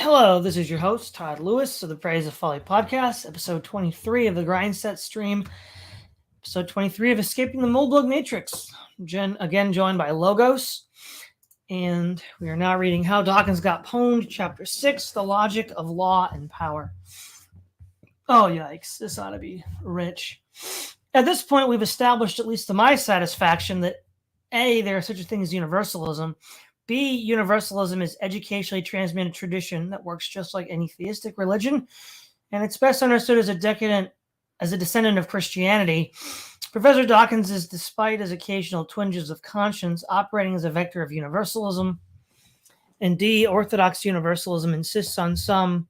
Hello, this is your host, Todd Lewis of the Praise of Folly podcast, episode 23 of the Grindset stream, episode 23 of Escaping the Moldbug Matrix. Again, joined by Logos, and we are now reading How Dawkins Got Pwned, chapter 6, The Logic of Law and Power. Oh, yikes, this ought to be rich. At this point, we've established, at least to my satisfaction, that A, there is such a thing as universalism. B, universalism is educationally transmitted tradition that works just like any theistic religion, and it's best understood as a descendant of Christianity. Professor Dawkins is, despite his occasional twinges of conscience, operating as a vector of universalism. And D, orthodox universalism insists on some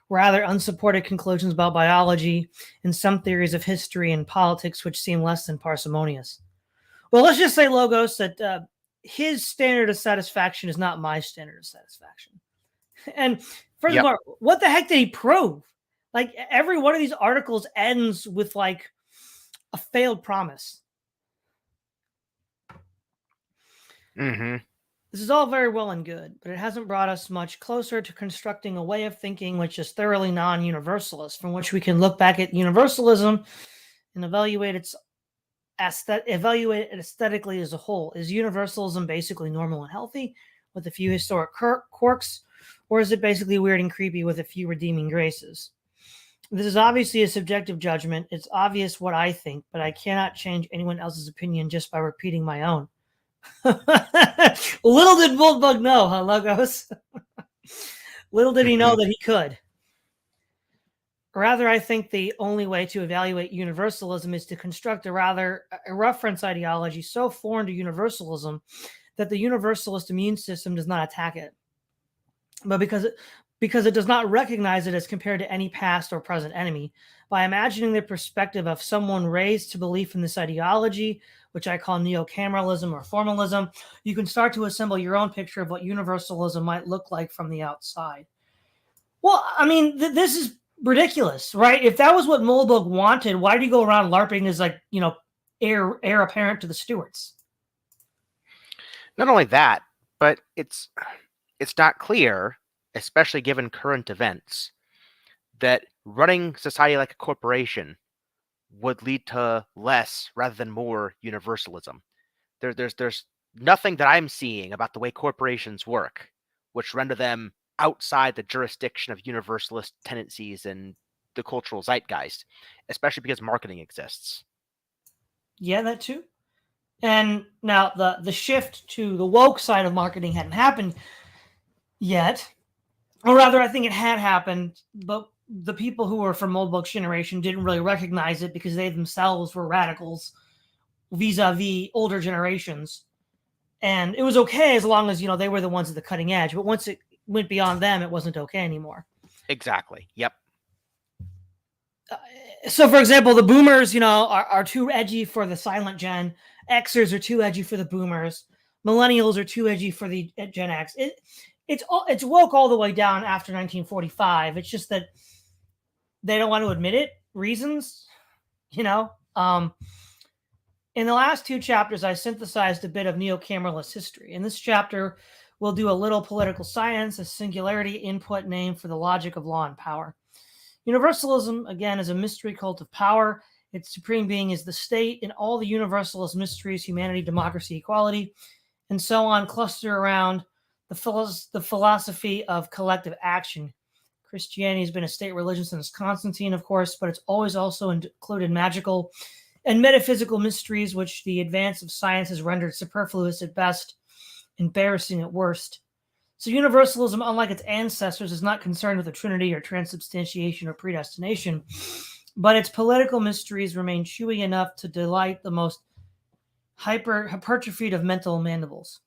rather unsupported conclusions about biology and some theories of history and politics which seem less than parsimonious. Well, let's just say, Logos, that his standard of satisfaction is not my standard of satisfaction. And furthermore, What the heck did he prove? Like, every one of these articles ends with like a failed promise. Mm-hmm. This is all very well and good, but it hasn't brought us much closer to constructing a way of thinking which is thoroughly non-universalist, from which we can look back at universalism and evaluate it aesthetically as a whole. Is universalism basically normal and healthy with a few historic quirks, or is it basically weird and creepy with a few redeeming graces? This is obviously a subjective judgment. It's obvious what I think, but I cannot change anyone else's opinion just by repeating my own. Little did Moldbug know, huh, Logos? Little did he know that he could. Rather, I think the only way to evaluate universalism is to construct a reference ideology so foreign to universalism that the universalist immune system does not attack it. But because it does not recognize it as compared to any past or present enemy, by imagining the perspective of someone raised to belief in this ideology, which I call neocameralism or formalism, you can start to assemble your own picture of what universalism might look like from the outside. Well, I mean, this is ridiculous, right? If that was what Moldbug wanted, why did he go around LARPing as heir apparent to the Stewarts? Not only that, but it's not clear, especially given current events, that running society like a corporation would lead to less rather than more universalism. There's nothing that I'm seeing about the way corporations work which render them outside the jurisdiction of universalist tendencies and the cultural zeitgeist, especially because marketing exists. Yeah, that too. And now the shift to the woke side of marketing hadn't happened yet. Or rather, I think it had happened, but the people who were from Moldbug's generation didn't really recognize it because they themselves were radicals vis-a-vis older generations. And it was okay as long as, they were the ones at the cutting edge. But once it went beyond them, it wasn't okay anymore. Exactly. Yep. So, for example, the boomers, are too edgy for the silent gen. Xers are too edgy for the boomers. Millennials are too edgy for the Gen X. It's woke all the way down after 1945. It's just that they don't want to admit it. Reasons, In the last two chapters, I synthesized a bit of neocameralist history. In this chapter, we'll do a little political science, a singularity input name for the logic of law and power. Universalism, again, is a mystery cult of power. Its supreme being is the state, and all the universalist mysteries, humanity, democracy, equality, and so on, cluster around the philosophy of collective action. Christianity has been a state religion since Constantine, of course, but it's always also included magical and metaphysical mysteries, which the advance of science has rendered superfluous at best, embarrassing at worst. So universalism, unlike its ancestors, is not concerned with the Trinity or transubstantiation or predestination, but its political mysteries remain chewy enough to delight the most hypertrophied of mental mandibles.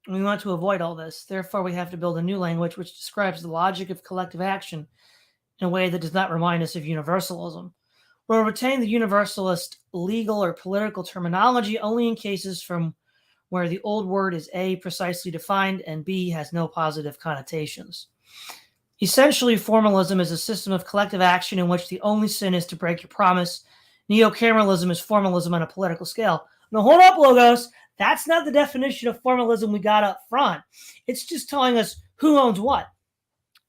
We want to avoid all this. Therefore, we have to build a new language which describes the logic of collective action in a way that does not remind us of universalism. We'll retain the universalist legal or political terminology only in cases from where the old word is A, precisely defined, and B, has no positive connotations. Essentially, formalism is a system of collective action in which the only sin is to break your promise. Neocameralism is formalism on a political scale. Now, hold up, Logos. That's not the definition of formalism we got up front. It's just telling us who owns what.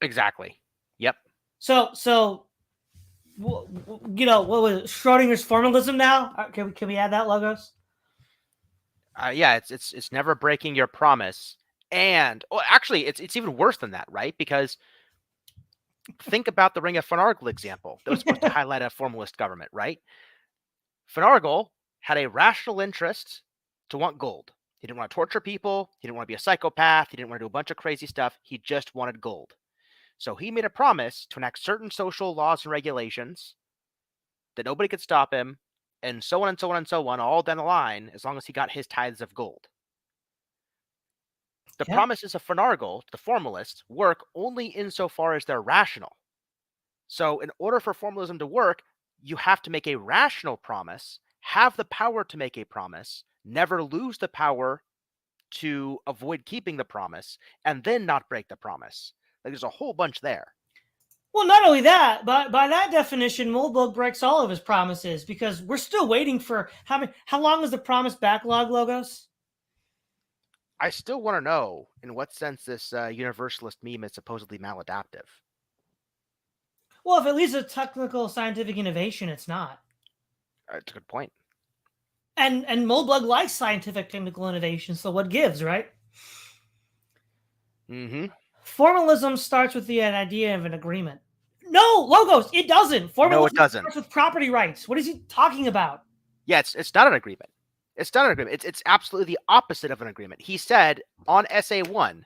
Exactly. Yep. So what was it? Schrodinger's formalism now? Can we add that, Logos? Yeah, it's never breaking your promise. And actually, it's even worse than that, right? Because think about the Ring of Finargle example that was supposed to highlight a formalist government, right? Finargle had a rational interest to want gold. He didn't want to torture people. He didn't want to be a psychopath. He didn't want to do a bunch of crazy stuff. He just wanted gold. So he made a promise to enact certain social laws and regulations that nobody could stop him, and so on and so on and so on, all down the line, as long as he got his tithes of gold. The promises of Finargle, the formalists, work only insofar as they're rational. So in order for formalism to work, you have to make a rational promise, have the power to make a promise, never lose the power to avoid keeping the promise, and then not break the promise. Like, there's a whole bunch there. Well, not only that, but by that definition, Moldbug breaks all of his promises because we're still waiting for how long is the promise backlog, Logos? I still want to know in what sense this universalist meme is supposedly maladaptive. Well, if it leads to technical scientific innovation, it's not. That's a good point. And Moldbug likes scientific technical innovation, so what gives, right? Mm-hmm. Formalism starts with the idea of an agreement. No, Logos, it doesn't. Formalism No, it doesn't. starts with property rights. What is he talking about? Yeah, it's not an agreement. It's not an agreement. It's absolutely the opposite of an agreement. He said on SA1,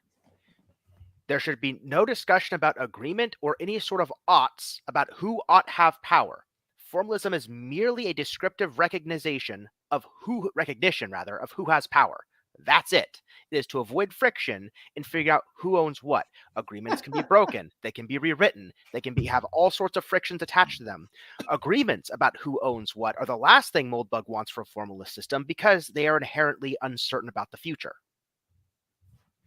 there should be no discussion about agreement or any sort of oughts about who ought have power. Formalism is merely a descriptive recognition of who has power. That's it. It is to avoid friction and figure out who owns what. Agreements can be broken. They can be rewritten. They can have all sorts of frictions attached to them. Agreements about who owns what are the last thing Moldbug wants for a formalist system because they are inherently uncertain about the future.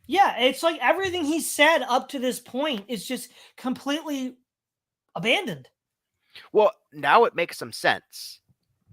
Yeah, it's like everything he said up to this point is just completely abandoned. Well, now it makes some sense.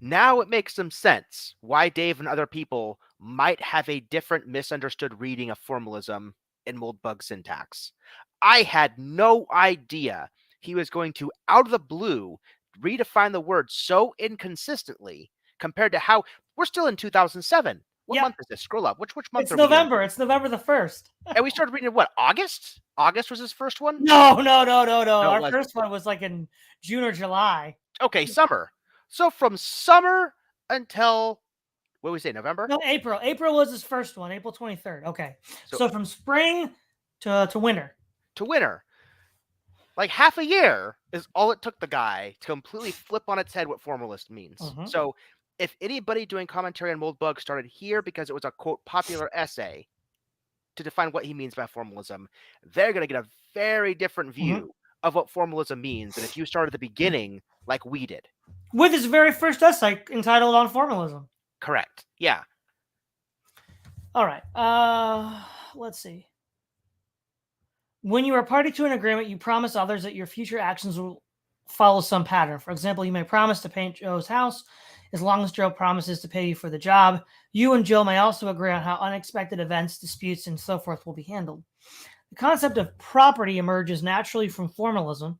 Now it makes some sense why Dave and other people might have a different misunderstood reading of formalism in Moldbug syntax. I had no idea he was going to, out of the blue, redefine the word so inconsistently compared to how we're still in 2007. What month is this? Scroll up. Which month? It's November. It's November the 1st. And we started reading what? August? August was his first one? No. Our first one was like in June or July. Okay, summer. So from summer until, what did we say, November? No, April. April was his first one, April 23rd. Okay. So from spring to winter. To winter. Like half a year is all it took the guy to completely flip on its head what formalist means. Mhm. So if anybody doing commentary on Moldbug started here because it was a, quote, popular essay to define what he means by formalism, they're going to get a very different view of what formalism means than if you started at the beginning like we did. With his very first essay entitled On Formalism. Correct. Yeah. All right. Let's see. When you are party to an agreement, you promise others that your future actions will follow some pattern. For example, you may promise to paint Joe's house as long as Joe promises to pay you for the job. You and Joe may also agree on how unexpected events, disputes, and so forth will be handled. The concept of property emerges naturally from formalism.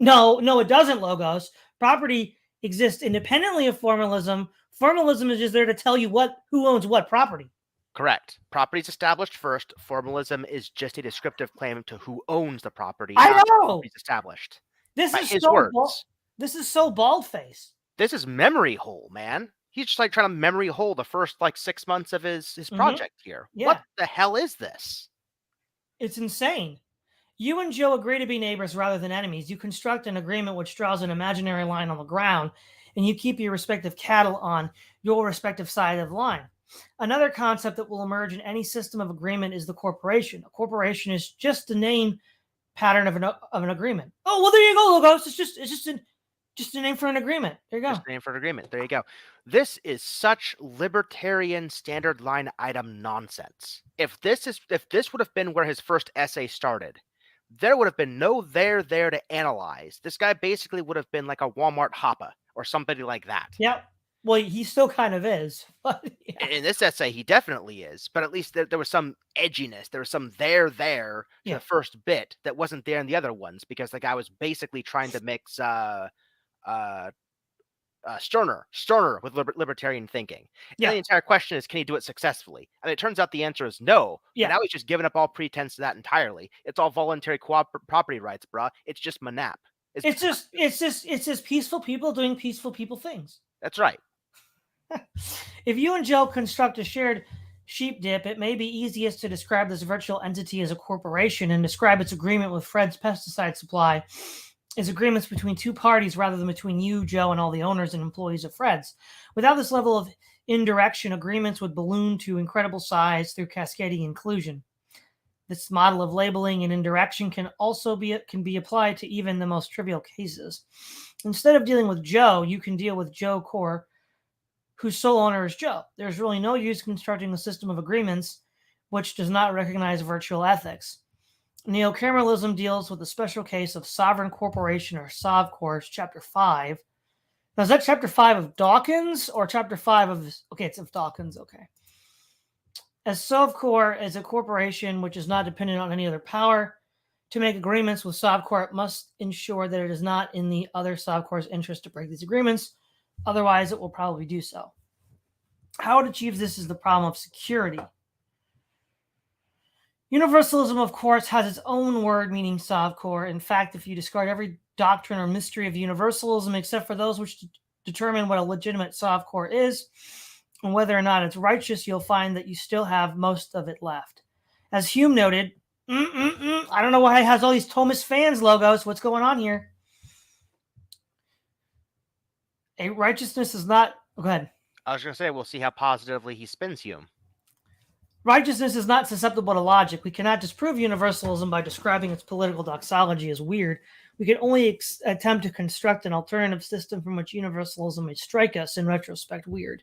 No, it doesn't, Logos. Property exists independently of formalism. Formalism is just there to tell you who owns what property. Correct. Property is established first. Formalism is just a descriptive claim to who owns the property. I know. It's established. This by is his so words. This is so bald-faced. This is memory hole, man. He's just like trying to memory hole the first like 6 months of his project here. Yeah. What the hell is this? It's insane. You and Joe agree to be neighbors rather than enemies. You construct an agreement which draws an imaginary line on the ground, and you keep your respective cattle on your respective side of the line. Another concept that will emerge in any system of agreement is the corporation. A corporation is just the name pattern of an agreement. Oh, well, there you go, Logos. It's just a name for an agreement. There you go. Just a name for an agreement. There you go. This is such libertarian standard line item nonsense. If this would have been where his first essay started, there would have been no there to analyze. This guy basically would have been like a Walmart Hoppa or somebody like that. Yep. Well, he still kind of is. But yeah. In this essay, he definitely is, but at least there was some edginess. There was some there to Yeah. the first bit that wasn't there in the other ones because the guy was basically trying to mix Stirner with libertarian thinking. And the entire question is, can he do it successfully? And it turns out the answer is no. Yeah. And now he's just given up all pretense to that entirely. It's all voluntary property rights, bruh. It's just Manap. It's just peaceful people doing peaceful people things. That's right. If you and Joe construct a shared sheep dip, it may be easiest to describe this virtual entity as a corporation and describe its agreement with Fred's pesticide supply as agreements between two parties rather than between you, Joe, and all the owners and employees of Fred's. Without this level of indirection, agreements would balloon to incredible size through cascading inclusion. This model of labeling and indirection can be applied to even the most trivial cases. Instead of dealing with Joe, you can deal with Joe Core, whose sole owner is Joe. There's really no use constructing a system of agreements which does not recognize virtual ethics. Neocameralism deals with the special case of sovereign corporation, or Sovcorps, chapter 5. Now, is that chapter 5 of Dawkins or chapter 5 of... Okay, it's of Dawkins, okay. As Sovcorps is a corporation which is not dependent on any other power, to make agreements with Sovcorps, it must ensure that it is not in the other Sovcorps' interest to break these agreements. Otherwise, it will probably do so. How it achieves this is the problem of security. Universalism, of course, has its own word meaning Sovcorps. In fact, if you discard every doctrine or mystery of universalism except for those which determine what a legitimate Sovcorps is and whether or not it's righteous, you'll find that you still have most of it left. As Hume noted, I don't know why it has all these Thomas fans logos. What's going on here? A righteousness is not... Go ahead. I was going to say, we'll see how positively he spins Hume. Righteousness is not susceptible to logic. We cannot disprove universalism by describing its political doxology as weird. We can only attempt to construct an alternative system from which universalism may strike us, in retrospect, weird.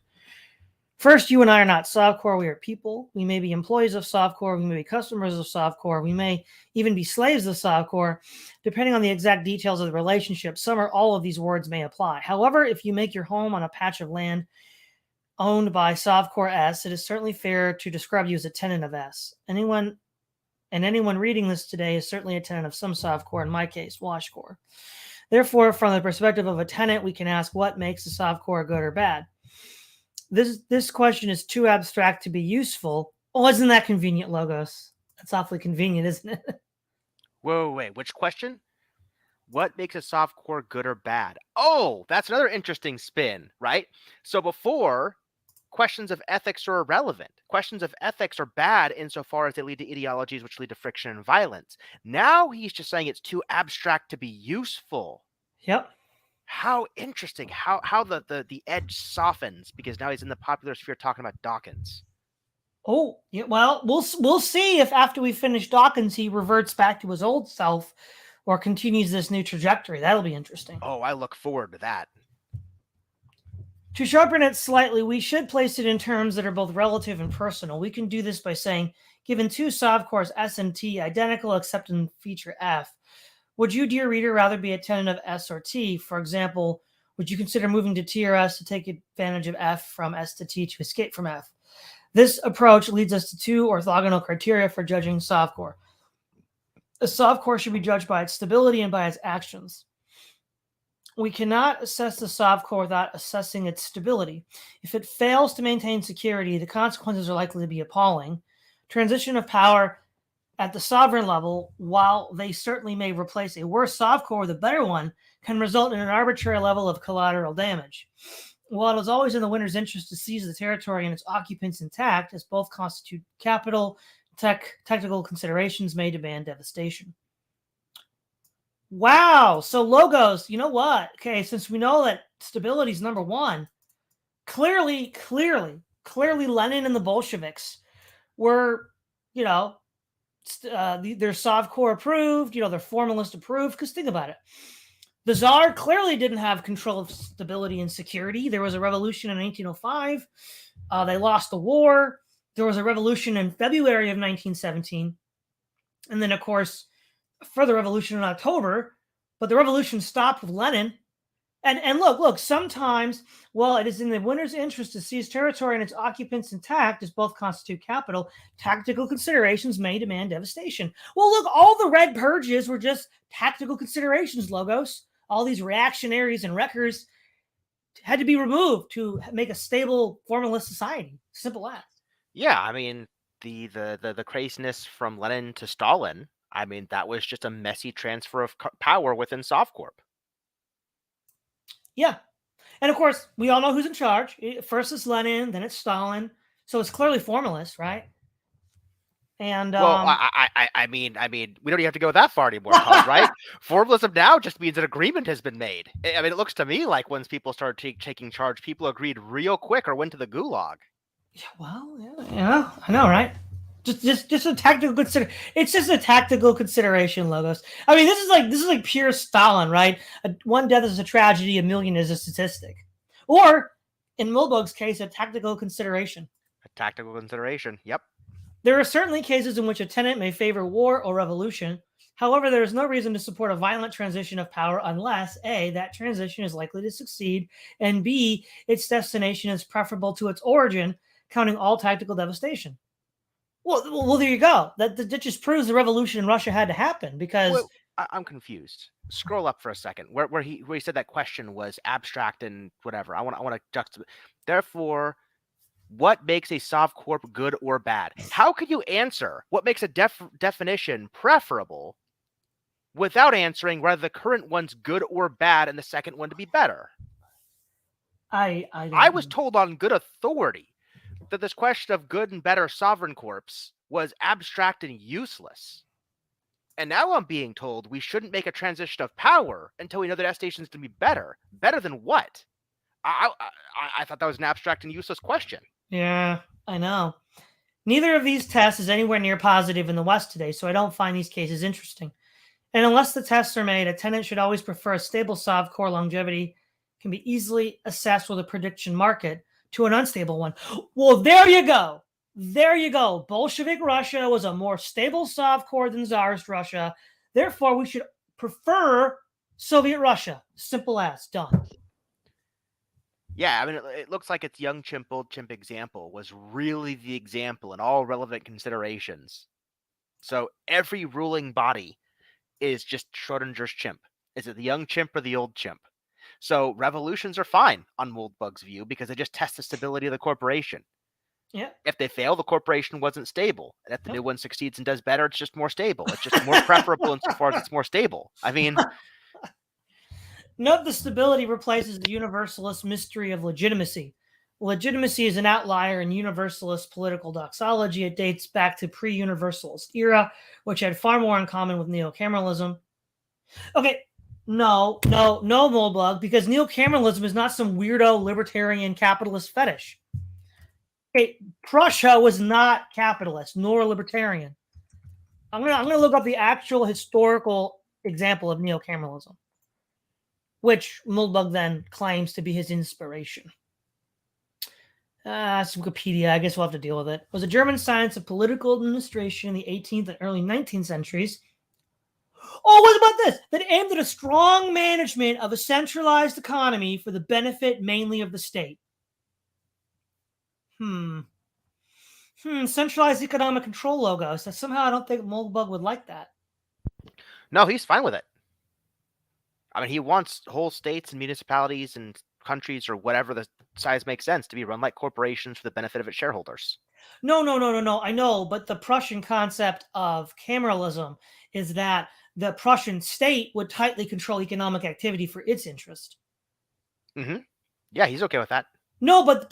First, you and I are not Sovcorps. We are people. We may be employees of Sovcorps. We may be customers of Sovcorps. We may even be slaves of Sovcorps. Depending on the exact details of the relationship, some or all of these words may apply. However, if you make your home on a patch of land owned by Sovcorps S, it is certainly fair to describe you as a tenant of S. Anyone reading this today is certainly a tenant of some Sovcorps, in my case, Washcorps. Therefore, from the perspective of a tenant, we can ask what makes a Sovcorps good or bad. This question is too abstract to be useful. Oh, isn't that convenient, Logos? That's awfully convenient, isn't it? Whoa, wait, which question? What makes a Sovcorps good or bad? Oh, that's another interesting spin, right? So before, questions of ethics are irrelevant. Questions of ethics are bad insofar as they lead to ideologies which lead to friction and violence. Now he's just saying it's too abstract to be useful. Yep. How interesting. How the edge softens because now he's in the popular sphere talking about Dawkins. Oh, yeah, well, we'll see if after we finish Dawkins he reverts back to his old self or continues this new trajectory. That'll be interesting. Oh, I look forward to that. To sharpen it slightly, we should place it in terms that are both relative and personal. We can do this by saying, given two Sovcorps S and T identical except in feature F, would you, dear reader, rather be a tenant of S or T? For example, would you consider moving to T or S to take advantage of F from S to T to escape from F? This approach leads us to two orthogonal criteria for judging Sovcorps. A Sovcorps should be judged by its stability and by its actions. We cannot assess the Sovcorps without assessing its stability. If it fails to maintain security, the consequences are likely to be appalling. Transition of power at the sovereign level, while they certainly may replace a worse Sovcorps with a better one, can result in an arbitrary level of collateral damage. While it is always in the winner's interest to seize the territory and its occupants intact, as both constitute capital, technical considerations may demand devastation. Wow. So Logos, you know what? Okay, since we know that stability is number one, clearly Lenin and the Bolsheviks were, they're Sovcorps approved, they're formalist approved, because think about it. The Tsar clearly didn't have control of stability and security. There was a revolution in 1905. They lost the war. There was a revolution in February of 1917. And then, of course, a further revolution in October. But the revolution stopped with Lenin. And look, sometimes, well, it is in the winner's interest to seize territory and its occupants intact, as both constitute capital. Tactical considerations may demand devastation. Well, look, all the red purges were just tactical considerations, Logos. All these reactionaries and wreckers had to be removed to make a stable formalist society. Simple as. Yeah, I mean, the craziness from Lenin to Stalin, I mean, that was just a messy transfer of power within Sovcorp. Yeah. And of course, we all know who's in charge. First it's Lenin, then it's Stalin. So it's clearly formalist, right? And Well, I mean, we don't even have to go that far anymore, Todd, right? Formalism now just means an agreement has been made. I mean, it looks to me like once people started taking charge, people agreed real quick or went to the gulag. yeah, well, yeah, I know, right? Just a tactical consider. It's just a tactical consideration, Logos. I mean, this is like pure Stalin, right? One death is a tragedy, a million is a statistic, or in Moldbug's case, a tactical consideration. A tactical consideration. Yep. There are certainly cases in which a tenant may favor war or revolution. However, there is no reason to support a violent transition of power unless A, that transition is likely to succeed, and B, its destination is preferable to its origin, counting all tactical devastation. Well, there you go. That just proves the revolution in Russia had to happen because. Well, I'm confused. Scroll up for a second. Where he said that question was abstract and whatever. I want to juxtapose. Therefore, what makes a Sovcorp good or bad? How could you answer what makes a definition preferable without answering whether the current one's good or bad and the second one to be better? I was told on good authority that this question of good and better sovereign corps was abstract and useless. And now I'm being told we shouldn't make a transition of power until we know the destination's to be better. Better than what? I thought that was an abstract and useless question. Yeah, I know. Neither of these tests is anywhere near positive in the West today, so I don't find these cases interesting. And unless the tests are made, a tenant should always prefer a stable Sovcore longevity can be easily assessed with a prediction market to an unstable one. Well, there you go. There you go. Bolshevik Russia was a more stable Sovcore than Tsarist Russia. Therefore, we should prefer Soviet Russia. Simple as. Done. Yeah, I mean, it looks like its young chimp, old chimp example was really the example in all relevant considerations. So every ruling body is just Schrodinger's chimp. Is it the young chimp or the old chimp? So revolutions are fine on Moldbug's view because they just test the stability of the corporation. Yeah. If they fail, the corporation wasn't stable. And if the new one succeeds and does better, it's just more stable. It's just more preferable insofar as it's more stable. I mean... Note the stability replaces the universalist mystery of legitimacy. Legitimacy is an outlier in universalist political doxology. It dates back to pre-universalist era, which had far more in common with neocameralism. Okay, no, Moldbug, because neocameralism is not some weirdo libertarian capitalist fetish. Okay, Prussia was not capitalist nor libertarian. I'm gonna look up the actual historical example of neocameralism, which Moldbug then claims to be his inspiration. It's Wikipedia. I guess we'll have to deal with it. It was a German science of political administration in the 18th and early 19th centuries. Oh, what about this? That aimed at a strong management of a centralized economy for the benefit mainly of the state. Centralized economic control logo. So somehow I don't think Moldbug would like that. No, he's fine with it. I mean, he wants whole states and municipalities and countries or whatever the size makes sense to be run like corporations for the benefit of its shareholders. No. I know, but the Prussian concept of cameralism is that the Prussian state would tightly control economic activity for its interest. Mm-hmm. Yeah, he's okay with that. No, but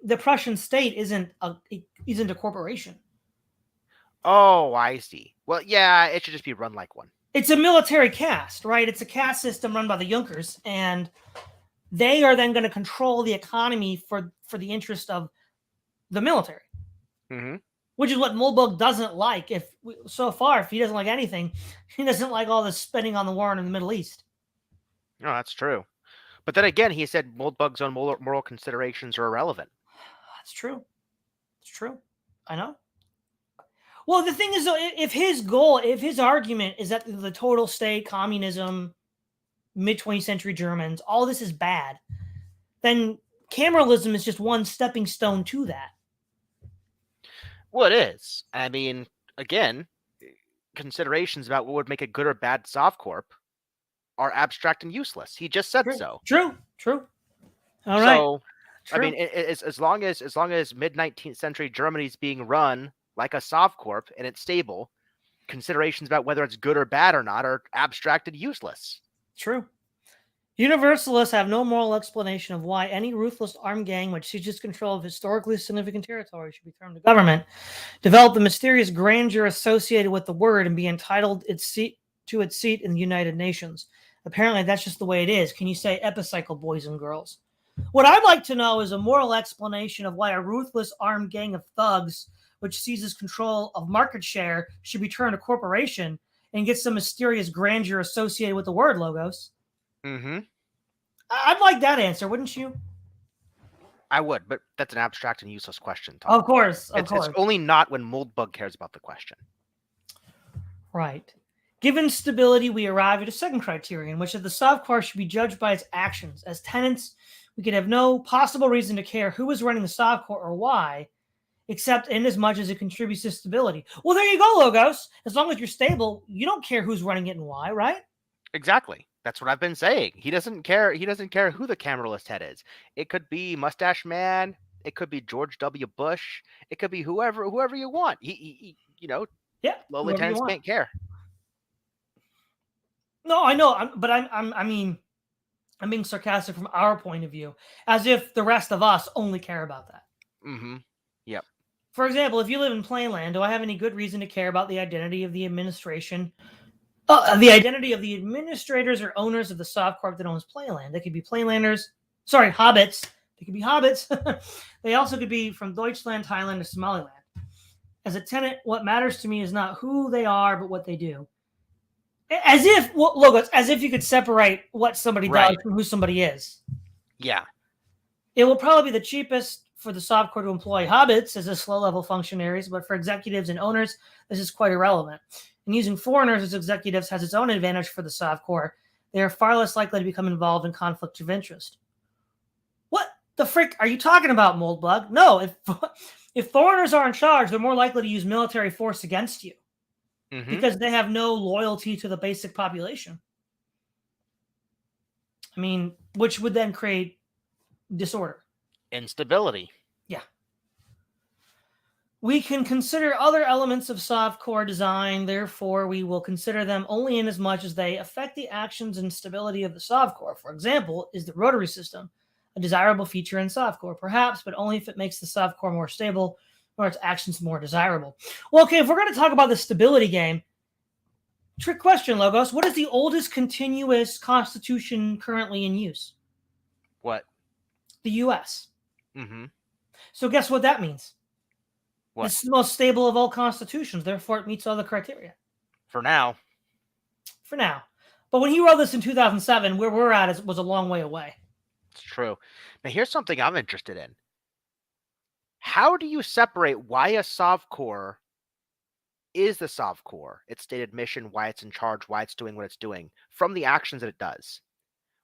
the Prussian state isn't a corporation. Oh, I see. Well, yeah, it should just be run like one. It's a military caste, right? It's a caste system run by the Junkers, and they are then going to control the economy for the interest of the military. Mm-hmm. Which is what Moldbug doesn't like. If he doesn't like anything, he doesn't like all this spending on the war in the Middle East. No, that's true. But then again, he said Moldbug's own moral considerations are irrelevant. That's true. It's true. I know. Well, the thing is, though, if his argument is that the total state, communism, mid-20th century Germans, all this is bad, then cameralism is just one stepping stone to that. Well, it is. I mean, again, considerations about what would make a good or bad Sovcorp are abstract and useless. He just said so. True. All right. So, True. I mean, as long as mid-19th century Germany is being run like a Sovcorp and it's stable, considerations about whether it's good or bad or not are abstract and useless. True. Universalists have no moral explanation of why any ruthless armed gang which seizes control of historically significant territory should be thrown to government, develop the mysterious grandeur associated with the word, and be entitled to its seat in the United Nations. Apparently, that's just the way it is. Can you say epicycle, boys and girls? What I'd like to know is a moral explanation of why a ruthless armed gang of thugs which seizes control of market share should be turned to corporation and get some mysterious grandeur associated with the word, Logos. Mm-hmm. I'd like that answer, wouldn't you? I would, but that's an abstract and useless question, Tom. Of course. It's only not when Moldbug cares about the question. Right. Given stability, we arrive at a second criterion, which is the Sovcorp should be judged by its actions. As tenants, we could have no possible reason to care who is running the Sovcorp or why, except in as much as it contributes to stability. Well, there you go, Logos. As long as you're stable, you don't care who's running it and why, right? Exactly. That's what I've been saying. He doesn't care. He doesn't care who the cameralist head is. It could be Mustache Man. It could be George W. Bush. It could be whoever you want. He lowly tenants can't care. No, I know, but I'm being sarcastic from our point of view, as if the rest of us only care about that. Mm-hmm. Yep. For example, if you live in Plainland, do I have any good reason to care about the identity of the administration? The identity of the administrators or owners of the Sovcorp that owns Plainland. They could be hobbits. They could be hobbits. They also could be from Deutschland, Thailand, or Somaliland. As a tenant, what matters to me is not who they are, but what they do. As if you could separate what somebody does from who somebody is. Yeah. It will probably be the cheapest for the Sovcorp to employ hobbits as low-level functionaries, but for executives and owners, this is quite irrelevant. And using foreigners as executives has its own advantage for the Sovcorp. They are far less likely to become involved in conflicts of interest. What the frick are you talking about, Moldbug? No, if foreigners are in charge, they're more likely to use military force against you. Mm-hmm. Because they have no loyalty to the basic population. I mean, which would then create disorder. Instability. Yeah. We can consider other elements of Sovcorp design, therefore we will consider them only in as much as they affect the actions and stability of the Sovcorp. For example, is the rotary system a desirable feature in Sovcorp? Perhaps, but only if it makes the Sovcorp more stable or its actions more desirable. Well, okay, if we're going to talk about the stability game, trick question, Logos. What is the oldest continuous constitution currently in use? What? The U.S. Mm-hmm. So guess what that means? What? It's the most stable of all constitutions. Therefore, it meets all the criteria. For now. But when he wrote this in 2007, where we're at was a long way away. It's true. Now, here's something I'm interested in. How do you separate why a Sovcorp is the Sovcorp, its stated mission, why it's in charge, why it's doing what it's doing, from the actions that it does?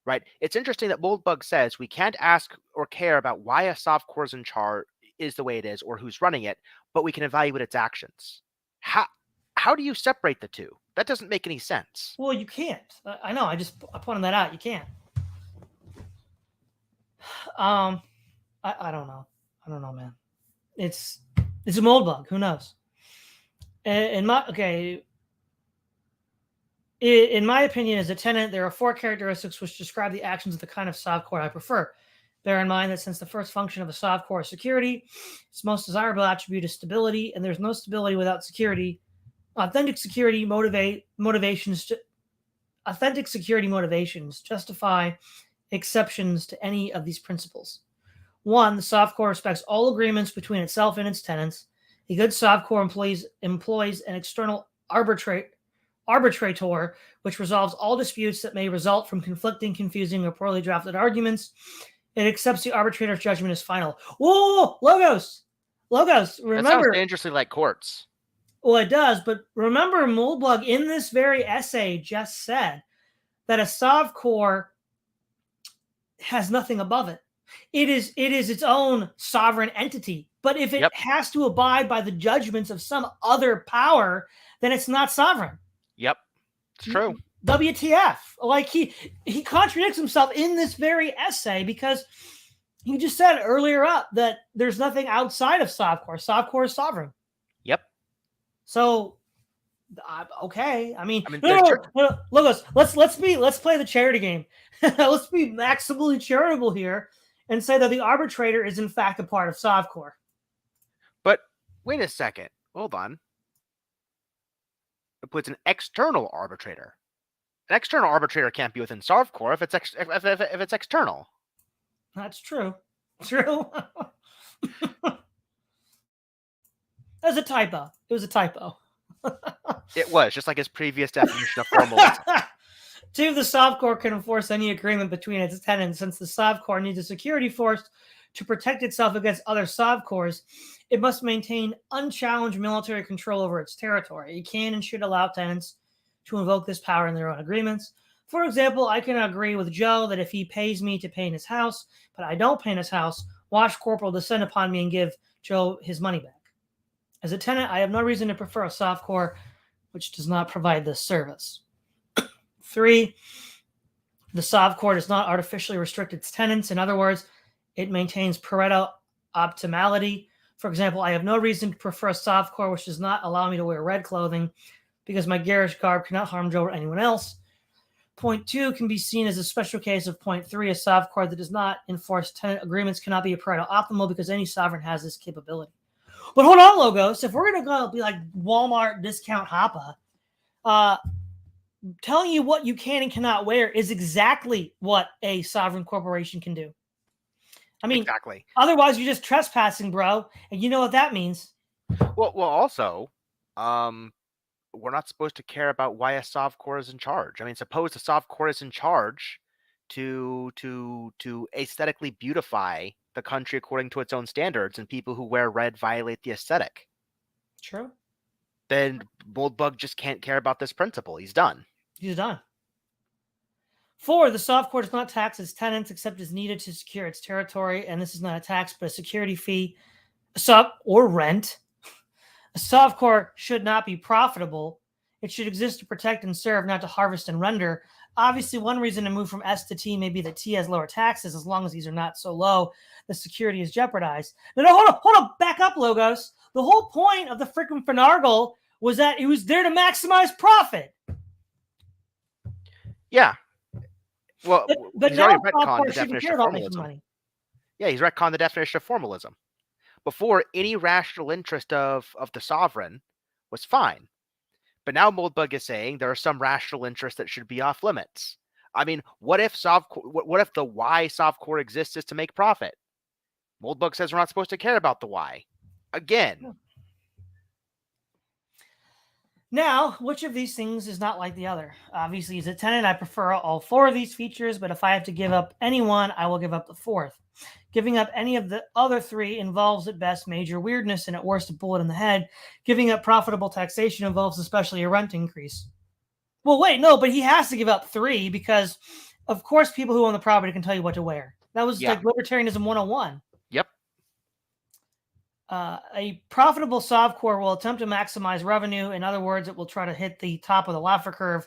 Right? It's interesting that Moldbug says we can't ask or care about why a Sovcorp is in charge, is the way it is, or who's running it, but we can evaluate its actions. How do you separate the two? That doesn't make any sense. Well, you can't. I know. I pointed that out. You can't. I don't know. I don't know, man. It's a Moldbug. Who knows? In my opinion, as a tenant, there are 4 characteristics which describe the actions of the kind of Sovcorp I prefer. Bear in mind that since the first function of a Sovcorp is security, its most desirable attribute is stability, and there's no stability without security. Authentic security motivations justify exceptions to any of these principles. 1, the Sovcorp respects all agreements between itself and its tenants. A good Sovcorp employs an external arbitrator, which resolves all disputes that may result from conflicting, confusing, or poorly drafted arguments. It accepts the arbitrator's judgment as final. Whoa, Logos! Remember, that sounds dangerously like courts. Well, it does, but remember, Moldbug in this very essay just said that a Sovkor has nothing above it. It is its own sovereign entity. But if it has to abide by the judgments of some other power, then it's not sovereign. Yep, it's true. WTF? Like he contradicts himself in this very essay because he just said earlier up that there's nothing outside of Sovkor. Sovkor is sovereign. Yep. So, okay. I mean no, Logos, let's play the charity game. Let's be maximally charitable here and say that the arbitrator is in fact a part of Sovkor. But wait a second. Hold on. It puts an external arbitrator. An external arbitrator can't be within Sovkor if it's external. That's true. True. It was a typo. It was a typo. It was, just like his previous definition of formalism. 2, the Sovkor can enforce any agreement between its tenants. Since the Sovkor needs a security force to protect itself against other Sovkors, it must maintain unchallenged military control over its territory. It can and should allow tenants to invoke this power in their own agreements. For example, I can agree with Joe that if he pays me to paint his house, but I don't paint his house, Wash Corporal descend upon me and give Joe his money back. As a tenant, I have no reason to prefer a Sovkor which does not provide this service. 3, the Sovkor does not artificially restrict its tenants. In other words, it maintains Pareto optimality. For example, I have no reason to prefer a Sovkor which does not allow me to wear red clothing because my garish garb cannot harm Joe or anyone else. Point 2 can be seen as a special case of point 3. A Sovkor that does not enforce tenant agreements cannot be a Pareto optimal because any sovereign has this capability. But hold on, Logos. If we're going to go be like Walmart discount Hoppa, telling you what you can and cannot wear is exactly what a sovereign corporation can do. I mean, exactly. Otherwise, you're just trespassing, bro. And you know what that means. Well, also, we're not supposed to care about why a Sovkor is in charge. I mean, suppose the Sovkor is in charge to aesthetically beautify the country according to its own standards, and people who wear red violate the aesthetic. True. Then Moldbug just can't care about this principle. He's done. He's done. 4, the Sovkor does not tax its tenants except as needed to secure its territory, and this is not a tax but a security fee, or rent. A Sovkor should not be profitable. It should exist to protect and serve, not to harvest and render. Obviously, one reason to move from S to T may be that T has lower taxes. As long as these are not so low, the security is jeopardized. No, hold on, back up, Logos. The whole point of the freaking Finargle was that it was there to maximize profit. Yeah. Well, but he's now already retconned the definition of formalism. formalism. Yeah, he's retconned the definition of formalism. Before, any rational interest of the sovereign was fine. But now Moldbug is saying there are some rational interests that should be off limits. I mean, what if the why Sovkor exists is to make profit? Moldbug says we're not supposed to care about the why. Again. Now, which of these things is not like the other? Obviously, as a tenant, I prefer all 4 of these features, but if I have to give up any one, I will give up the 4th. Giving up any of the other 3 involves at best major weirdness and at worst a bullet in the head. Giving up profitable taxation involves especially a rent increase. Well, wait, no, but he has to give up 3 because, of course, people who own the property can tell you what to wear. That was like Libertarianism 101. Yep. A profitable Sovkor will attempt to maximize revenue. In other words, it will try to hit the top of the Laffer curve.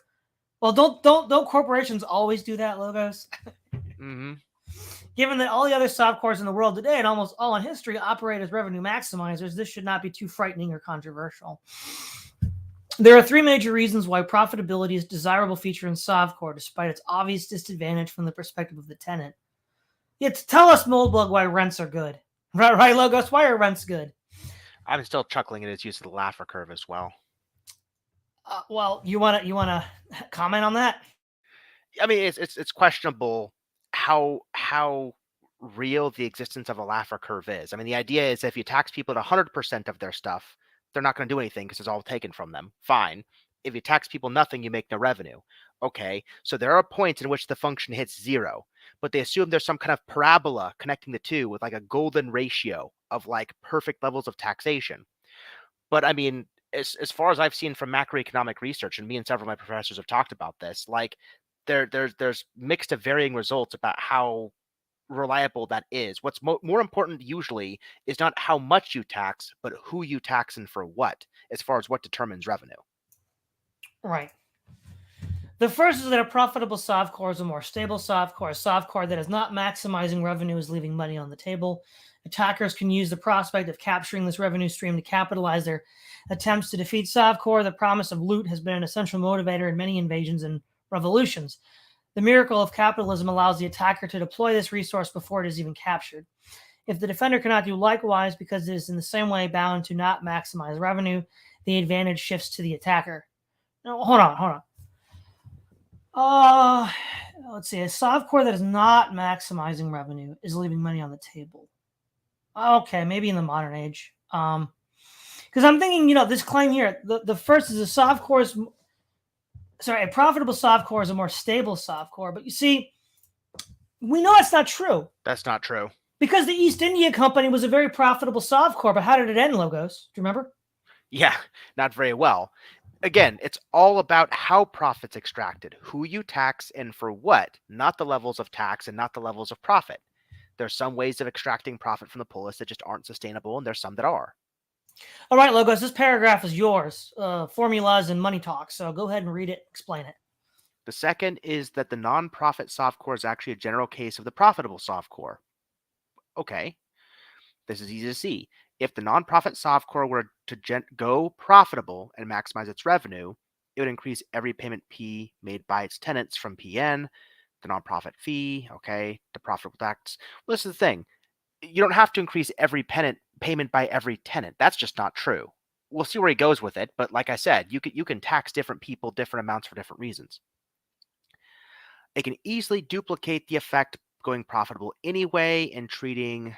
Well, don't corporations always do that, Logos? Mm-hmm. Given that all the other Sovkors in the world today and almost all in history operate as revenue maximizers, this should not be too frightening or controversial. There are 3 major reasons why profitability is a desirable feature in Sovkor, despite its obvious disadvantage from the perspective of the tenant. Yet tell us, Moldbug, why rents are good. Right, Logos? Why are rents good? I'm still chuckling at his use of the Laffer curve as well. Well, you wanna comment on that? I mean, it's questionable how real the existence of a Laffer curve is. I mean, the idea is if you tax people at 100% of their stuff, they're not going to do anything because it's all taken from them. Fine. If you tax people nothing, you make no revenue. Okay, so there are points in which the function hits 0, but they assume there's some kind of parabola connecting the two with like a golden ratio of like perfect levels of taxation. But I mean, as far as I've seen from macroeconomic research, and me and several of my professors have talked about this, like there's mixed to varying results about how reliable that is. What's more important usually is not how much you tax, but who you tax and for what, as far as what determines revenue. Right. The first is that a profitable softcore is a more stable softcore. A softcore that is not maximizing revenue is leaving money on the table. Attackers can use the prospect of capturing this revenue stream to capitalize their attempts to defeat softcore. The promise of loot has been an essential motivator in many invasions and revolutions. The miracle of capitalism allows the attacker to deploy this resource before it is even captured. If the defender cannot do likewise because it is in the same way bound to not maximize revenue, the advantage shifts to the attacker. No, hold on. Let's see. A softcore that is not maximizing revenue is leaving money on the table. Okay, maybe in the modern age. Because I'm thinking, this claim here, the first is a profitable softcore is a more stable softcore. But you see, we know that's not true. That's not true. Because the East India Company was a very profitable softcore, but how did it end, Logos? Do you remember? Yeah, not very well. Again, it's all about how profit's extracted, who you tax and for what, not the levels of tax and not the levels of profit. There's some ways of extracting profit from the polis that just aren't sustainable, and there's some that are. All right, Logos, this paragraph is yours. Formulas and money talk. So go ahead and read it, explain it. The second is that the non-profit softcore is actually a general case of the profitable softcore. Okay, this is easy to see. If the non-profit softcore were to go profitable and maximize its revenue, it would increase every payment P made by its tenants from PN, the non-profit fee, okay, the profitable tax. Well, this is the thing. You don't have to increase every payment by every tenant. That's just not true. We'll see where he goes with it, but like I said, you can tax different people different amounts for different reasons. It can easily duplicate the effect going profitable anyway and treating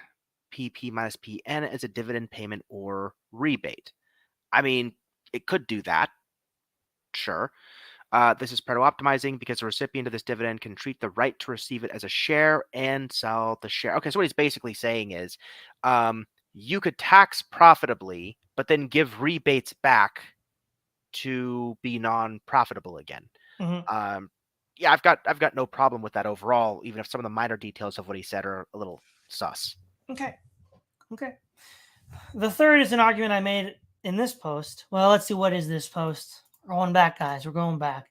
PP minus PN as a dividend payment or rebate. I mean, it could do that. Sure. This is Pareto optimizing because the recipient of this dividend can treat the right to receive it as a share and sell the share. Okay, so what he's basically saying is you could tax profitably, but then give rebates back to be non-profitable again. Mm-hmm. Yeah, I've got no problem with that overall, even if some of the minor details of what he said are a little sus. Okay. The third is an argument I made in this post. Well, let's see, what is this post? We're going back, guys. We're going back.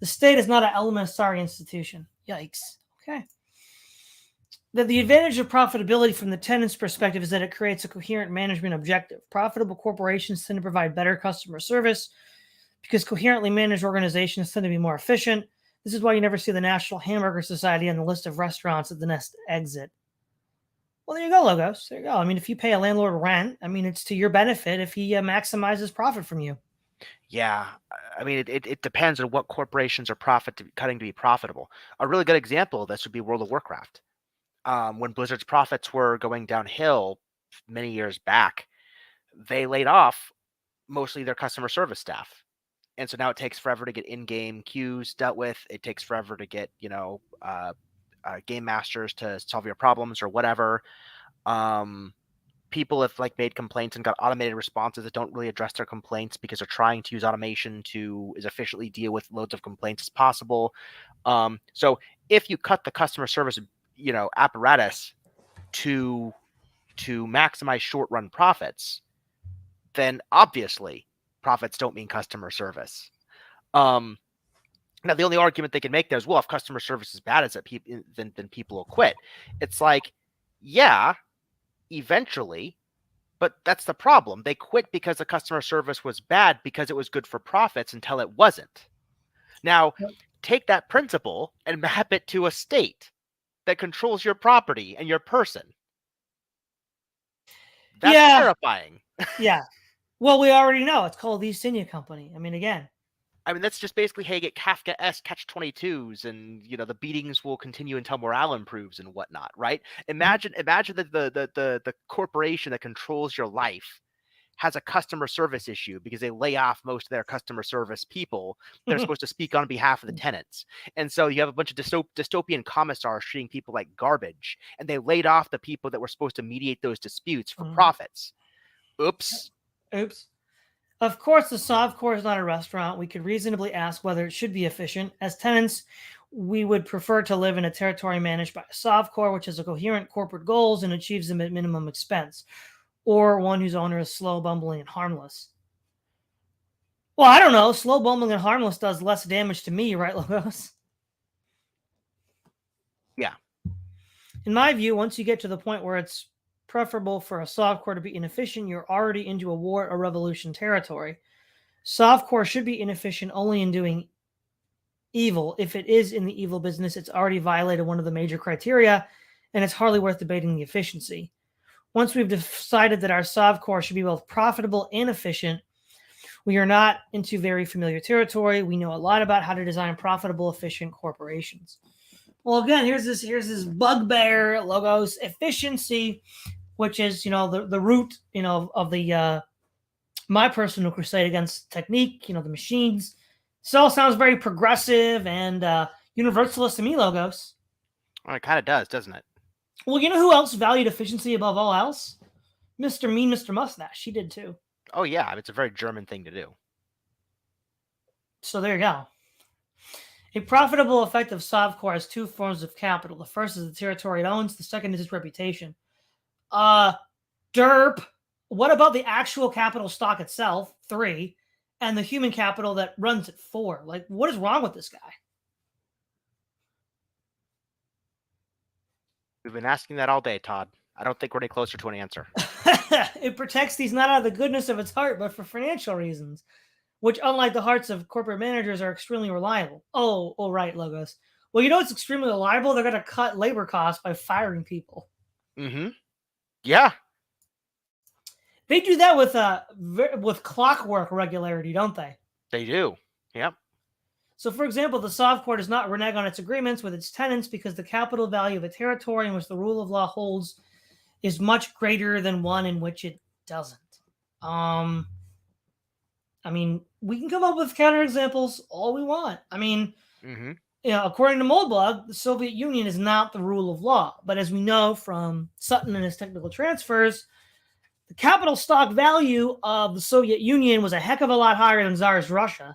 The state is not an elementary institution. Yikes. Okay. The advantage of profitability from the tenant's perspective is that it creates a coherent management objective. Profitable corporations tend to provide better customer service because coherently managed organizations tend to be more efficient. This is why you never see the National Hamburger Society on the list of restaurants at the next exit. Well, there you go, Logos. There you go. I mean, if you pay a landlord rent, I mean, it's to your benefit if he maximizes profit from you. Yeah, I mean, it depends on what corporations are cutting to be profitable. A really good example of this would be World of Warcraft. When Blizzard's profits were going downhill many years back, they laid off mostly their customer service staff. And so now it takes forever to get in-game queues dealt with. It takes forever to get, game masters to solve your problems or whatever. People have made complaints and got automated responses that don't really address their complaints because they're trying to use automation to as efficiently deal with loads of complaints as possible. So if you cut the customer service, apparatus to maximize short-run profits, then obviously profits don't mean customer service. Now, the only argument they can make there is, well, if customer service is bad, then people will quit. It's like, yeah, eventually, but that's the problem. They quit because the customer service was bad because it was good for profits until it wasn't. Now, take that principle and map it to a state that controls your property and your person. That's terrifying. Yeah. Well, we already know it's called the East India Company. I mean, again. That's just basically how you get Kafka-esque catch-22s, and the beatings will continue until morale improves and whatnot, right? Imagine that the corporation that controls your life has a customer service issue because they lay off most of their customer service people that are supposed to speak on behalf of the tenants. And so you have a bunch of dystopian commissars treating people like garbage, and they laid off the people that were supposed to mediate those disputes for profits. Oops. Of course, the softcore is not a restaurant. We could reasonably ask whether it should be efficient. As tenants, We would prefer to live in a territory managed by a Sovkor, which has a coherent corporate goals and achieves them at minimum expense, or one whose owner is slow, bumbling, and harmless. Well, I don't know. Slow, bumbling, and harmless does less damage to me, right, Logos? Yeah. In my view, once you get to the point where it's preferable for a Sovkor to be inefficient, you're already into a war or revolution territory. Sovkor should be inefficient only in doing evil. If it is in the evil business, it's already violated one of the major criteria, and it's hardly worth debating the efficiency. Once we've decided that our Sovkor should be both profitable and efficient, we are not into very familiar territory. We know a lot about how to design profitable, efficient corporations. Well, again, here's this bugbear, Logos, efficiency, which is, the root, of the my personal crusade against technique, the machines. This all sounds very progressive and universalist to me, Logos. Well, it kind of does, doesn't it? Well, you know who else valued efficiency above all else? Mr. Mean, Mr. Mustache. He did too. Oh, yeah. It's a very German thing to do. So there you go. A profitable, effective Sovkor has two forms of capital. The first is the territory it owns. The second is its reputation. Derp. What about the actual capital stock itself? 3. And the human capital that runs it 4. Like, what is wrong with this guy? We've been asking that all day, Todd. I don't think we're any closer to an answer. It protects these not out of the goodness of its heart, but for financial reasons, which, unlike the hearts of corporate managers, are extremely reliable. Oh, right, Logos. Well, it's extremely reliable? They're going to cut labor costs by firing people. Mm-hmm. Yeah. They do that with clockwork regularity, don't they? They do. Yep. So, for example, the Sovkor does not renege on its agreements with its tenants because the capital value of a territory in which the rule of law holds is much greater than one in which it doesn't. I mean, we can come up with counterexamples all we want. I mean, according to Moldbug, the Soviet Union is not the rule of law. But as we know from Sutton and his technical transfers, the capital stock value of the Soviet Union was a heck of a lot higher than Tsar's Russia.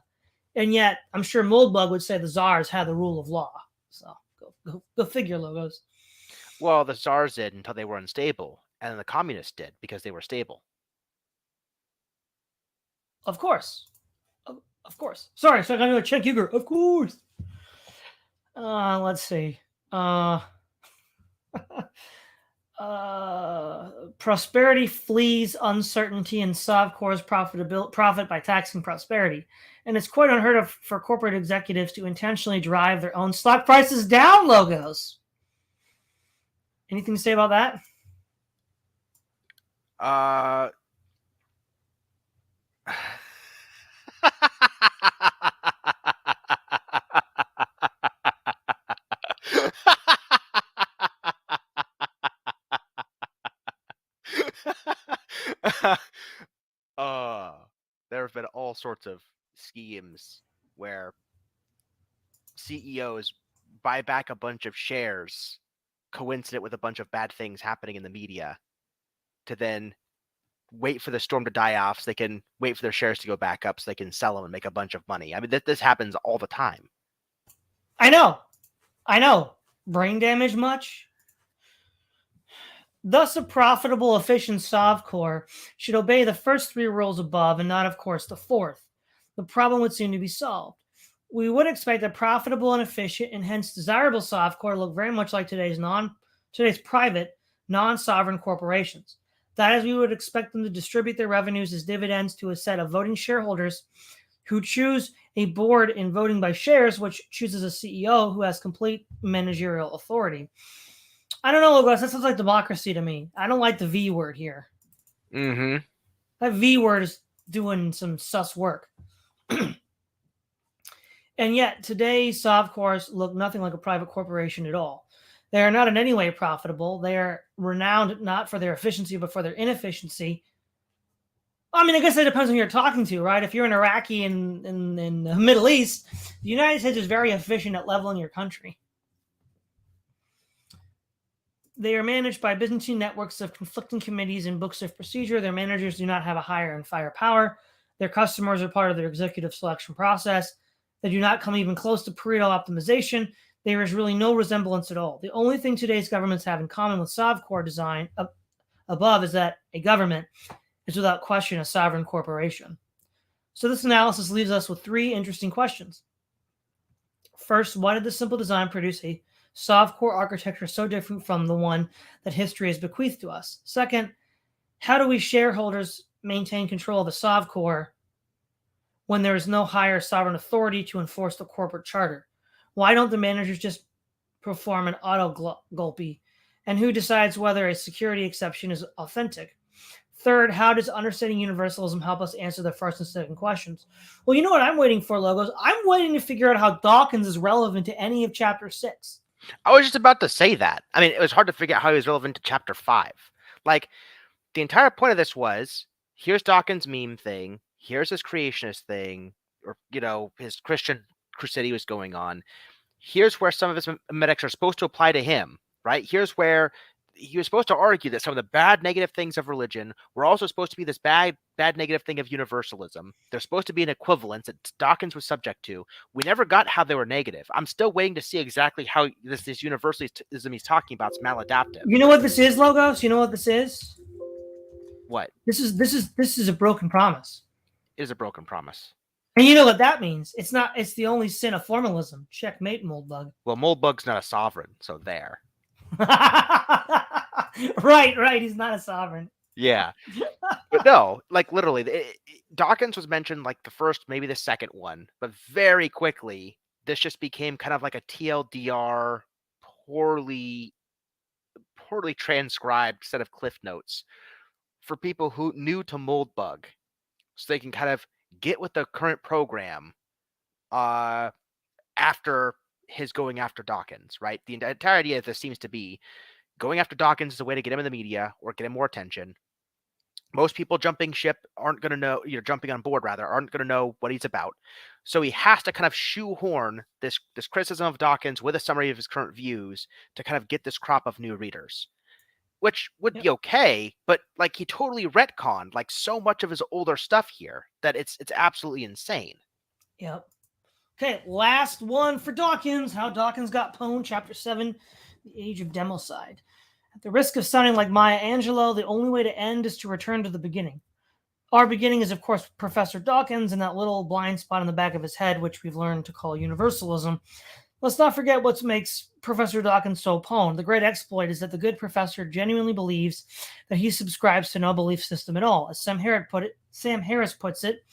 And yet, I'm sure Moldbug would say the Tsars had the rule of law. So, go figure, Logos. Well, the Tsars did until they were unstable, and the communists did because they were stable. Of course. Of course. Sorry, so I got to check Huger. Of course. Let's see. Prosperity flees uncertainty, and Sovkor's profit by taxing prosperity. And it's quite unheard of for corporate executives to intentionally drive their own stock prices down, Logos. Anything to say about that? There have been all sorts of schemes where CEOs buy back a bunch of shares coincident with a bunch of bad things happening in the media to then wait for the storm to die off so they can wait for their shares to go back up so they can sell them and make a bunch of money. I mean, this happens all the time. I know. Brain damage much? Thus, a profitable, efficient Sovkor should obey the first 3 rules above and not, of course, the 4th. The problem would seem to be solved. We would expect a profitable and efficient and hence desirable Sovkor to look very much like today's private, non-sovereign corporations. That is, we would expect them to distribute their revenues as dividends to a set of voting shareholders who choose a board in voting by shares, which chooses a CEO who has complete managerial authority. I don't know, Logos. That sounds like democracy to me. I don't like the V word here. Mm-hmm. That V word is doing some sus work. And yet, today, Sovkors look nothing like a private corporation at all. They are not in any way profitable. They are renowned not for their efficiency, but for their inefficiency. I mean, I guess it depends on who you're talking to, right? If you're an Iraqi in the Middle East, the United States is very efficient at leveling your country. They are managed by Byzantine networks of conflicting committees and books of procedure. Their managers do not have a hire and fire power. Their customers are part of their executive selection process. They do not come even close to Pareto optimization. There is really no resemblance at all. The only thing today's governments have in common with Sovcore design above is that a government is without question a sovereign corporation. So this analysis leaves us with three interesting questions. First, why did this simple design produce a Sovcore architecture so different from the one that history has bequeathed to us? Second, how do we shareholders maintain control of a Sovcore when there is no higher sovereign authority to enforce the corporate charter? Why don't the managers just perform an auto-gulpy? And who decides whether a security exception is authentic? Third, how does understanding universalism help us answer the first and second questions? Well, you know what I'm waiting for, Logos? I'm waiting to figure out how Dawkins is relevant to any of Chapter 6. I was just about to say that. I mean, it was hard to figure out how he was relevant to Chapter 5. Like, the entire point of this was, here's Dawkins' meme thing, here's his creationist thing, or, his Christian crusade was going on. Here's where some of his medics are supposed to apply to him, right? Here's where he was supposed to argue that some of the bad negative things of religion were also supposed to be this bad negative thing of universalism. There's supposed to be an equivalence that Dawkins was subject to. We never got how they were negative. I'm still waiting to see exactly how this universalism he's talking about is maladaptive. You know what this is, Logos? You know what this is? What? This is a broken promise. It is a broken promise. And you know what that means? It's the only sin of formalism. Checkmate, Moldbug. Well, Moldbug's not a sovereign, so there. Right. He's not a sovereign. Yeah. But no, like literally, Dawkins was mentioned like the first, maybe the second one, but very quickly, this just became kind of like a TLDR, poorly transcribed set of cliff notes for people who new to Moldbug, so they can kind of get with the current program after his going after Dawkins, right? The entire idea of this seems to be going after Dawkins is a way to get him in the media or get him more attention. Most people jumping on board aren't going to know what he's about. So he has to kind of shoehorn this criticism of Dawkins with a summary of his current views to kind of get this crop of new readers, which would be okay, but like he totally retconned like so much of his older stuff here that it's absolutely insane. Yep. Okay, last one for Dawkins. How Dawkins got pwned, Chapter 7, The Age of Democide. At the risk of sounding like Maya Angelou, the only way to end is to return to the beginning. Our beginning is, of course, Professor Dawkins and that little blind spot in the back of his head, which we've learned to call universalism. Let's not forget what makes Professor Dawkins so pwned. The great exploit is that the good professor genuinely believes that he subscribes to no belief system at all. As Sam Harris puts it,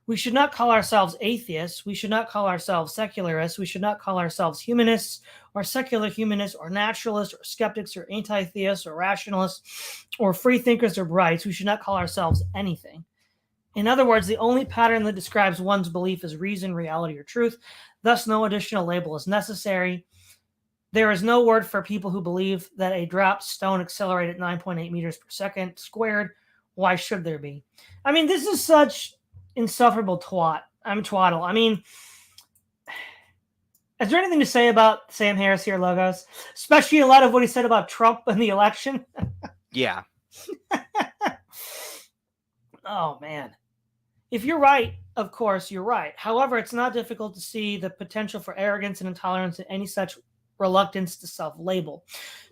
we should not call ourselves atheists. We should not call ourselves secularists. We should not call ourselves humanists or secular humanists or naturalists or skeptics or anti-theists or rationalists or free thinkers or brights. We should not call ourselves anything. In other words, the only pattern that describes one's belief is reason, reality, or truth. Thus, no additional label is necessary. There is no word for people who believe that a dropped stone accelerated 9.8 meters per second squared. Why should there be? I mean, this is such insufferable twaddle. I mean, is there anything to say about Sam Harris here, Logos? Especially a lot of what he said about Trump in the election. Yeah. Oh, man. If you're right, of course, you're right. However, it's not difficult to see the potential for arrogance and intolerance in any such reluctance to self-label.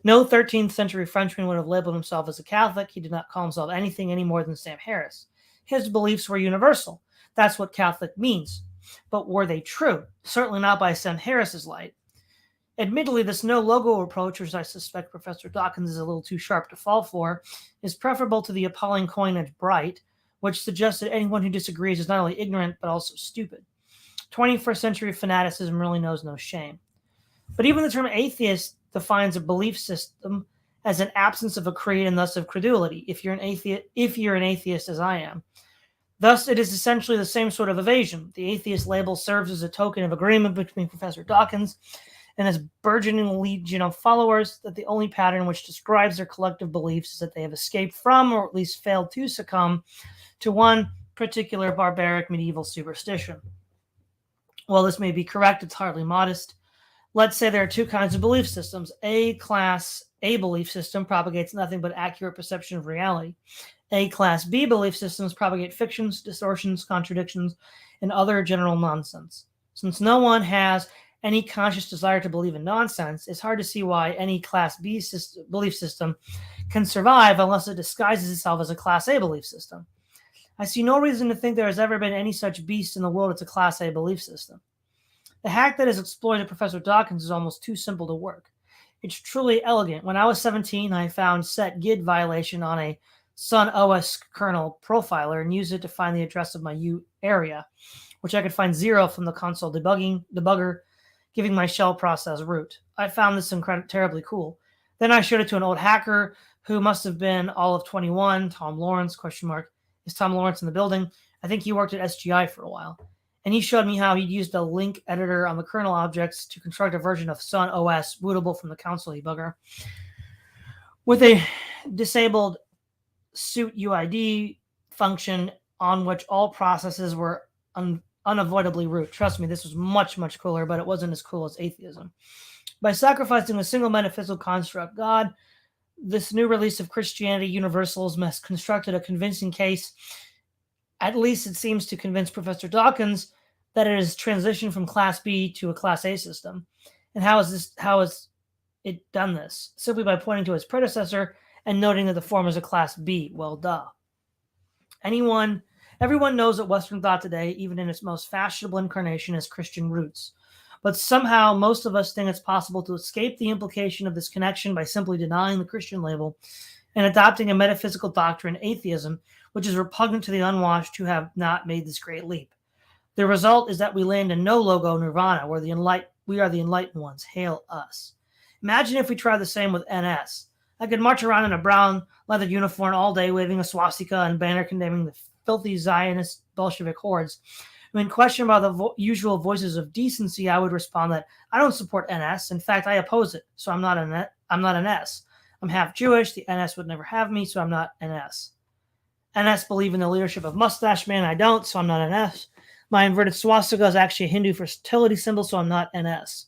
No 13th century Frenchman would have labeled himself as a Catholic. He did not call himself anything any more than Sam Harris. His beliefs were universal. That's what Catholic means. But were they true? Certainly not by Sam Harris's light. Admittedly, this no-logo approach, which I suspect Professor Dawkins is a little too sharp to fall for, is preferable to the appalling coinage bright, which suggests that anyone who disagrees is not only ignorant, but also stupid. 21st century fanaticism really knows no shame. But even the term atheist defines a belief system as an absence of a creed and thus of credulity, if you're an atheist as I am. Thus, it is essentially the same sort of evasion. The atheist label serves as a token of agreement between Professor Dawkins and his burgeoning legion of followers that the only pattern which describes their collective beliefs is that they have escaped from, or at least failed to succumb, to one particular barbaric medieval superstition. While this may be correct, it's hardly modest. Let's say there are two kinds of belief systems. A-class A belief system propagates nothing but accurate perception of reality. A-class B belief systems propagate fictions, distortions, contradictions, and other general nonsense. Since no one has any conscious desire to believe in nonsense, it's hard to see why any Class B belief system can survive unless it disguises itself as a Class A belief system. I see no reason to think there has ever been any such beast in the world as a Class A belief system. The hack that is exploited Professor Dawkins is almost too simple to work. It's truly elegant. When I was 17, I found set GID violation on a Sun OS kernel profiler and used it to find the address of my U area, which I could find 0 from the console debugger, giving my shell process root. I found this terribly cool. Then I showed it to an old hacker who must have been all of 21, Tom Lawrence, ? Is Tom Lawrence in the building? I think he worked at SGI for a while. And he showed me how he'd used a link editor on the kernel objects to construct a version of Sun OS bootable from the console debugger with a disabled suit UID function on which all processes were unavoidably root. Trust me, this was much, much cooler, but it wasn't as cool as atheism. By sacrificing a single metaphysical construct, God, this new release of Christianity universalism has constructed a convincing case. At least it seems to convince Professor Dawkins that it has transitioned from Class B to a Class A system. And how has it done this? Simply by pointing to its predecessor and noting that the form is a Class B. Well, duh. Everyone knows that Western thought today, even in its most fashionable incarnation, has Christian roots. But somehow most of us think it's possible to escape the implication of this connection by simply denying the Christian label and adopting a metaphysical doctrine, atheism, which is repugnant to the unwashed who have not made this great leap. The result is that we land in no-logo nirvana, where we are the enlightened ones. Hail us. Imagine if we tried the same with NS. I could march around in a brown leather uniform all day, waving a swastika and banner condemning the filthy Zionist Bolshevik hordes. When questioned by the usual voices of decency, I would respond that I don't support NS. In fact, I oppose it, so I'm not an S. I'm half Jewish. The NS would never have me, so I'm not NS. NS believe in the leadership of Mustache Man. I don't, so I'm not NS. My inverted swastika is actually a Hindu fertility symbol, so I'm not NS.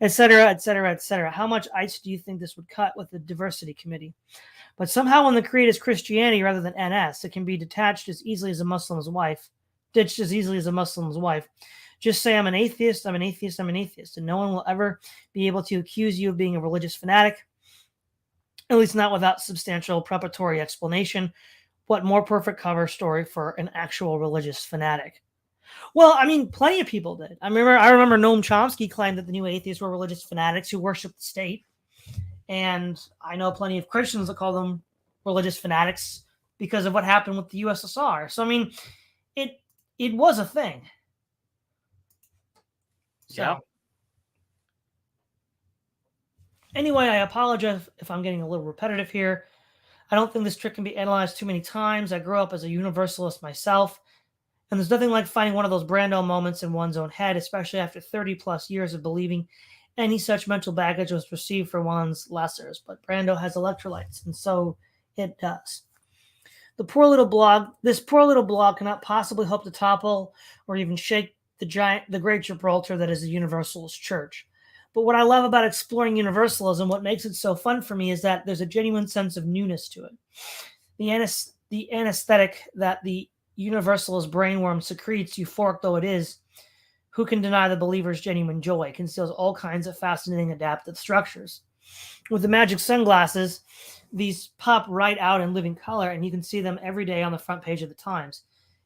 Etc., etc., etc. How much ice do you think this would cut with the diversity committee? But somehow when the creed is Christianity rather than NS, it can be detached as easily as a Muslim's wife. Ditched as easily as a Muslim's wife. Just say, I'm an atheist, I'm an atheist, I'm an atheist. And no one will ever be able to accuse you of being a religious fanatic, at least not without substantial preparatory explanation. What more perfect cover story for an actual religious fanatic? Well, I mean, plenty of people did. I remember Noam Chomsky claimed that the new atheists were religious fanatics who worship the state. And I know plenty of Christians that call them religious fanatics because of what happened with the USSR. So, I mean, it was a thing. So, Yeah. Anyway, I apologize if I'm getting a little repetitive here. I don't think this trick can be analyzed too many times. I grew up as a universalist myself, and there's nothing like finding one of those Brando moments in one's own head, especially after 30 plus years of believing any such mental baggage was received for one's lessers. But Brando has electrolytes, and so it does. This poor little blog cannot possibly hope to topple or even shake the great Gibraltar that is the Universalist Church. But what I love about exploring universalism, what makes it so fun for me, is that there's a genuine sense of newness to it. The anesthetic that the universalist brainworm secretes, euphoric though it is, who can deny the believer's genuine joy, conceals all kinds of fascinating adaptive structures. With the magic sunglasses, these pop right out in living color, and you can see them every day on the front page of the Times.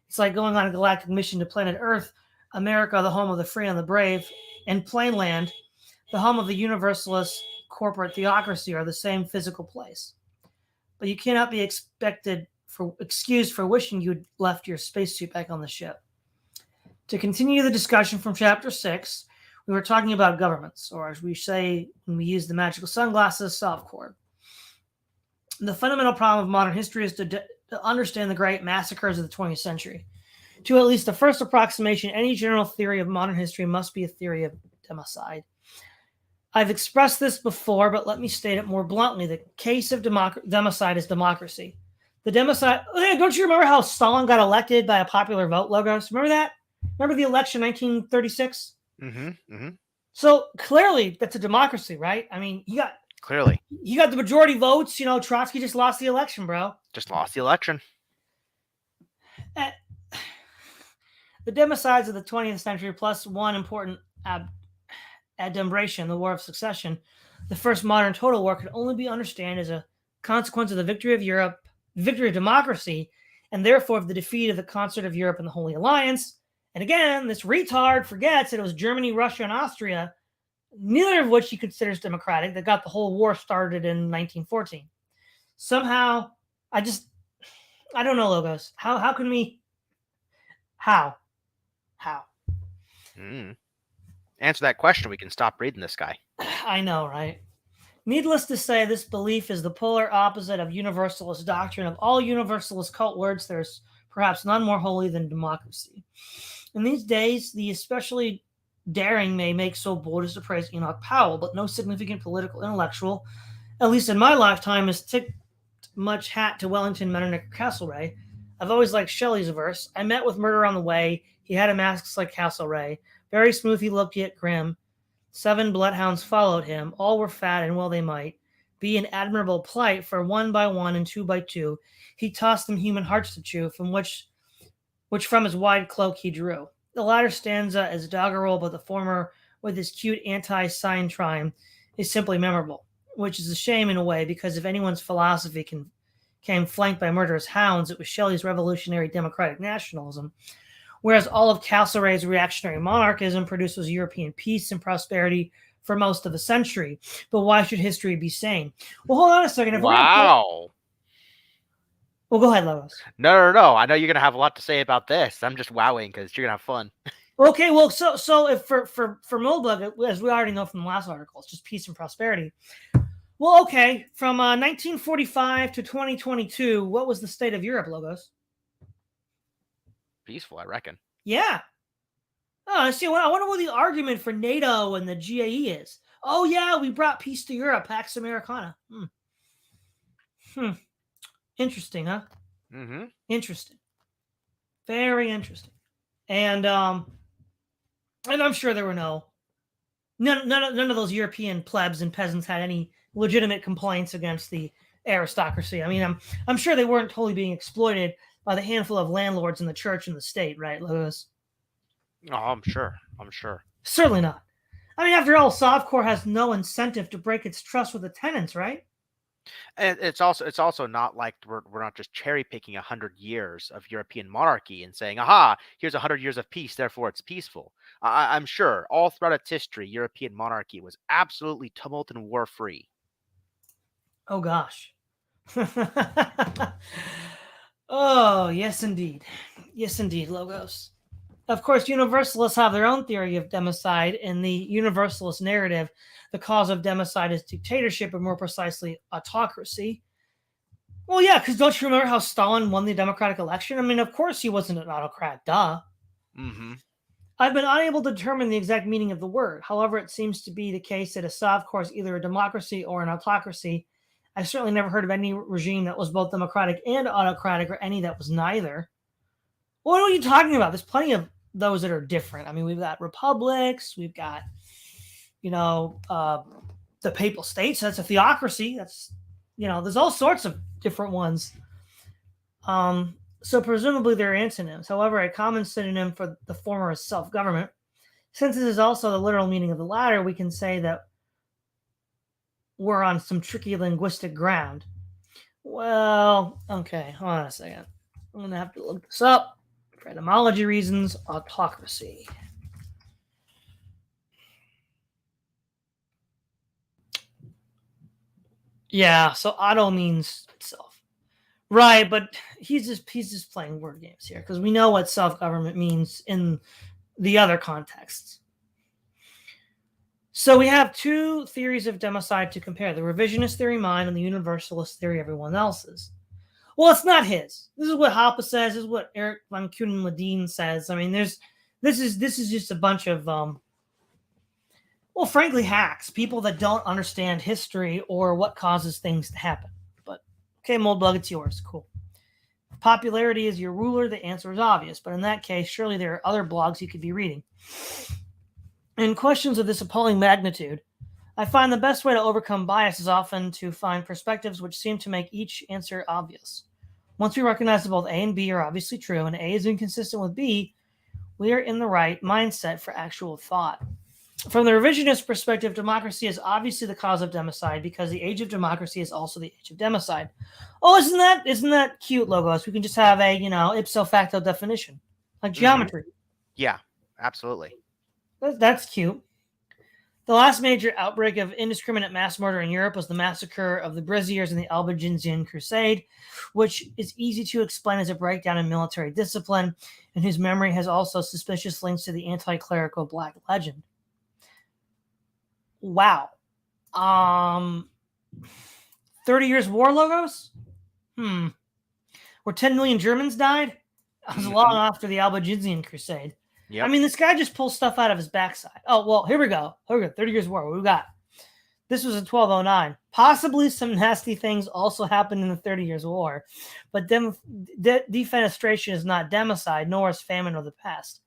It's like going on a galactic mission to planet Earth, America, the home of the free and the brave, and Plainland, the home of the universalist corporate theocracy, are the same physical place. But you cannot be excused for wishing you'd left your spacesuit back on the ship. To continue the discussion from Chapter 6, we were talking about governments, or as we say when we use the magical sunglasses, softcore. The fundamental problem of modern history is to understand the great massacres of the 20th century. To at least the first approximation, any general theory of modern history must be a theory of democide. I've expressed this before, but let me state it more bluntly. The case of democide is democracy. The democide, don't you remember how Stalin got elected by a popular vote, Logos? Remember that? Remember the election 1936? So clearly that's a democracy, right? I mean, you got the majority votes. You know, Trotsky just lost the election, bro. Just lost the election. The democides of the 20th century, plus one important adumbration, the War of Succession, the first modern total war, could only be understood as a consequence of the victory of Europe, victory of democracy, and therefore of the defeat of the concert of Europe and the Holy Alliance. And again, this retard forgets that it was Germany, Russia, and Austria, neither of which he considers democratic, that got the whole war started in 1914. Somehow, I don't know, Logos. How can we... How? Answer that question, we can stop reading this guy. I know, right? Needless to say, this belief is the polar opposite of universalist doctrine. Of all universalist cult words, there's perhaps none more holy than democracy. In these days, the especially daring may make so bold as to praise Enoch Powell, but no significant political intellectual, at least in my lifetime, has tipped much hat to Wellington, Metternich, or Castlereagh. I've always liked Shelley's verse. I met with murder on the way. He had a mask like Castlereagh. Very smooth he looked, yet grim. 7 bloodhounds followed him. All were fat, and well they might be in admirable plight, for 1 by 1 and 2 by 2 he tossed them human hearts to chew, from which from his wide cloak he drew. The latter stanza is doggerel, but the former, with his cute anti-sign trime, is simply memorable, which is a shame in a way, because if anyone's philosophy came flanked by murderous hounds, it was Shelley's revolutionary democratic nationalism, whereas all of Castlereagh's reactionary monarchism produces European peace and prosperity for most of the century. But why should history be sane? Well, hold on a second. Wow. Well, go ahead, Logos. No. I know you're going to have a lot to say about this. I'm just wowing because you're going to have fun. Okay, well, so if for Moldbug, as we already know from the last article, it's just peace and prosperity. Well, okay, from 1945 to 2022, what was the state of Europe, Logos? Peaceful, I reckon. Yeah. Oh, see, I wonder what the argument for NATO and the GAE is. Oh, yeah, we brought peace to Europe, Pax Americana. Interesting, huh? Mm-hmm. Interesting. Very interesting. And I'm sure there were none of those European plebs and peasants had any legitimate complaints against the aristocracy. I mean, I'm sure they weren't totally being exploited by the handful of landlords in the church and the state, right, Lewis? Oh, I'm sure. Certainly not. I mean, after all, Sovcor has no incentive to break its trust with the tenants, right? And it's also not like we're not just cherry picking 100 years of European monarchy and saying, aha, here's 100 years of peace, therefore it's peaceful. I'm sure all throughout its history, European monarchy was absolutely tumult and war free. Oh gosh. Oh, yes indeed. Yes indeed, Logos. Of course, universalists have their own theory of democide. In the universalist narrative, the cause of democide is dictatorship, or more precisely, autocracy. Well, yeah, because don't you remember how Stalin won the democratic election? I mean, of course he wasn't an autocrat, duh. Mm-hmm. I've been unable to determine the exact meaning of the word. However, it seems to be the case that a Sovcor is either a democracy or an autocracy. I certainly never heard of any regime that was both democratic and autocratic, or any that was neither. What are you talking about? There's plenty of those that are different. I mean, we've got republics, we've got, the papal states. That's a theocracy. That's, there's all sorts of different ones. So presumably they're antonyms. However, a common synonym for the former is self-government. Since this is also the literal meaning of the latter, we can say that we're on some tricky linguistic ground. Well, okay, hold on a second. I'm going to have to look this up. For etymology reasons, autocracy. Yeah, so auto means self. Right, but he's just playing word games here, because we know what self-government means in the other contexts. So we have two theories of democide to compare: the revisionist theory mine and the universalist theory everyone else's. Well, it's not his. This is what Hoppe says. This is what Eric von Kunen-Ledeen says. I mean, this is just a bunch of frankly, hacks, people that don't understand history or what causes things to happen. But okay, Moldbug, it's yours. Cool. If popularity is your ruler, the answer is obvious. But in that case, surely there are other blogs you could be reading. In questions of this appalling magnitude, I find the best way to overcome bias is often to find perspectives which seem to make each answer obvious. Once we recognize that both A and B are obviously true, and A is inconsistent with B, we are in the right mindset for actual thought. From the revisionist perspective, democracy is obviously the cause of democide because the age of democracy is also the age of democide. Oh, isn't that cute, Logos? We can just have a ipso facto definition, like geometry. Yeah, absolutely. That's cute. The last major outbreak of indiscriminate mass murder in Europe was the massacre of the Braziers in the Albigensian Crusade, which is easy to explain as a breakdown in military discipline, and whose memory has also suspicious links to the anti-clerical Black Legend. Wow. 30 Years War, Logos? Where 10 million Germans died? That was long after the Albigensian Crusade. Yep. I mean, this guy just pulls stuff out of his backside. Oh, well, here we go. 30 Years War. What we got? This was in 1209. Possibly some nasty things also happened in the 30 Years War, but defenestration is not democide, nor is famine of the past.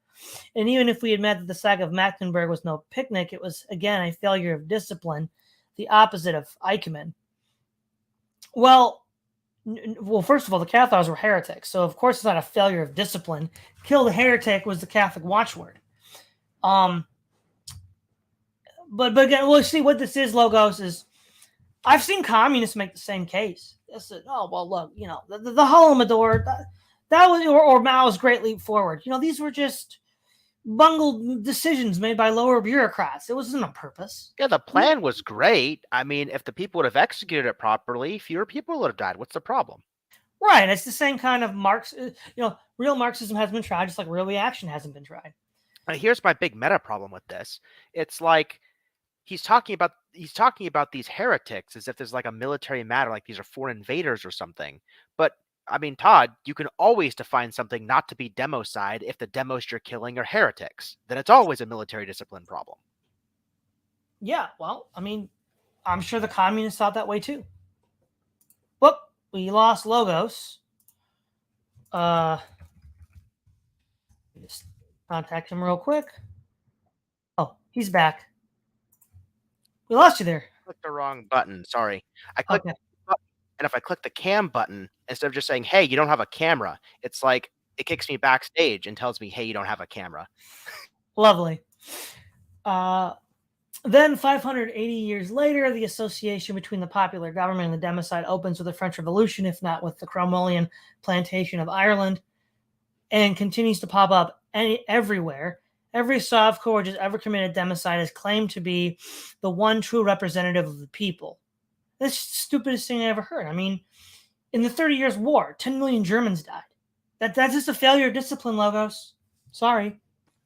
And even if we admit that the saga of Magdeburg was no picnic, it was, again, a failure of discipline, the opposite of Eichmann. Well, first of all, the Cathars were heretics, so of course it's not a failure of discipline. Kill the heretic was the Catholic watchword. But again, we'll see what this is, Logos, is I've seen communists make the same case. They said, oh, well, look, the Holodomor, that was, or Mao's Great Leap Forward. These were just bungled decisions made by lower bureaucrats. It wasn't on purpose. Yeah, the plan was great. I mean, if the people would have executed it properly, fewer people would have died. What's the problem? Right. It's the same kind of real Marxism hasn't been tried, just like real reaction hasn't been tried. Here's my big meta problem with this. It's like he's talking about these heretics as if there's like a military matter, like these are foreign invaders or something. But I mean, Todd, you can always define something not to be democide if the demos you're killing are heretics. Then it's always a military discipline problem. Yeah, well, I mean, I'm sure the communists thought that way too. Whoop, we lost Logos. Just contact him real quick. Oh, he's back. We lost you there. I clicked the wrong button. Sorry. I clicked the button, and if I click the cam button, instead of just saying, hey, you don't have a camera, it's like it kicks me backstage and tells me, hey, you don't have a camera. Lovely. Then 580 years later, the association between the popular government and the democide opens with the French Revolution, if not with the Cromwellian plantation of Ireland, and continues to pop up everywhere. Every Sovkho which has ever committed democide is claimed to be the one true representative of the people. That's the stupidest thing I ever heard. I mean, in the 30 Years War, 10 million Germans died. That's just a failure of discipline, Logos. Sorry.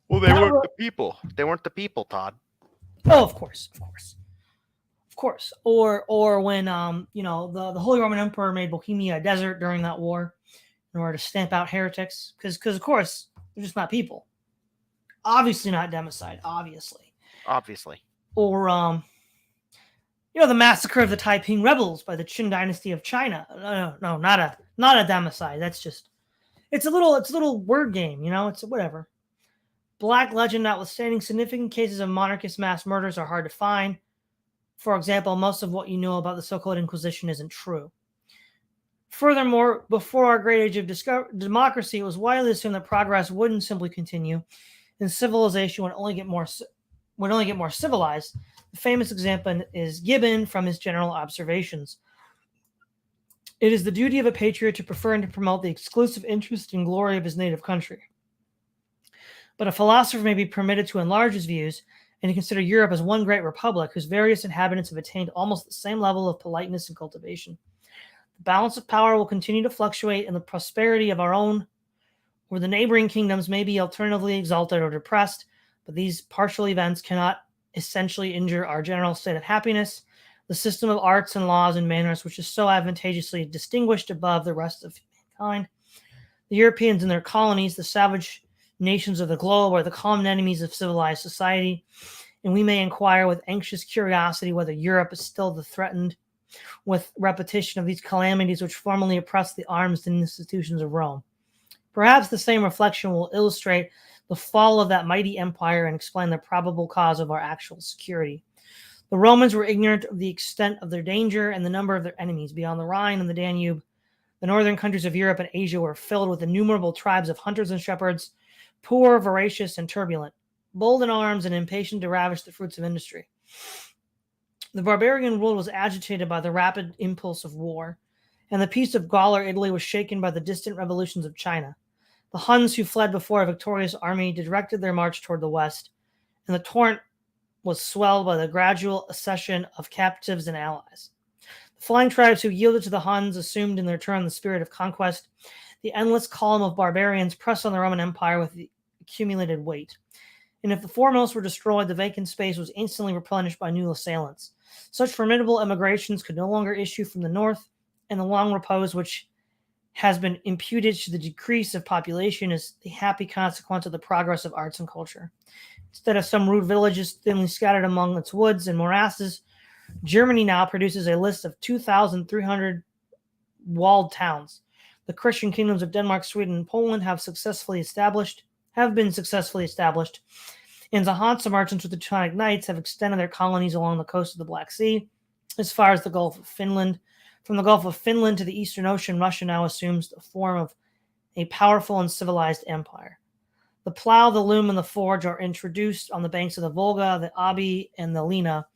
Well, they weren't the people. They weren't the people, Todd. Oh, of course. Or when the Holy Roman Emperor made Bohemia a desert during that war in order to stamp out heretics, because of course they're just not people. Obviously not democide. Obviously. Or the massacre of the Taiping rebels by the Qin dynasty of China. No, not a democide. That's just it's a little word game. It's whatever. Black legend notwithstanding, significant cases of monarchist mass murders are hard to find. For example, most of what you know about the so-called Inquisition isn't true. Furthermore, before our great age of democracy, it was widely assumed that progress wouldn't simply continue, and civilization would only get more civilized. The famous example is Gibbon from his general observations. It is the duty of a patriot to prefer and to promote the exclusive interest and glory of his native country. But a philosopher may be permitted to enlarge his views and to consider Europe as one great republic whose various inhabitants have attained almost the same level of politeness and cultivation. The balance of power will continue to fluctuate, and the prosperity of our own or the neighboring kingdoms may be alternatively exalted or depressed, but these partial events cannot essentially injure our general state of happiness, the system of arts and laws and manners which is so advantageously distinguished above the rest of mankind. The Europeans and their colonies, the savage nations of the globe, are the common enemies of civilized society, and we may inquire with anxious curiosity whether Europe is still threatened with repetition of these calamities which formerly oppressed the arms and institutions of Rome. Perhaps the same reflection will illustrate the fall of that mighty empire and explain the probable cause of our actual security. The Romans were ignorant of the extent of their danger and the number of their enemies. Beyond the Rhine and the Danube, the northern countries of Europe and Asia were filled with innumerable tribes of hunters and shepherds, poor, voracious, and turbulent, bold in arms and impatient to ravish the fruits of industry. The barbarian world was agitated by the rapid impulse of war, and the peace of Gaul or Italy was shaken by the distant revolutions of China. The Huns who fled before a victorious army directed their march toward the west, and the torrent was swelled by the gradual accession of captives and allies. The flying tribes who yielded to the Huns assumed in their turn the spirit of conquest. The endless column of barbarians pressed on the Roman Empire with the accumulated weight. And if the foremost were destroyed, the vacant space was instantly replenished by new assailants. Such formidable emigrations could no longer issue from the north, and the long repose which has been imputed to the decrease of population is the happy consequence of the progress of arts and culture. Instead of some rude villages thinly scattered among its woods and morasses, Germany now produces a list of 2,300 walled towns. The Christian kingdoms of Denmark, Sweden, and Poland have been successfully established, and the Hansa merchants with the Teutonic Knights have extended their colonies along the coast of the Black Sea as far as the Gulf of Finland. From the Gulf of Finland to the Eastern Ocean, Russia now assumes the form of a powerful and civilized empire. The plow, the loom, and the forge are introduced on the banks of the Volga, the Abi, and the Lena,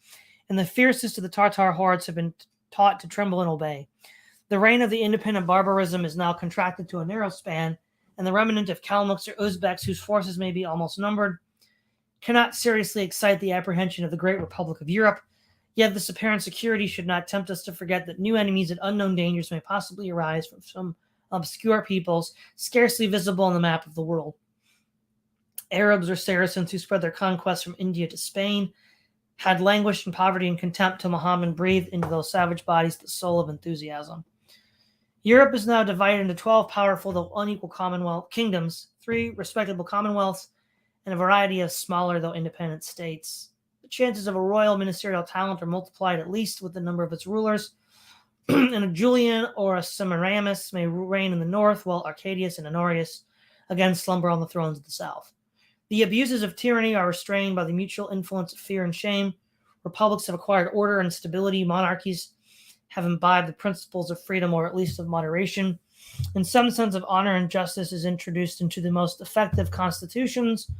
and the fiercest of the Tartar hordes have been taught to tremble and obey. The reign of the independent barbarism is now contracted to a narrow span, and the remnant of Kalmucks or Uzbeks, whose forces may be almost numbered, cannot seriously excite the apprehension of the great Republic of Europe. Yet this apparent security should not tempt us to forget that new enemies and unknown dangers may possibly arise from some obscure peoples scarcely visible on the map of the world. Arabs or Saracens who spread their conquests from India to Spain had languished in poverty and contempt till Muhammad breathed into those savage bodies the soul of enthusiasm. Europe is now divided into 12 powerful though unequal commonwealth kingdoms, 3 respectable commonwealths, and a variety of smaller though independent states. The chances of a royal ministerial talent are multiplied at least with the number of its rulers, and a Julian or a Semiramis may reign in the north, while Arcadius and Honorius again slumber on the thrones of the south. The abuses of tyranny are restrained by the mutual influence of fear and shame. Republics have acquired order and stability. Monarchies have imbibed the principles of freedom, or at least of moderation. And some sense of honor and justice is introduced into the most effective constitutions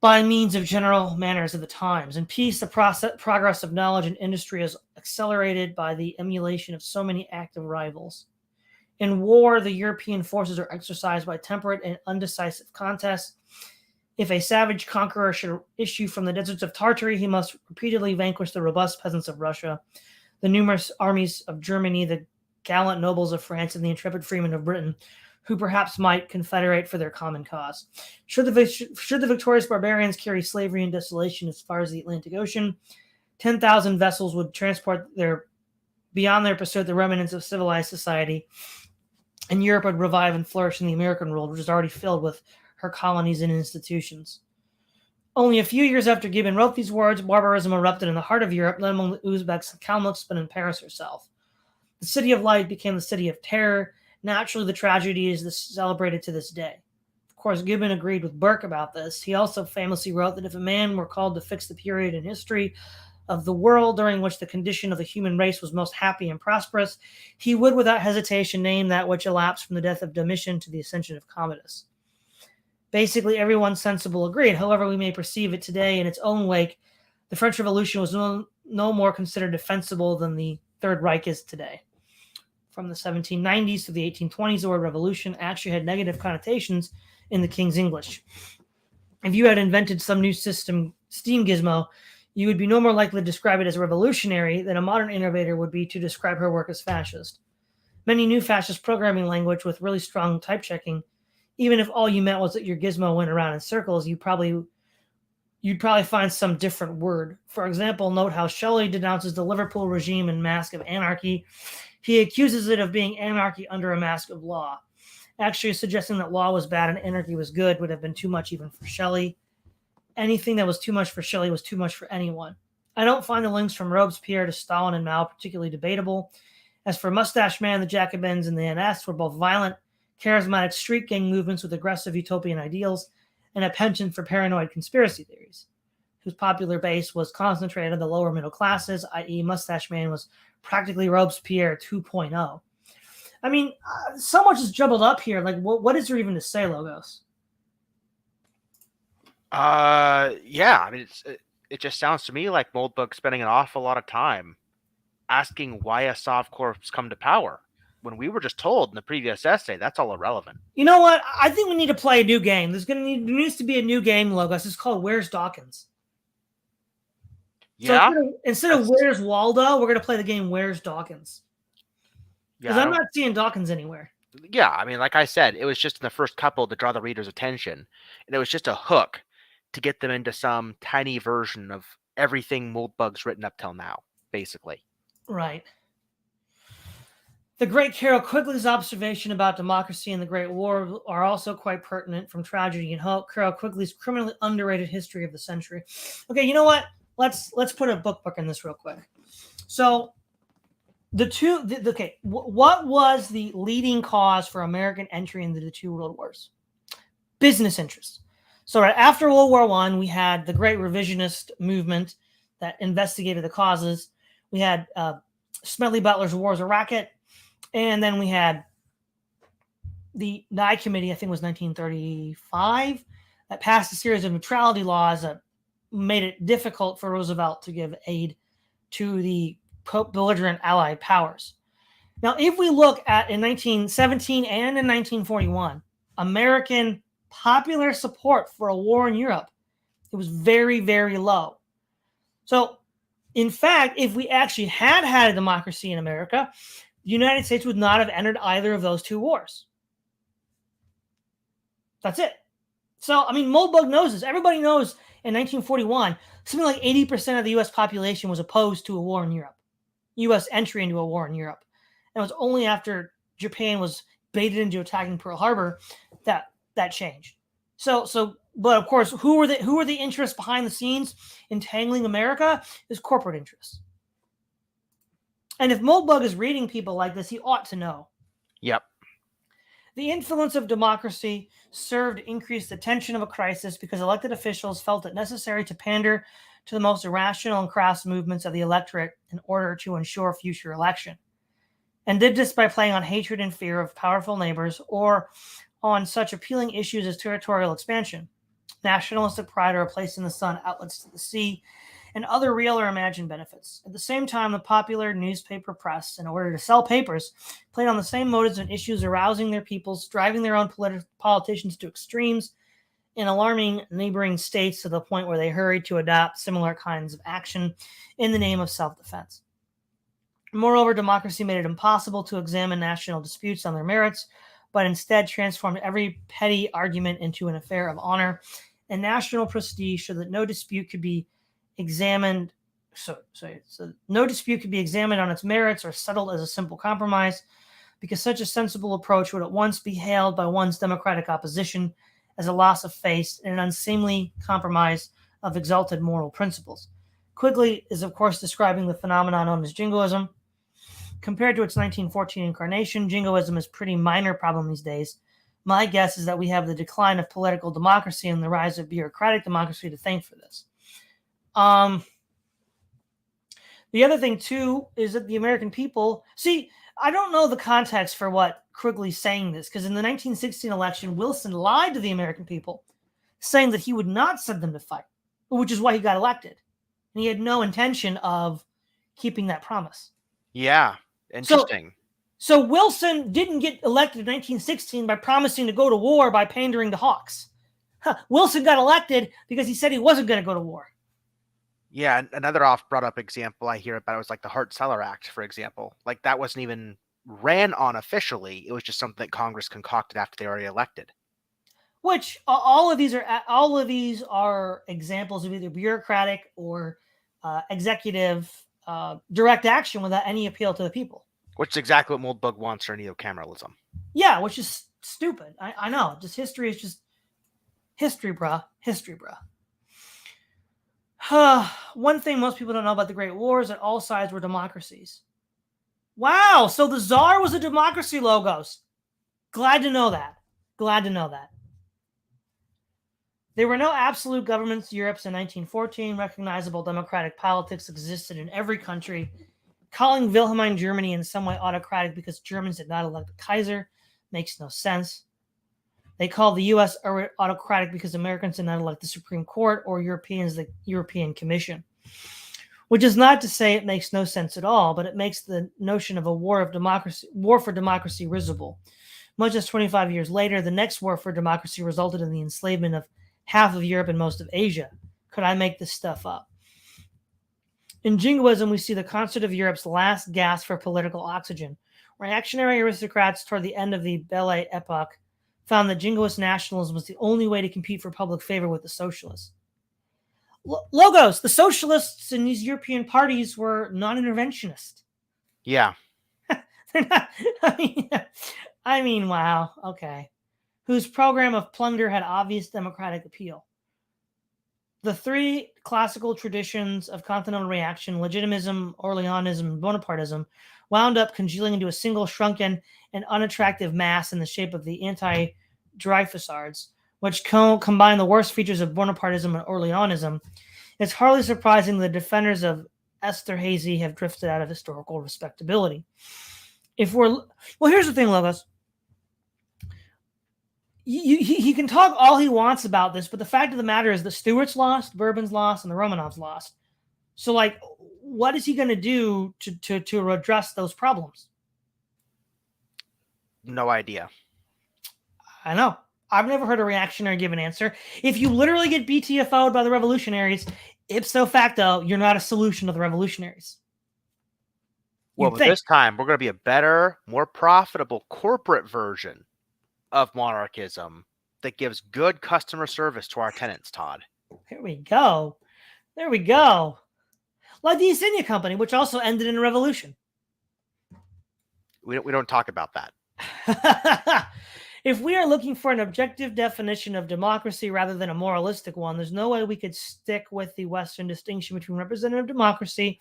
by means of general manners of the times. In peace, the progress of knowledge and industry is accelerated by the emulation of so many active rivals. In war, the European forces are exercised by temperate and undecisive contests. If a savage conqueror should issue from the deserts of Tartary, he must repeatedly vanquish the robust peasants of Russia, the numerous armies of Germany, the gallant nobles of France, and the intrepid freemen of Britain, who perhaps might confederate for their common cause. Should the victorious barbarians carry slavery and desolation as far as the Atlantic Ocean, 10,000 vessels would transport beyond their pursuit the remnants of civilized society, and Europe would revive and flourish in the American world, which is already filled with her colonies and institutions. Only a few years after Gibbon wrote these words, barbarism erupted in the heart of Europe, not among the Uzbeks and Kalmucks, but in Paris herself. The city of light became the city of terror. Naturally, the tragedy is celebrated to this day. Of course, Gibbon agreed with Burke about this. He also famously wrote that if a man were called to fix the period in history of the world during which the condition of the human race was most happy and prosperous, he would without hesitation name that which elapsed from the death of Domitian to the ascension of Commodus. Basically, everyone sensible agreed. However, we may perceive it today in its own wake. The French Revolution was no more considered defensible than the Third Reich is today. From the 1790s to the 1820s, the word revolution actually had negative connotations in the King's English. If you had invented some new steam gizmo, you would be no more likely to describe it as revolutionary than a modern innovator would be to describe her work as fascist. Many new fascist programming language with really strong type checking, even if all you meant was that your gizmo went around in circles, you'd probably find some different word. For example, note how Shelley denounces the Liverpool regime in Mask of Anarchy. He accuses it of being anarchy under a mask of law. Actually, suggesting that law was bad and anarchy was good would have been too much even for Shelley. Anything that was too much for Shelley was too much for anyone. I don't find the links from Robespierre to Stalin and Mao particularly debatable. As for Mustache Man, the Jacobins, and the NS were both violent, charismatic street gang movements with aggressive utopian ideals and a penchant for paranoid conspiracy theories, whose popular base was concentrated in the lower middle classes, i.e. Mustache Man was practically Robespierre 2.0. I mean, so much is jumbled up here. Like, what is there even to say, Logos? Yeah. I mean, it just sounds to me like Moldbug spending an awful lot of time asking why a Sov Corps come to power when we were just told in the previous essay that's all irrelevant. You know what? I think we need to play a new game. There needs to be a new game, Logos. It's called Where's Dawkins? Yeah. So instead of Where's Waldo, we're going to play the game Where's Dawkins? Because I'm not seeing Dawkins anywhere. Yeah, I mean, like I said, it was just in the first couple to draw the reader's attention, and it was just a hook to get them into some tiny version of everything Moldbug's written up till now, basically. Right. The great Carol Quigley's observation about democracy and the Great War are also quite pertinent from Tragedy and Hope. Carol Quigley's criminally underrated history of the century. Okay, you know what? Let's put a book in this real quick. So what was the leading cause for American entry into the two world wars? Business interests. So right after World War I, we had the great revisionist movement that investigated the causes. We had Smedley Butler's Wars of Racket. And then we had the Nye Committee, I think it was 1935, that passed a series of neutrality laws that made it difficult for Roosevelt to give aid to the belligerent Allied powers. Now, if we look at in 1917 and in 1941, American popular support for a war in Europe, it was very, very low. So, in fact, if we actually had a democracy in America, the United States would not have entered either of those two wars. That's it. So, I mean, Moldbug knows this. Everybody knows in 1941, something like 80% of the U.S. population was opposed to a war in Europe, U.S. entry into a war in Europe. And it was only after Japan was baited into attacking Pearl Harbor that changed. But of course, who are the interests behind the scenes entangling America? Is corporate interests. And if Moldbug is reading people like this, he ought to know. Yep. The influence of democracy served to increase the tension of a crisis because elected officials felt it necessary to pander to the most irrational and crass movements of the electorate in order to ensure future election. And did this by playing on hatred and fear of powerful neighbors or on such appealing issues as territorial expansion, nationalistic pride, or a place in the sun, outlets to the sea, and other real or imagined benefits. At the same time, the popular newspaper press, in order to sell papers, played on the same motives and issues, arousing their peoples, driving their own politicians to extremes, and alarming neighboring states to the point where they hurried to adopt similar kinds of action in the name of self-defense. Moreover, democracy made it impossible to examine national disputes on their merits, but instead transformed every petty argument into an affair of honor and national prestige, so that no dispute could be examined. So no dispute could be examined on its merits or settled as a simple compromise, because such a sensible approach would at once be hailed by one's democratic opposition as a loss of faith and an unseemly compromise of exalted moral principles. Quigley is, of course, describing the phenomenon known as jingoism. Compared to its 1914 incarnation, jingoism is a pretty minor problem these days. My guess is that we have the decline of political democracy and the rise of bureaucratic democracy to thank for this. The other thing, too, is that the American people... See, I don't know the context for what Quigley's saying this, because in the 1916 election, Wilson lied to the American people, saying that he would not send them to fight, which is why he got elected. And he had no intention of keeping that promise. Yeah, interesting. So Wilson didn't get elected in 1916 by promising to go to war by pandering to hawks. Wilson got elected because he said he wasn't going to go to war. Yeah, another oft-brought-up example I hear about was like the Hart-Celler Act, for example. Like that wasn't even ran on officially. It was just something that Congress concocted after they were already elected. Which all of these are examples of either bureaucratic or executive direct action without any appeal to the people. Which is exactly what Moldbug wants for neocameralism. Yeah, which is stupid. I know. Just history is just history, bruh. History, bruh. One thing most people don't know about the Great War is that all sides were democracies. Wow, so the Tsar was a democracy, Logos. Glad to know that. Glad to know that. There were no absolute governments in Europe in 1914. Recognizable democratic politics existed in every country. Calling Wilhelmine Germany in some way autocratic because Germans did not elect a Kaiser makes no sense. They call the U.S. autocratic because Americans did not elect the Supreme Court or Europeans the European Commission. Which is not to say it makes no sense at all, but it makes the notion of a war for democracy risible. Much as 25 years later, the next war for democracy resulted in the enslavement of half of Europe and most of Asia. Could I make this stuff up? In jingoism, we see the concert of Europe's last gasp for political oxygen. Reactionary aristocrats toward the end of the Belle Epoque found that jingoist nationalism was the only way to compete for public favor with the socialists. Logos, the socialists in these European parties were non-interventionist. Yeah. They're not, I mean, wow, okay. Whose program of plunder had obvious democratic appeal. The three classical traditions of continental reaction, legitimism, Orleanism, and Bonapartism, wound up congealing into a single shrunken and unattractive mass in the shape of the anti-Dreyfusards, which combine the worst features of Bonapartism and Orleanism. It's hardly surprising the defenders of Esterhazy have drifted out of historical respectability. Well, here's the thing, Logos. He can talk all he wants about this, but the fact of the matter is the Stuarts lost, Bourbons lost, and the Romanovs lost. So, like, what is he going to do to address those problems? No idea. I know. I've never heard a reactionary give an answer. If you literally get BTFO'd by the revolutionaries, ipso facto, you're not a solution to the revolutionaries. Well, but this time, we're going to be a better, more profitable corporate version of monarchism that gives good customer service to our tenants, Todd. Here we go. There we go. Like the East India Company, which also ended in a revolution. We don't talk about that. If we are looking for an objective definition of democracy rather than a moralistic one, there's no way we could stick with the Western distinction between representative democracy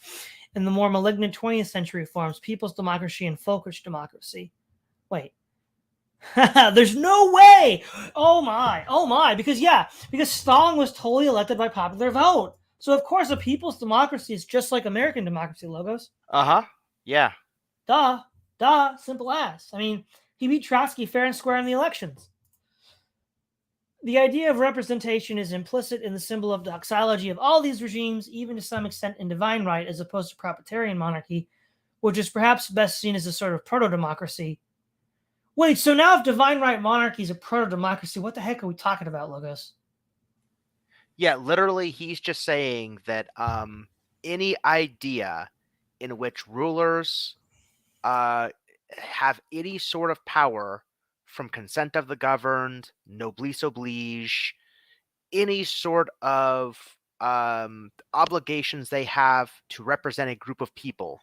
and the more malignant 20th century forms, people's democracy and folkish democracy. Wait. There's no way. Oh my. Because Stalin was totally elected by popular vote. So of course a people's democracy is just like American democracy, Logos. Yeah. Duh. Simple as. I mean, he beat Trotsky fair and square in the elections. The idea of representation is implicit in the symbol of doxology of all these regimes, even to some extent in divine right, as opposed to propitiation monarchy, which is perhaps best seen as a sort of proto-democracy. Wait, so now if divine right monarchy is a proto-democracy, what the heck are we talking about, Logos? Yeah, literally, he's just saying that any idea in which rulers have any sort of power from consent of the governed, noblesse oblige, any sort of obligations they have to represent a group of people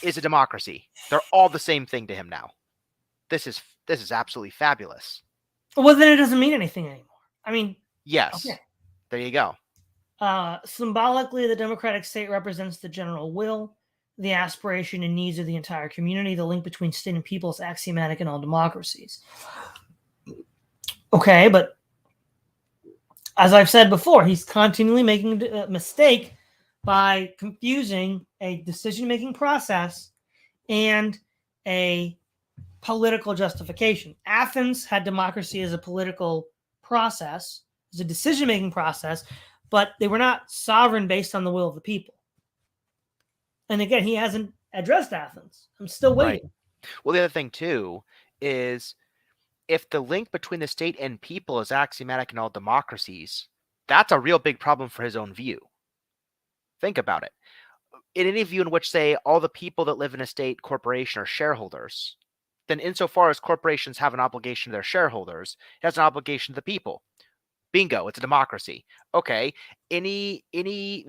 is a democracy. They're all the same thing to him now. This is absolutely fabulous. Well, then it doesn't mean anything anymore. I mean, yes. Okay. There you go. Symbolically, the democratic state represents the general will, the aspiration and needs of the entire community. The link between state and people is axiomatic in all democracies. Okay, but as I've said before, he's continually making a mistake by confusing a decision-making process and a political justification. Athens had democracy as a political process, as a decision-making process, but they were not sovereign based on the will of the people. And again, he hasn't addressed Athens. I'm still waiting. Right. Well, the other thing, too, is if the link between the state and people is axiomatic in all democracies, that's a real big problem for his own view. Think about it. In any view in which, say, all the people that live in a state corporation are shareholders, then insofar as corporations have an obligation to their shareholders, it has an obligation to the people. Bingo, it's a democracy. Okay, any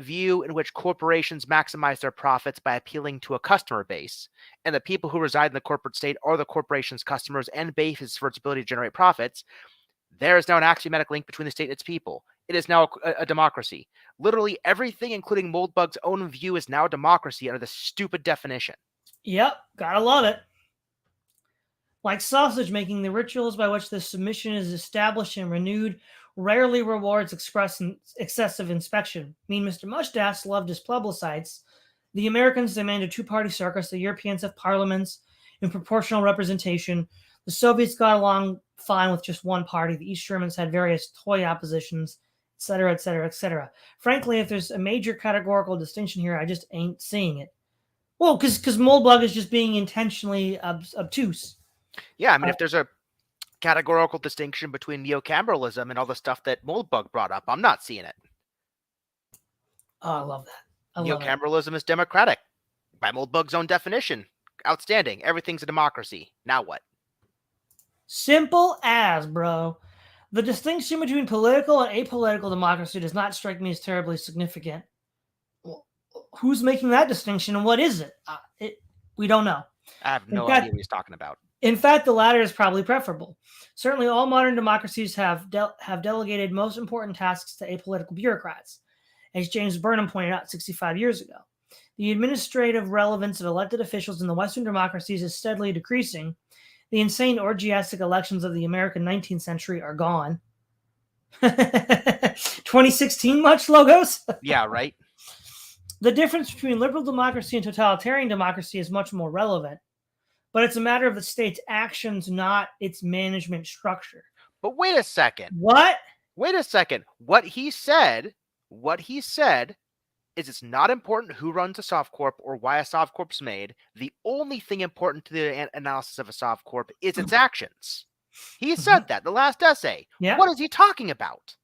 view in which corporations maximize their profits by appealing to a customer base, and the people who reside in the corporate state are the corporation's customers and basis for its ability to generate profits, there is now an axiomatic link between the state and its people. It is now a democracy. Literally everything, including Moldbug's own view, is now a democracy under the stupid definition. Yep, gotta love it. Like sausage making, the rituals by which the submission is established and renewed rarely rewards excessive inspection. Mean Mr. Mustache loved his plebiscites. The Americans demand a two-party circus. The Europeans have parliaments and proportional representation. The Soviets got along fine with just one party. The East Germans had various toy oppositions, etc., etc., etc. Frankly, if there's a major categorical distinction here, I just ain't seeing it. Well, because Moldbug is just being intentionally obtuse. Yeah, I mean, if there's a categorical distinction between neocameralism and all the stuff that Moldbug brought up, I'm not seeing it. Oh, I love that. Neocameralism is democratic by Moldbug's own definition. Outstanding. Everything's a democracy. Now what? Simple as, bro. The distinction between political and apolitical democracy does not strike me as terribly significant. Who's making that distinction and what is it? We don't know. I have no idea what he's talking about. In fact, the latter is probably preferable. Certainly, all modern democracies have delegated most important tasks to apolitical bureaucrats, as James Burnham pointed out 65 years ago. The administrative relevance of elected officials in the Western democracies is steadily decreasing. The insane orgiastic elections of the American 19th century are gone. 2016 much, Logos? Yeah, right. The difference between liberal democracy and totalitarian democracy is much more relevant, but it's a matter of the state's actions, not its management structure. But wait a second. What? Wait a second. What he said is it's not important who runs a soft corp or why a soft corp's made. The only thing important to the analysis of a soft corp is its actions. He said that in the last essay. Yeah. What is he talking about?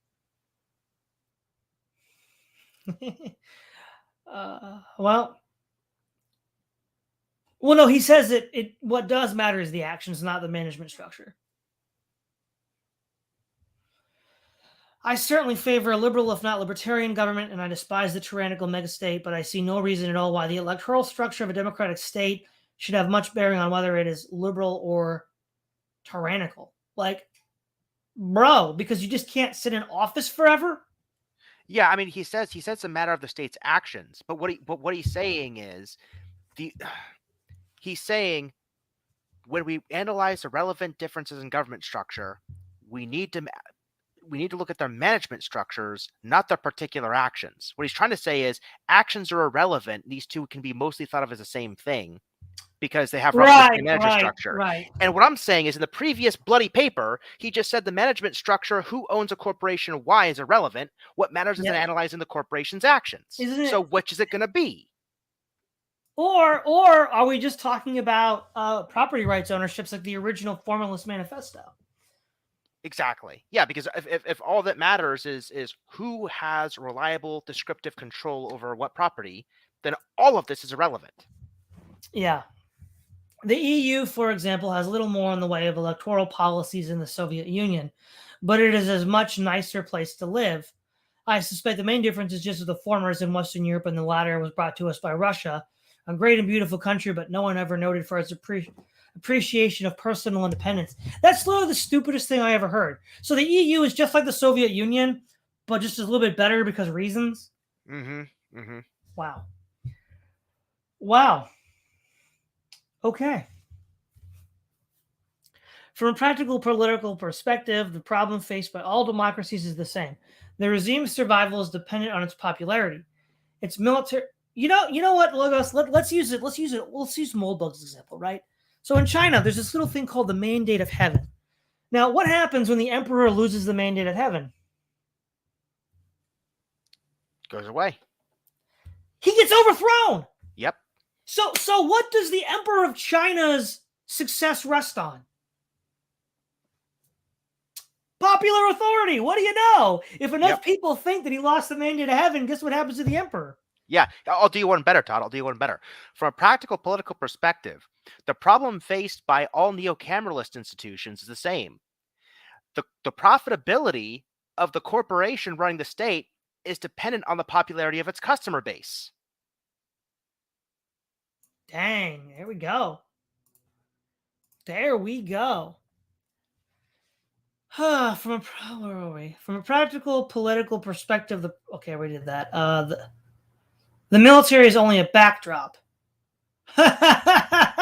Well, no, he says that what does matter is the actions, not the management structure. I certainly favor a liberal, if not libertarian government, and I despise the tyrannical megastate, but I see no reason at all why the electoral structure of a democratic state should have much bearing on whether it is liberal or tyrannical. Like, bro, because you just can't sit in office forever? Yeah, I mean, he says it's a matter of the state's actions, but what he's saying is he's saying when we analyze the relevant differences in government structure, we need to look at their management structures, not their particular actions. What he's trying to say is actions are irrelevant. These two can be mostly thought of as the same thing because they have roughly the management structure. Right. And what I'm saying is in the previous bloody paper, he just said the management structure, who owns a corporation, why is irrelevant. What matters is in analyzing the corporation's actions. So which is it going to be? Or are we just talking about property rights ownerships like the original Formalist Manifesto? Exactly. Yeah, because if all that matters is who has reliable descriptive control over what property, then all of this is irrelevant. Yeah. The EU, for example, has little more in the way of electoral policies in the Soviet Union, but it is a much nicer place to live. I suspect the main difference is just that the former is in Western Europe and the latter was brought to us by Russia, a great and beautiful country, but no one ever noted for its appreciation of personal independence. That's literally the stupidest thing I ever heard. So the EU is just like the Soviet Union, but just a little bit better because of reasons? Wow. Okay. From a practical political perspective, the problem faced by all democracies is the same. The regime's survival is dependent on its popularity. Its military... You know what, Logos? Let's use it. Let's use Moldbug's example, right? So in China, there's this little thing called the Mandate of Heaven. Now, what happens when the emperor loses the Mandate of Heaven? Goes away. He gets overthrown. Yep. So what does the emperor of China's success rest on? Popular authority. What do you know? If enough people think that he lost the Mandate of Heaven, guess what happens to the emperor? Yeah, I'll do you one better, Todd. I'll do you one better. From a practical political perspective, the problem faced by all neocameralist institutions is the same. The profitability of the corporation running the state is dependent on the popularity of its customer base. Dang, there we go. There we go. From a practical political perspective, we did that. The military is only a backdrop. I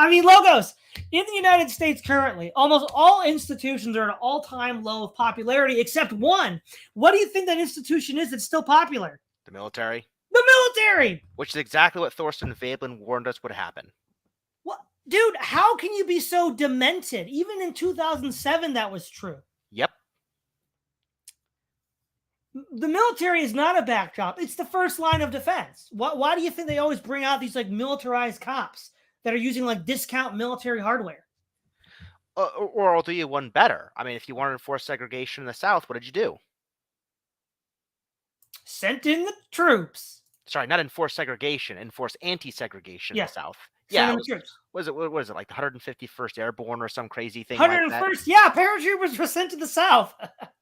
mean, Logos, in the United States currently, almost all institutions are at an all-time low of popularity except one. What do you think that institution is that's still popular? The military. The military! Which is exactly what Thorsten Veblen warned us would happen. What? Dude, how can you be so demented? Even in 2007, that was true. Yep. The military is not a backdrop. It's the first line of defense. Why do you think they always bring out these like militarized cops that are using like discount military hardware? Or I'll do you one better. I mean, if you want to enforce segregation in the South, what did you do? Sent in the troops. Sorry, not enforce segregation, enforce anti-segregation in the South. Send in the troops. What is it, like the 151st Airborne or some crazy thing 101st, like that? yeah, paratroopers were sent to the South.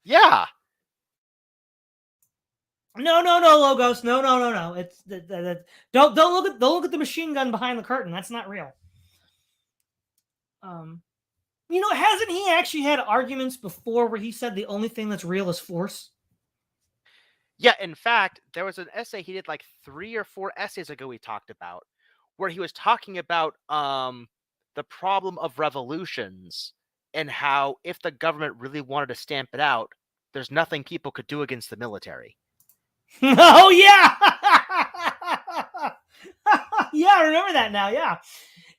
Yeah. No, Logos. No. It's don't look at the machine gun behind the curtain. That's not real. Hasn't he actually had arguments before where he said the only thing that's real is force? Yeah, in fact, there was an essay he did like 3 or 4 essays ago we talked about where he was talking about the problem of revolutions and how if the government really wanted to stamp it out, there's nothing people could do against the military. Oh, yeah! Yeah, I remember that now, yeah.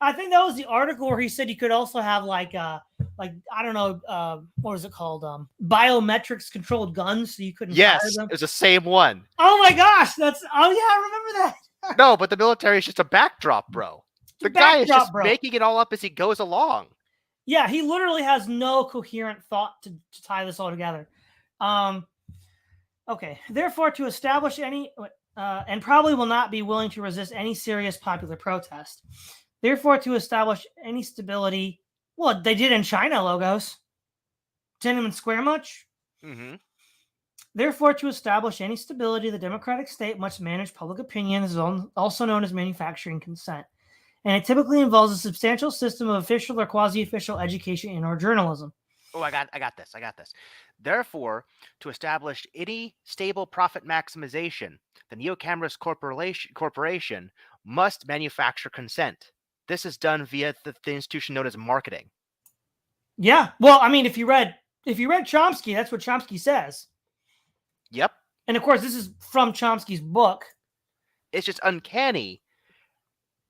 I think that was the article where he said you could also have like I don't know, what was it called? Biometrics controlled guns, so you couldn't fire them. It was the same one. Oh my gosh, I remember that. No, but the military is just a backdrop, bro. The guy is just making it all up as he goes along. Yeah, he literally has no coherent thought to tie this all together. Okay, therefore, to establish any, and probably will not be willing to resist any serious popular protest. Therefore, to establish any stability, well, they did in China, Logos. Tiananmen Square much? Mm-hmm. Therefore, to establish any stability, the democratic state must manage public opinion, also known as manufacturing consent. And it typically involves a substantial system of official or quasi-official education and or journalism. Oh, I got this. Therefore, to establish any stable profit maximization, the neocameralist corporation must manufacture consent. This is done via the institution known as marketing. Yeah. Well, I mean, if you read Chomsky, that's what Chomsky says. Yep. And of course, this is from Chomsky's book. It's just uncanny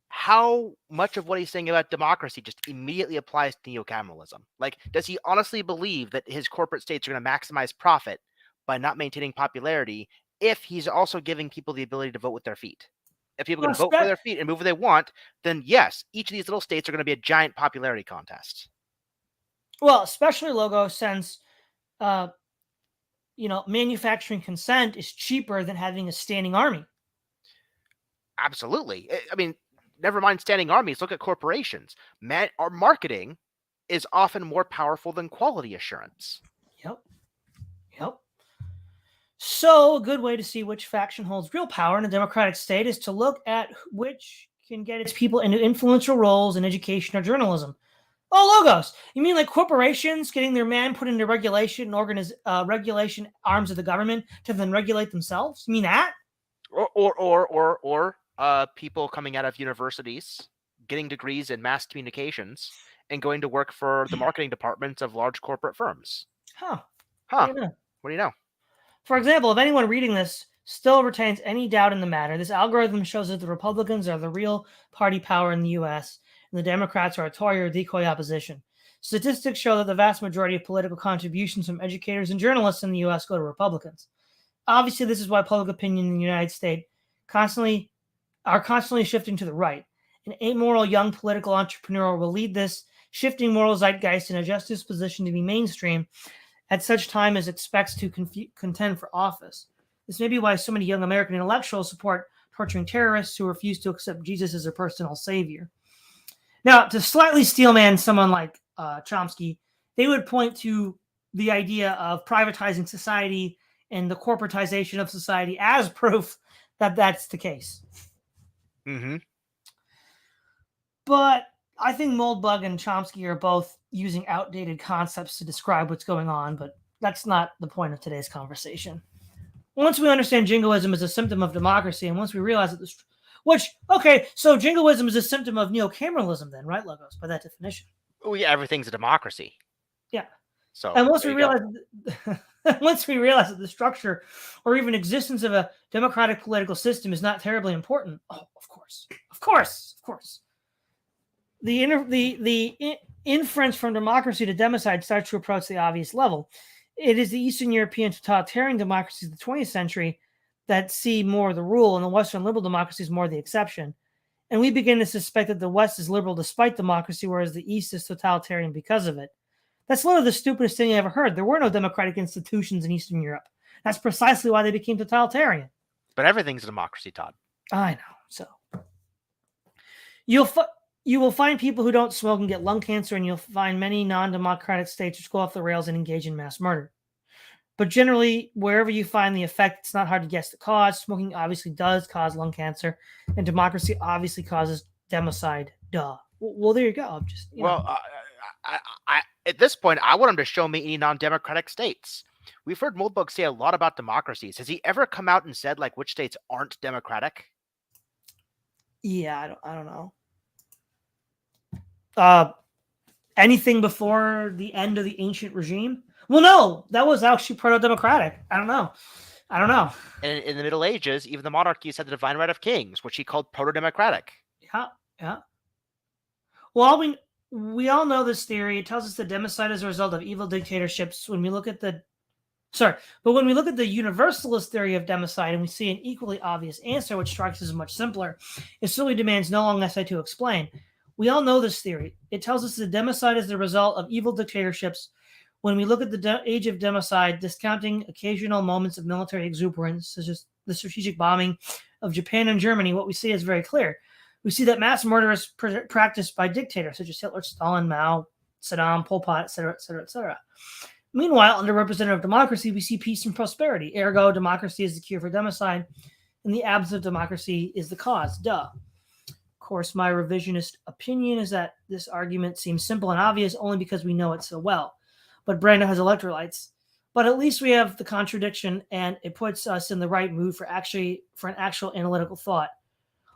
how much of what he's saying about democracy just immediately applies to neocameralism. Like, does he honestly believe that his corporate states are going to maximize profit by not maintaining popularity if he's also giving people the ability to vote with their feet? If people can vote for their feet and move where they want, then yes, each of these little states are going to be a giant popularity contest. Well, especially, Logo, since manufacturing consent is cheaper than having a standing army. Absolutely. I mean, never mind standing armies. Look at corporations. Our marketing is often more powerful than quality assurance. Yep. So a good way to see which faction holds real power in a democratic state is to look at which can get its people into influential roles in education or journalism. Oh, Logos. You mean like corporations getting their man put into regulation regulation arms of the government to then regulate themselves? You mean that? Or people coming out of universities, getting degrees in mass communications, and going to work for the marketing departments of large corporate firms. Huh. What do you know? For example, if anyone reading this still retains any doubt in the matter, this algorithm shows that the Republicans are the real party power in the U.S., and the Democrats are a Tory or decoy opposition. Statistics show that the vast majority of political contributions from educators and journalists in the U.S. go to Republicans. Obviously, this is why public opinion in the United States constantly shifting to the right. An amoral young political entrepreneur will lead this shifting moral zeitgeist in a justice position to be mainstream at such time as expects to contend for office. This may be why so many young American intellectuals support torturing terrorists who refuse to accept Jesus as their personal savior. Now, to slightly steelman someone like Chomsky, they would point to the idea of privatizing society and the corporatization of society as proof that that's the case. Mm-hmm. But I think Moldbug and Chomsky are both using outdated concepts to describe what's going on, but that's not the point of today's conversation. Once we understand jingoism as a symptom of democracy, and once we realize that so jingoism is a symptom of neocameralism then, right, Logos, by that definition? Oh, yeah, everything's a democracy. Yeah. So, and once we realize that the structure or even existence of a democratic political system is not terribly important, of course. the inference from democracy to democide starts to approach the obvious level. It is the Eastern European totalitarian democracies of the 20th century that see more the rule, and the Western liberal democracies more the exception. And we begin to suspect that the West is liberal despite democracy, whereas the East is totalitarian because of it. That's literally the stupidest thing I ever heard. There were no democratic institutions in Eastern Europe. That's precisely why they became totalitarian. But everything's a democracy, Todd. I know. So you will find people who don't smoke and get lung cancer, and you'll find many non-democratic states which go off the rails and engage in mass murder. But generally, wherever you find the effect, it's not hard to guess the cause. Smoking obviously does cause lung cancer, and democracy obviously causes democide. Duh. Well, there you go. I'm just at this point, I want him to show me any non-democratic states. We've heard Moldbug say a lot about democracies. Has he ever come out and said like which states aren't democratic? Yeah, I don't know. Anything before the end of the ancient regime? Well, no, that was actually proto-democratic. I don't know. In the Middle Ages, even the monarchies had the divine right of kings, which he called proto-democratic. Yeah. Well, we all know this theory. It tells us that democide is a result of evil dictatorships. When we look at the universalist theory of democide, and we see an equally obvious answer, which strikes us as much simpler, it simply demands no long essay to explain. We all know this theory. It tells us that democide is the result of evil dictatorships. When we look at the age of democide, discounting occasional moments of military exuberance, such as the strategic bombing of Japan and Germany, what we see is very clear. We see that mass murder is practiced by dictators such as Hitler, Stalin, Mao, Saddam, Pol Pot, etc., etc., etc. Meanwhile, under representative democracy, we see peace and prosperity. Ergo, democracy is the cure for democide, and the absence of democracy is the cause. Duh. Of course, my revisionist opinion is that this argument seems simple and obvious only because we know it so well. But Brando has electrolytes. But at least we have the contradiction, and it puts us in the right mood for an actual analytical thought.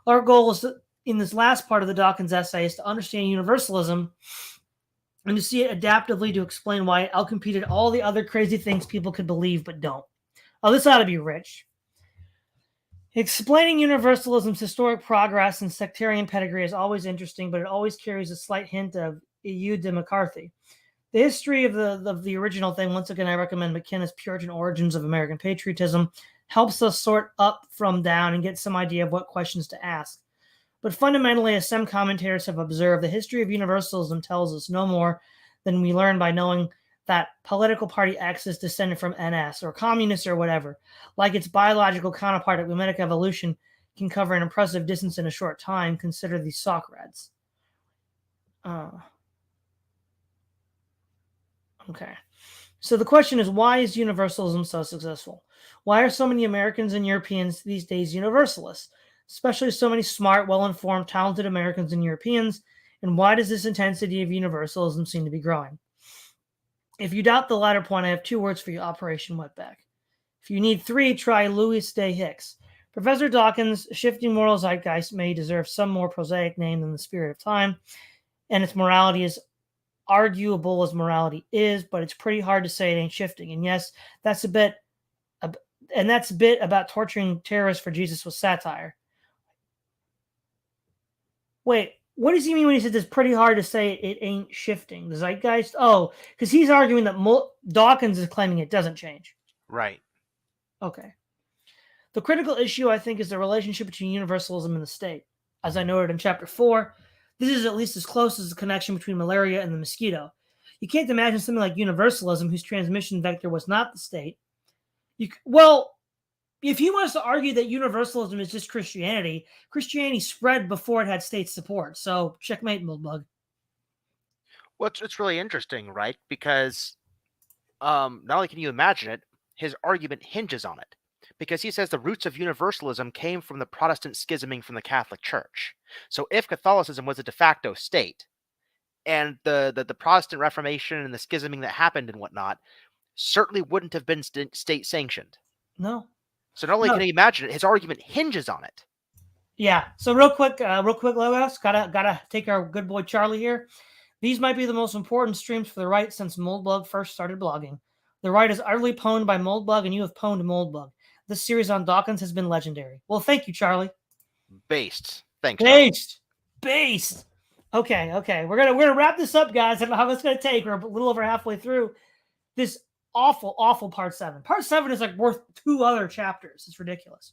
Our goal is in this last part of the Dawkins essay is to understand universalism and to see it adaptively to explain why it outcompeted all the other crazy things people could believe but don't. Oh, this ought to be rich. Explaining universalism's historic progress and sectarian pedigree is always interesting, but it always carries a slight hint of EU de McCarthy. The history of the original thing, once again, I recommend McKenna's Puritan Origins of American Patriotism, helps us sort up from down and get some idea of what questions to ask. But fundamentally, as some commentators have observed, the history of universalism tells us no more than we learn by knowing that political party X is descended from NS or communists or whatever. Like its biological counterpart, ecumetic evolution can cover an impressive distance in a short time. Consider the Socrats. Okay. So the question is, why is universalism so successful? Why are so many Americans and Europeans these days universalists? Especially so many smart, well-informed, talented Americans and Europeans, and why does this intensity of universalism seem to be growing? If you doubt the latter point, I have 2 words for you: Operation Wetback. If you need 3, try Louis Day Hicks. Professor Dawkins' shifting moral zeitgeist may deserve some more prosaic name than the spirit of time, and its morality is arguable as morality is, but it's pretty hard to say it ain't shifting. And yes, that's a bit about torturing terrorists for Jesus was satire. Wait, what does he mean when he says it's pretty hard to say it ain't shifting? The zeitgeist? Oh, because he's arguing that Dawkins is claiming it doesn't change. Right. Okay. The critical issue, I think, is the relationship between universalism and the state. As I noted in Chapter 4, this is at least as close as the connection between malaria and the mosquito. You can't imagine something like universalism whose transmission vector was not the state. If he wants to argue that universalism is just Christianity spread before it had state support. So checkmate, Moldbug. Well, it's really interesting, right? Because not only can you imagine it, his argument hinges on it. Because he says the roots of universalism came from the Protestant schisming from the Catholic Church. So if Catholicism was a de facto state, and the Protestant Reformation and the schisming that happened and whatnot certainly wouldn't have been state sanctioned. No. So not only can you imagine it, his argument hinges on it. Yeah. So real quick, Logos, gotta take our good boy Charlie here. These might be the most important streams for the right since Moldbug first started blogging. The right is utterly pwned by Moldbug, and you have pwned Moldbug. This series on Dawkins has been legendary. Well, thank you, Charlie. Based. Thanks. Based. Okay. We're gonna wrap this up, guys. I don't know how long it's gonna take. We're a little over halfway through this awful part 7. Part 7 is like worth 2 other chapters. It's ridiculous.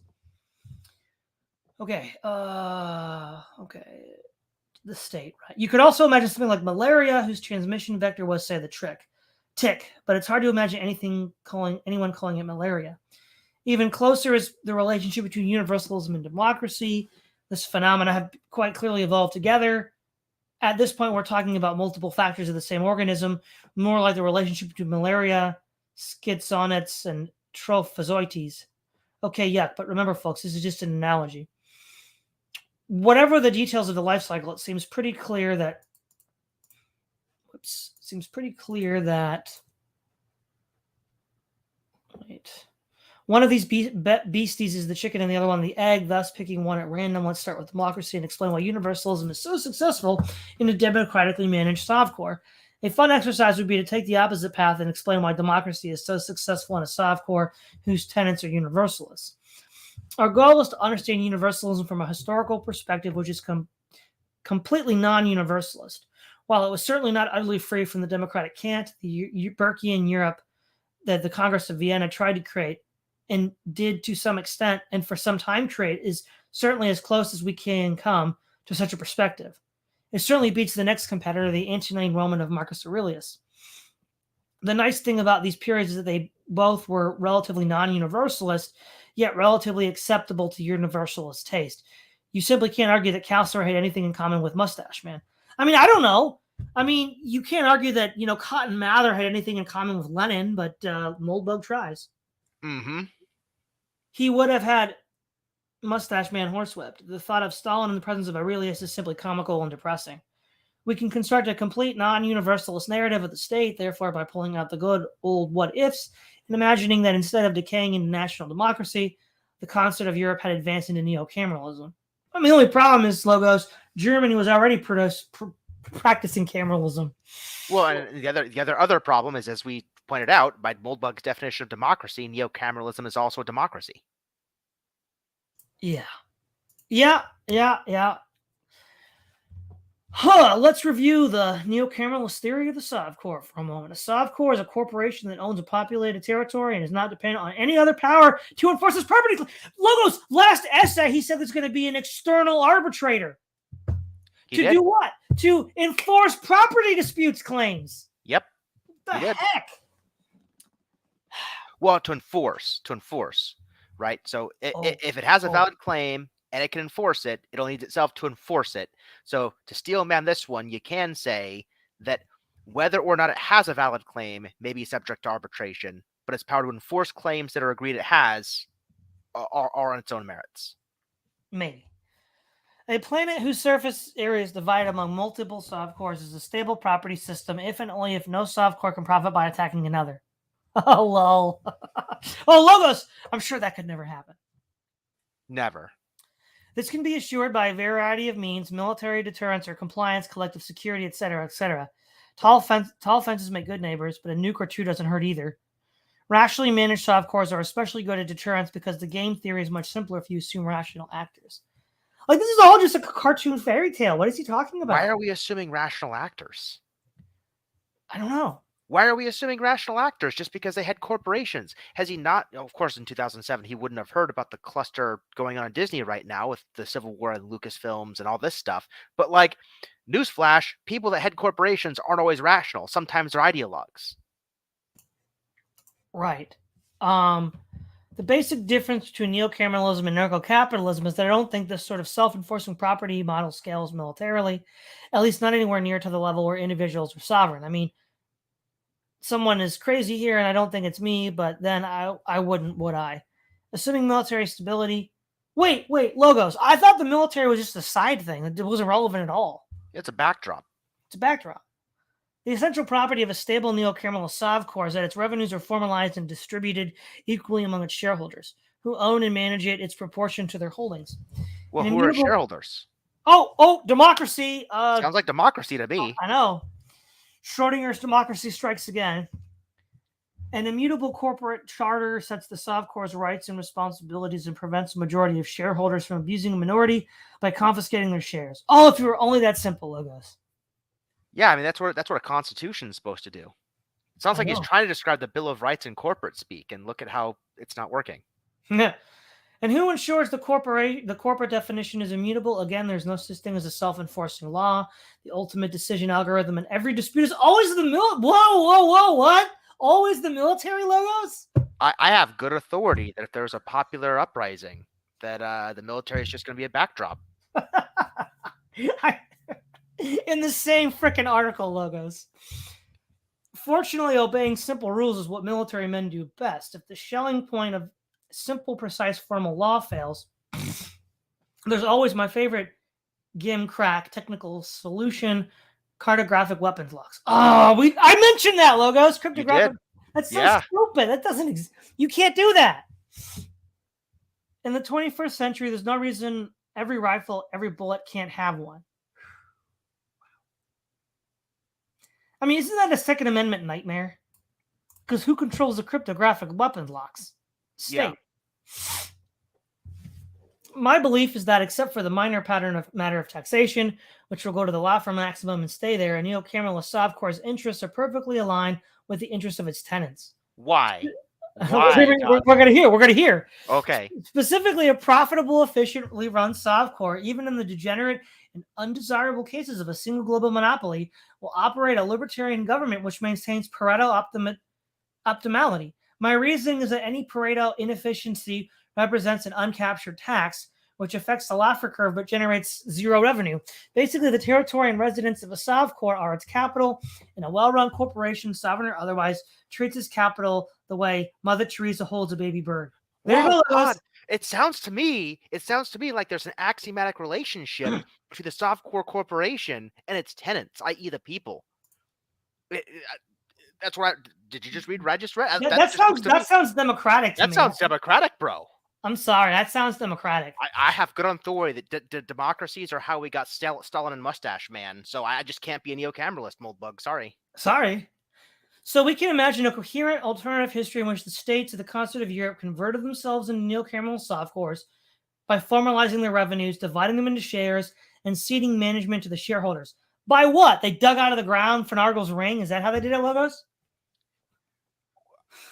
Okay. Okay. The state, right? You could also imagine something like malaria, whose transmission vector was, say, the tick. But it's hard to imagine anyone calling it malaria. Even closer is the relationship between universalism and democracy. This phenomena have quite clearly evolved together. At this point, we're talking about multiple factors of the same organism, more like the relationship between malaria, schizonetes, and trophozoites. Okay, yeah, but remember, folks, this is just an analogy. Whatever the details of the life cycle, it seems pretty clear that. Wait. One of these beasties is the chicken and the other one the egg, thus picking one at random. Let's start with democracy and explain why universalism is so successful in a democratically managed softcore. A fun exercise would be to take the opposite path and explain why democracy is so successful in a softcore whose tenets are universalists. Our goal is to understand universalism from a historical perspective, which is completely non-universalist. While it was certainly not utterly free from the democratic cant, the Burkean Europe that the Congress of Vienna tried to create and did to some extent, and for some time create, is certainly as close as we can come to such a perspective. It certainly beats the next competitor, the Antonine Roman of Marcus Aurelius. The nice thing about these periods is that they both were relatively non-universalist, yet relatively acceptable to universalist taste. You simply can't argue that Castro had anything in common with Mustache Man. I mean, I don't know. I mean, you can't argue that, Cotton Mather had anything in common with Lenin, but Moldbug tries. Mm-hmm. He would have had Mustache Man horsewhipped. The thought of Stalin in the presence of Aurelius is simply comical and depressing. We can construct a complete non-universalist narrative of the state, therefore, by pulling out the good old what-ifs and imagining that instead of decaying into national democracy, the concert of Europe had advanced into neocameralism. I mean, the only problem is, Logos, Germany was already practicing cameralism. Well, and the other problem is, as we pointed out, by Moldbug's definition of democracy, neocameralism is also a democracy. Yeah. Let's review the neocameralist theory of the Sovcorp for a moment. A Sovcorp is a corporation that owns a populated territory and is not dependent on any other power to enforce its property. Logos' last essay, he said there's going to be an external arbitrator. Do what? To enforce property disputes claims. Yep. What the heck? Well, to enforce, right? So if it has a valid claim and it can enforce it, it'll need itself to enforce it. So to steel man this one, you can say that whether or not it has a valid claim may be subject to arbitration, but its power to enforce claims that are agreed it has are on its own merits. Maybe. A planet whose surface area is divided among multiple Sovcores is a stable property system if and only if no Sovcore can profit by attacking another. Oh, lol. Oh, Logos! I'm sure that could never happen. Never. This can be assured by a variety of means: military deterrence or compliance, collective security, etc., etc. Tall fences make good neighbors, but a nuke or two doesn't hurt either. Rationally managed Sovcores are especially good at deterrence because the game theory is much simpler if you assume rational actors. Like, this is all just a cartoon fairy tale. What is he talking about? Why are we assuming rational actors? I don't know. Why are we assuming rational actors just because they had corporations? Has he not? Of course, in 2007, he wouldn't have heard about the cluster going on in Disney right now with the Civil War and Lucasfilms and all this stuff. But, like, newsflash, people that had corporations aren't always rational. Sometimes they're ideologues. Right. The basic difference between neocameralism and narco-capitalism is that I don't think this sort of self-enforcing property model scales militarily, at least not anywhere near to the level where individuals are sovereign. I mean, someone is crazy here, and I don't think it's me, but then I wouldn't, would I? Assuming military stability. Wait, Logos. I thought the military was just a side thing. It wasn't relevant at all. It's a backdrop. It's a backdrop. The essential property of a stable neocameralist Sovcore is that its revenues are formalized and distributed equally among its shareholders, who own and manage it its proportion to their holdings. Well, who are shareholders? Oh, democracy. Sounds like democracy to me. I know. Schrodinger's democracy strikes again. An immutable corporate charter sets the Sovcor's rights and responsibilities and prevents a majority of shareholders from abusing a minority by confiscating their shares. Oh, if you were only that simple, Logos. Yeah, I mean that's what a constitution is supposed to do. It sounds I like he's know. trying to describe the Bill of Rights in corporate speak, and look at how it's not working. And who ensures the corporate definition is immutable? Again, there's no such thing as a self-enforcing law. The ultimate decision algorithm in every dispute is always the what? Always the military, Logos? I have good authority that if there's a popular uprising, that the military is just going to be a backdrop. In the same freaking article, Logos. Fortunately, obeying simple rules is what military men do best. If the shelling point of simple, precise, formal law fails, there's always my favorite gimcrack technical solution: cartographic weapons locks. Oh, I mentioned that, Logos. Cryptographic. That's so stupid. That doesn't exist. You can't do that. In the 21st century, there's no reason every rifle, every bullet can't have one. I mean, isn't that a Second Amendment nightmare? Because who controls the cryptographic weapons locks? State. Yeah. My belief is that, except for the minor matter of taxation, which will go to the law for maximum and stay there, a neocameralist Sovcor's interests are perfectly aligned with the interests of its tenants. Why? We're going to hear. Okay. Specifically, a profitable, efficiently run Sovcor, even in the degenerate and undesirable cases of a single global monopoly, will operate a libertarian government which maintains Pareto optimality. My reasoning is that any Pareto inefficiency represents an uncaptured tax, which affects the Laffer curve but generates zero revenue. Basically, the territory and residents of a Sovcor are its capital, and a well-run corporation, sovereign or otherwise, treats its capital the way Mother Teresa holds a baby bird. Whoa, God. It sounds to me like there's an axiomatic relationship between the Sovcor corporation and its tenants, i.e. the people. That's what did you just read what I just read? That sounds democratic to me. That sounds democratic, bro. I'm sorry, that sounds democratic. I have good authority that democracies are how we got Stalin and Mustache Man, so I just can't be a neocameralist, Moldbug. Sorry. So we can imagine a coherent alternative history in which the states of the continent of Europe converted themselves into neocameral Sovcors by formalizing their revenues, dividing them into shares, and ceding management to the shareholders. By what? They dug out of the ground Finargle's ring? Is that how they did it, Logos?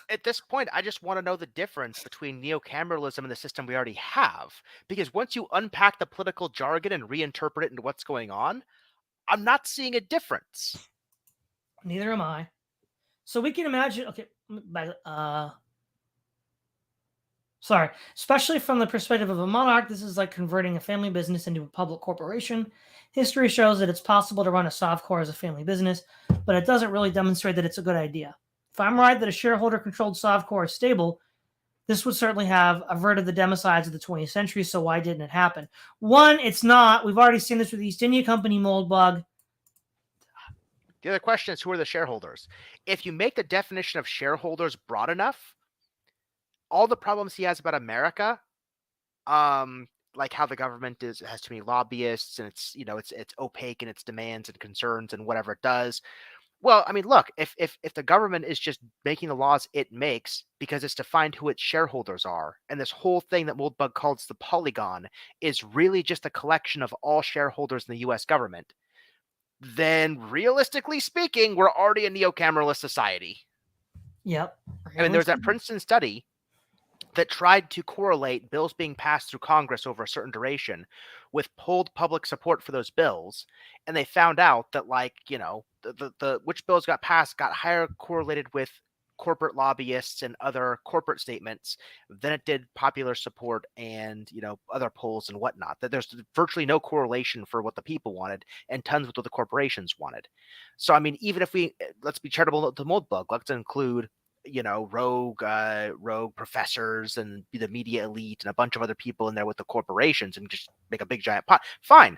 At this point, I just want to know the difference between neocameralism and the system we already have. Because once you unpack the political jargon and reinterpret it into what's going on, I'm not seeing a difference. Neither am I. So we can imagine, sorry, especially from the perspective of a monarch, this is like converting a family business into a public corporation. History shows that it's possible to run a Sovcor as a family business, but it doesn't really demonstrate that it's a good idea. If I'm right that a shareholder-controlled Sovcor is stable, this would certainly have averted the democides of the 20th century, so why didn't it happen? One, it's not. We've already seen this with the East India Company, Moldbug. The other question is, who are the shareholders? If you make the definition of shareholders broad enough, all the problems he has about America, like how the government has too many lobbyists and it's opaque in its demands and concerns and whatever it does. Well, I mean, look, if the government is just making the laws it makes because it's to find who its shareholders are, and this whole thing that Moldbug calls the polygon is really just a collection of all shareholders in the U.S. government, then realistically speaking, we're already a neocameralist society. Yep. I mean, there's that Princeton study that tried to correlate bills being passed through Congress over a certain duration with polled public support for those bills. And they found out that, the which bills got passed got higher correlated with corporate lobbyists and other corporate statements than it did popular support and, other polls and whatnot. That there's virtually no correlation for what the people wanted and tons with what the corporations wanted. So, I mean, even if let's be charitable to Moldbug, let's include rogue professors and the media elite and a bunch of other people in there with the corporations and just make a big giant pot. Fine.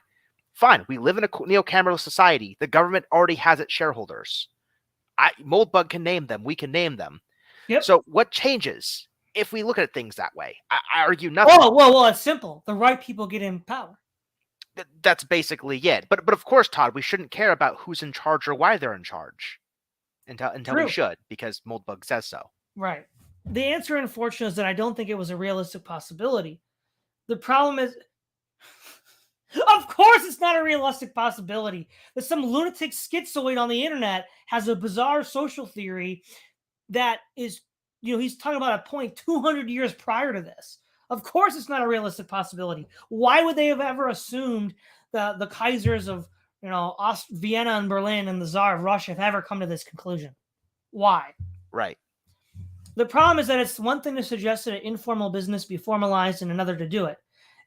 We live in a neocameral society. The government already has its shareholders. Moldbug can name them. We can name them. Yep. So what changes if we look at things that way? I argue nothing. Well, it's simple. The right people get in power. That's basically it. But of course, Todd, we shouldn't care about who's in charge or why they're in charge. until we True. should, because Moldbug says so. Right. The answer, unfortunately, is that I don't think it was a realistic possibility. The problem is, of course, it's not a realistic possibility that some lunatic schizoid on the internet has a bizarre social theory that is, he's talking about a point 200 years prior to this. Of course, it's not a realistic possibility. Why would they have ever assumed the Kaisers of, Vienna and Berlin and the Tsar of Russia have ever come to this conclusion? Why? Right. The problem is that it's one thing to suggest that an informal business be formalized and another to do it.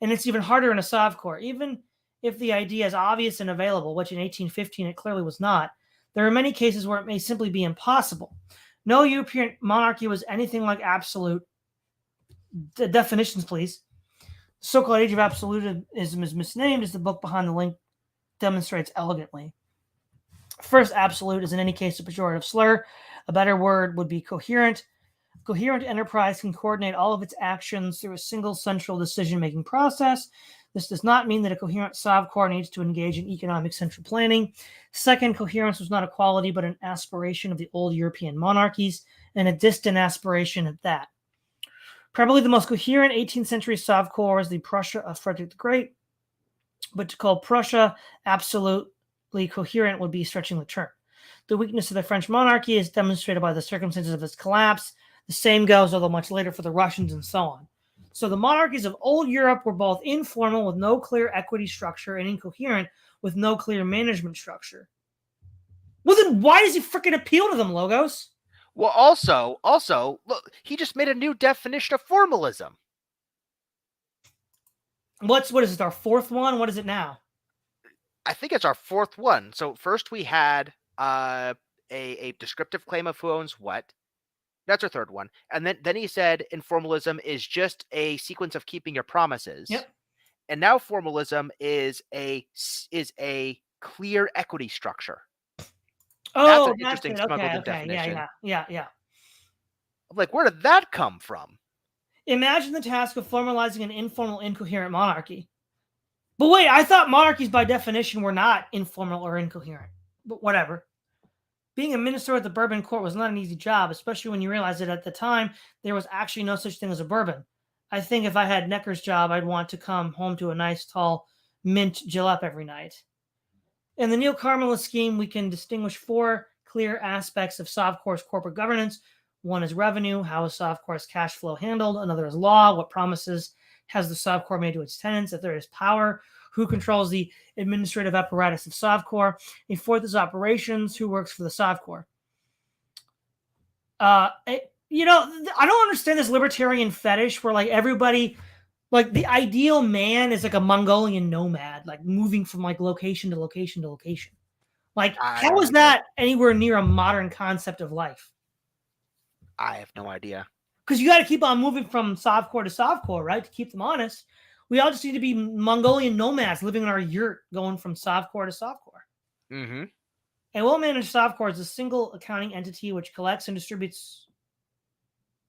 And it's even harder in a Sovkor. Even if the idea is obvious and available, which in 1815 it clearly was not, there are many cases where it may simply be impossible. No European monarchy was anything like absolute. Definitions, please. The so-called Age of Absolutism is misnamed, as the book behind the link demonstrates elegantly. First, absolute is in any case a pejorative slur. A better word would be coherent. Coherent enterprise can coordinate all of its actions through a single central decision-making process. This does not mean that a coherent Sovkor needs to engage in economic central planning. Second, coherence was not a quality but an aspiration of the old European monarchies, and a distant aspiration at that. Probably the most coherent 18th century Sovkor is the Prussia of Frederick the Great, but to call Prussia absolutely coherent would be stretching the term. The weakness of the French monarchy is demonstrated by the circumstances of its collapse. The same goes, although much later, for the Russians and so on. So the monarchies of old Europe were both informal with no clear equity structure and incoherent with no clear management structure. Well, then why does he freaking appeal to them, Logos? Well, also, look, he just made a new definition of formalism. What is it, our fourth one? What is it now? I think it's our fourth one. So first we had a descriptive claim of who owns what. That's our third one. And then he said informalism is just a sequence of keeping your promises. Yep. And now formalism is a clear equity structure. Oh, that's an interesting smuggled in okay. definition. Yeah. I'm like, where did that come from? Imagine the task of formalizing an informal, incoherent monarchy. But wait, I thought monarchies by definition were not informal or incoherent. But whatever. Being a minister at the Bourbon court was not an easy job, especially when you realize that at the time, there was actually no such thing as a Bourbon. I think if I had Necker's job, I'd want to come home to a nice, tall, mint jalep every night. In the neocameralist scheme, we can distinguish four clear aspects of Sovkor's corporate governance. One is revenue, how is Sovkor's cash flow handled? Another is law, what promises has the Sovkor made to its tenants? A third is power, who controls the administrative apparatus of Sovkor? A fourth is operations, who works for the Sovkor? I don't understand this libertarian fetish where like everybody, like the ideal man is like a Mongolian nomad, like moving from like location to location to location. Like, how is that anywhere near a modern concept of life? I have no idea. Because you got to keep on moving from Sovkor to Sovkor, right? To keep them honest. We all just need to be Mongolian nomads living in our yurt going from Sovkor to Sovkor. Mm-hmm. A well-managed Sovkor is a single accounting entity which collects and distributes...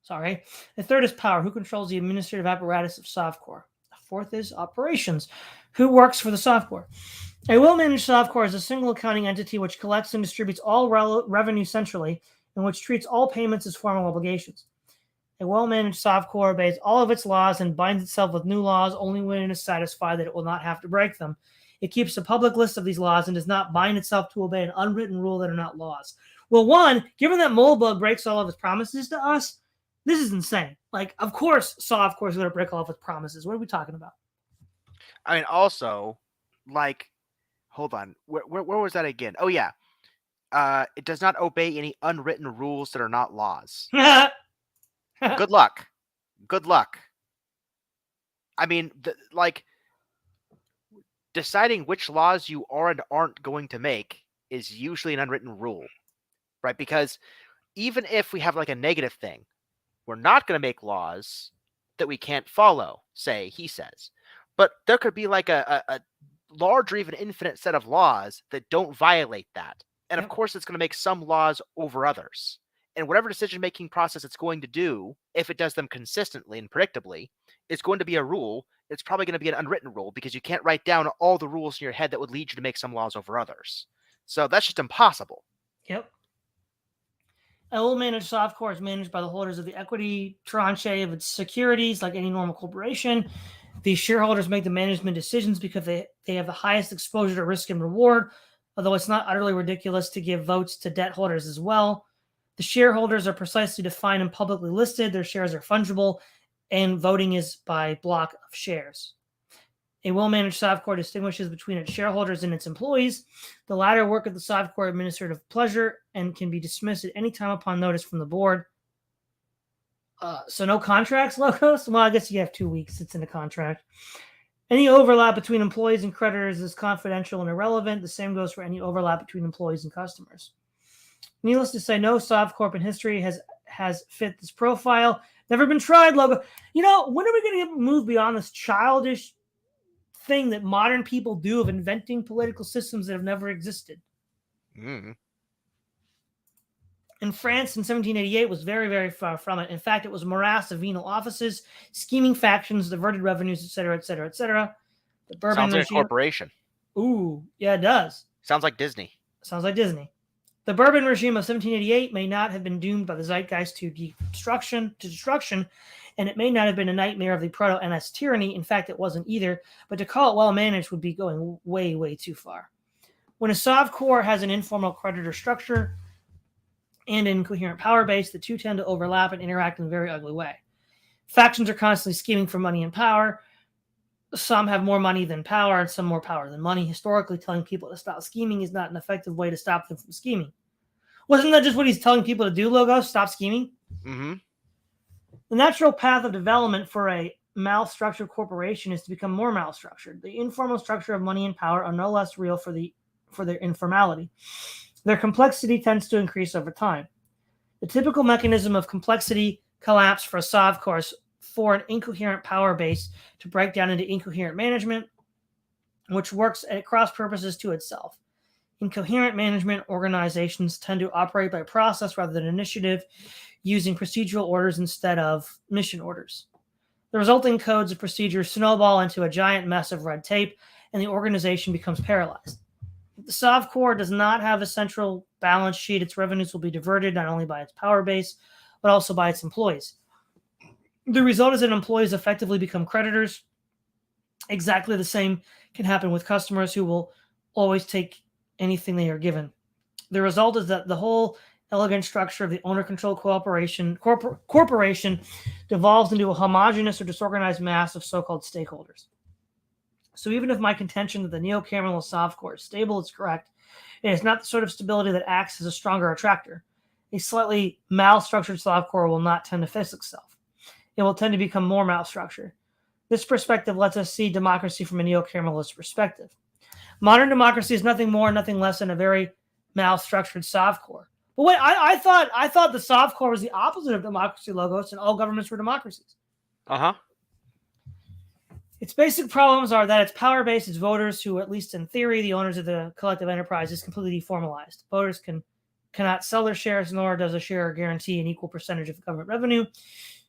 A third is power, who controls the administrative apparatus of Sovkor. A fourth is operations, who works for the Sovkor. A well-managed Sovkor is a single accounting entity which collects and distributes all revenue centrally and which treats all payments as formal obligations. A well-managed Sovkor obeys all of its laws and binds itself with new laws only when it is satisfied that it will not have to break them. It keeps a public list of these laws and does not bind itself to obey an unwritten rule that are not laws. Well, one, given that Moldbug breaks all of his promises to us, this is insane. Like, of course, Sovkor is going to break all of his promises. What are we talking about? I mean, also, like, hold on. Where was that again? Oh, yeah. It does not obey any unwritten rules that are not laws. Good luck. Good luck. I mean, deciding which laws you are and aren't going to make is usually an unwritten rule, right? Because even if we have like a negative thing, we're not going to make laws that we can't follow, say, he says. But there could be like a large or even infinite set of laws that don't violate that. And of course, it's going to make some laws over others. And whatever decision-making process it's going to do, if it does them consistently and predictably, it's going to be a rule. It's probably going to be an unwritten rule because you can't write down all the rules in your head that would lead you to make some laws over others. So that's just impossible. Yep. A well-managed softcore is managed by the holders of the equity tranche of its securities, like any normal corporation. These shareholders make the management decisions because they have the highest exposure to risk and reward, although it's not utterly ridiculous to give votes to debt holders as well. The shareholders are precisely defined and publicly listed. Their shares are fungible, and voting is by block of shares. A well-managed softcore distinguishes between its shareholders and its employees. The latter work at the softcore administrative pleasure and can be dismissed at any time upon notice from the board. So no contracts, Logos? Well, I guess you have 2 weeks. It's in the contract. Any overlap between employees and creditors is confidential and irrelevant. The same goes for any overlap between employees and customers. Needless to say, no softcorp in history has fit this profile. Never been tried, Logo. When are we going to move beyond this childish thing that modern people do of inventing political systems that have never existed? Mm. In France in 1788 was very, very far from it. In fact, it was a morass of venal offices, scheming factions, diverted revenues, etc., etc., etc. The Bourbon Sounds like regime. a corporation. Ooh, yeah, it does. Sounds like Disney. Sounds like Disney. The Bourbon regime of 1788 may not have been doomed by the zeitgeist to destruction, and it may not have been a nightmare of the proto-NS tyranny. In fact, it wasn't either. But to call it well-managed would be going way, way too far. When a Sovcore has an informal creditor structure and an incoherent power base, the two tend to overlap and interact in a very ugly way. Factions are constantly scheming for money and power. Some have more money than power, and some more power than money. Historically, telling people to stop scheming is not an effective way to stop them from scheming. Wasn't that just what he's telling people to do, Logos? Stop scheming? Mm-hmm. The natural path of development for a malstructured corporation is to become more malstructured. The informal structure of money and power are no less real for their informality. Their complexity tends to increase over time. The typical mechanism of complexity collapse for a Sovcore is for an incoherent power base to break down into incoherent management, which works at cross purposes to itself. Incoherent management organizations tend to operate by process rather than initiative, using procedural orders instead of mission orders. The resulting codes of procedure snowball into a giant mess of red tape, and the organization becomes paralyzed. If the Sovcore does not have a central balance sheet, its revenues will be diverted not only by its power base, but also by its employees. The result is that employees effectively become creditors. Exactly the same can happen with customers who will always take anything they are given. The result is that the whole elegant structure of the owner-controlled corporation devolves into a homogeneous or disorganized mass of so-called stakeholders. So even if my contention that the neocameralist Sovcore is stable is correct, it is not the sort of stability that acts as a stronger attractor. A slightly malstructured Sovcore will not tend to fix itself. It will tend to become more malstructured. This perspective lets us see democracy from a neocameralist perspective. Modern democracy is nothing more, nothing less than a very malstructured Sovcore. But wait, I thought the Sovcore was the opposite of democracy, Logos, and all governments were democracies. Uh-huh. Its basic problems are that its power base, its voters, who, at least in theory, the owners of the collective enterprise, is completely deformalized. Voters cannot sell their shares, nor does a share guarantee an equal percentage of government revenue.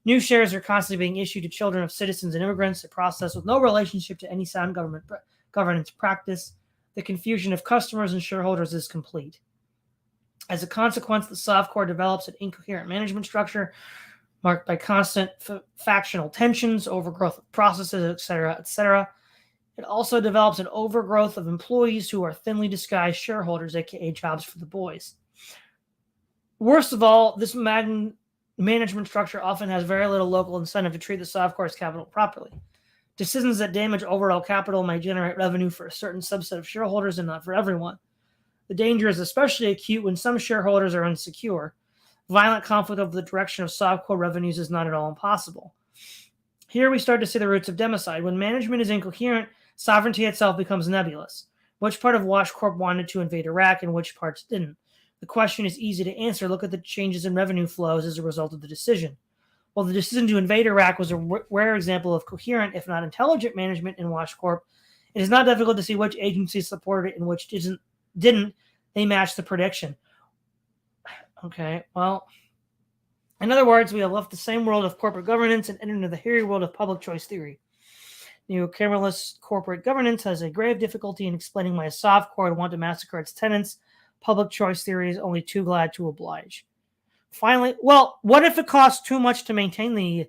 New shares are constantly being issued to children of citizens and immigrants, a process with no relationship to any sound governance practice. The confusion of customers and shareholders is complete. As a consequence, the Sovcore develops an incoherent management structure marked by constant factional tensions, overgrowth of processes, etc., etc. It also develops an overgrowth of employees who are thinly disguised shareholders, aka jobs for the boys. Worst of all, this management structure often has very little local incentive to treat the Sovcore's capital properly. Decisions that damage overall capital may generate revenue for a certain subset of shareholders and not for everyone. The danger is especially acute when some shareholders are insecure. Violent conflict over the direction of Sovcore revenues is not at all impossible. Here we start to see the roots of democide. When management is incoherent, sovereignty itself becomes nebulous. Which part of WashCorp wanted to invade Iraq and which parts didn't? The question is easy to answer. Look at the changes in revenue flows as a result of the decision. While the decision to invade Iraq was a rare example of coherent, if not intelligent, management in WashCorp, it is not difficult to see which agencies supported it and which didn't. They matched the prediction. Okay, well, in other words, we have left the same world of corporate governance and entered into the hairy world of public choice theory. Neocameralist corporate governance has a grave difficulty in explaining why a Sovcore would want to massacre its tenants. Public choice theory is only too glad to oblige. Finally, well, what if it costs too much to maintain the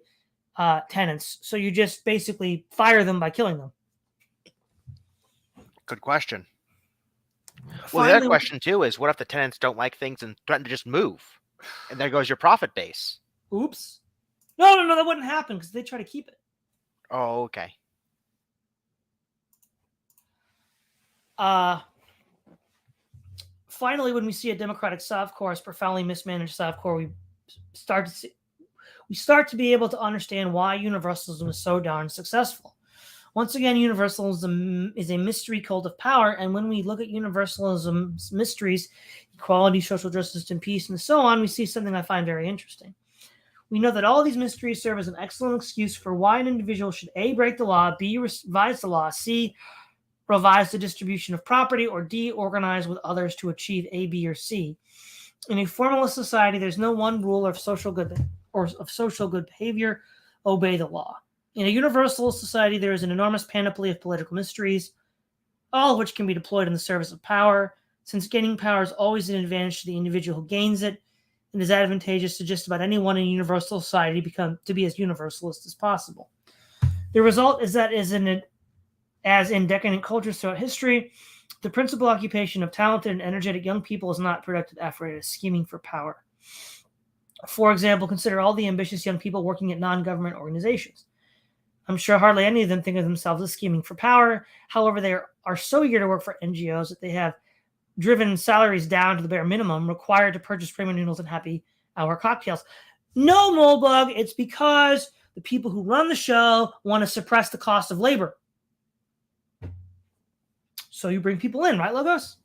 tenants? So you just basically fire them by killing them. Good question. Well, Finally, the other question too is, what if the tenants don't like things and threaten to just move, and there goes your profit base? Oops. No, that wouldn't happen because they try to keep it. Oh, okay. Finally, when we see a democratic softcore as profoundly mismanaged softcore, we start to be able to understand why universalism is so darn successful. Once again, universalism is a mystery cult of power, and when we look at universalism's mysteries, equality, social justice, and peace, and so on, we see something I find very interesting. We know that all these mysteries serve as an excellent excuse for why an individual should A, break the law, B, revise the law, C, revise the distribution of property, or D, organize with others to achieve A, B, or C. In a formalist society, there's no one rule of social good behavior: obey the law. In a universalist society, there is an enormous panoply of political mysteries, all of which can be deployed in the service of power. Since gaining power is always an advantage to the individual who gains it, it is advantageous to just about anyone in a universal society to be as universalist as possible. The result is that, as in decadent cultures throughout history, the principal occupation of talented and energetic young people is not productive effort, it is scheming for power. For example, consider all the ambitious young people working at non-government organizations. I'm sure hardly any of them think of themselves as scheming for power. However, they are so eager to work for NGOs that they have driven salaries down to the bare minimum required to purchase ramen noodles and happy hour cocktails. No, Moldbug, it's because the people who run the show want to suppress the cost of labor. So you bring people in, right, Logos?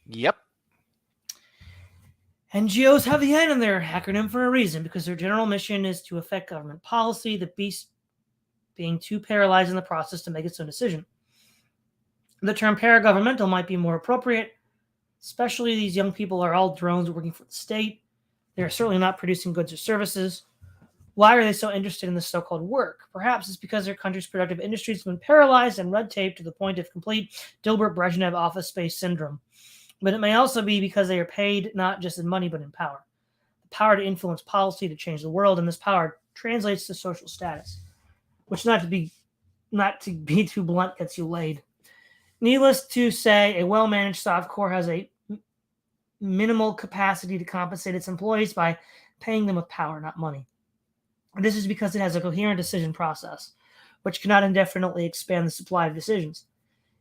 Yep. NGOs have the N in their acronym for a reason, because their general mission is to affect government policy, the beast being too paralyzed in the process to make its own decision. The term paragovernmental might be more appropriate, especially these young people are all drones working for the state. They are certainly not producing goods or services. Why are they so interested in this so-called work? Perhaps it's because their country's productive industries have been paralyzed and red taped to the point of complete Dilbert Brezhnev office space syndrome. But it may also be because they are paid not just in money but in power. The power to influence policy, to change the world, and this power translates to social status, which, not to be too blunt, gets you laid. Needless to say, a well-managed softcore has a minimal capacity to compensate its employees by paying them with power, not money. This is because it has a coherent decision process, which cannot indefinitely expand the supply of decisions.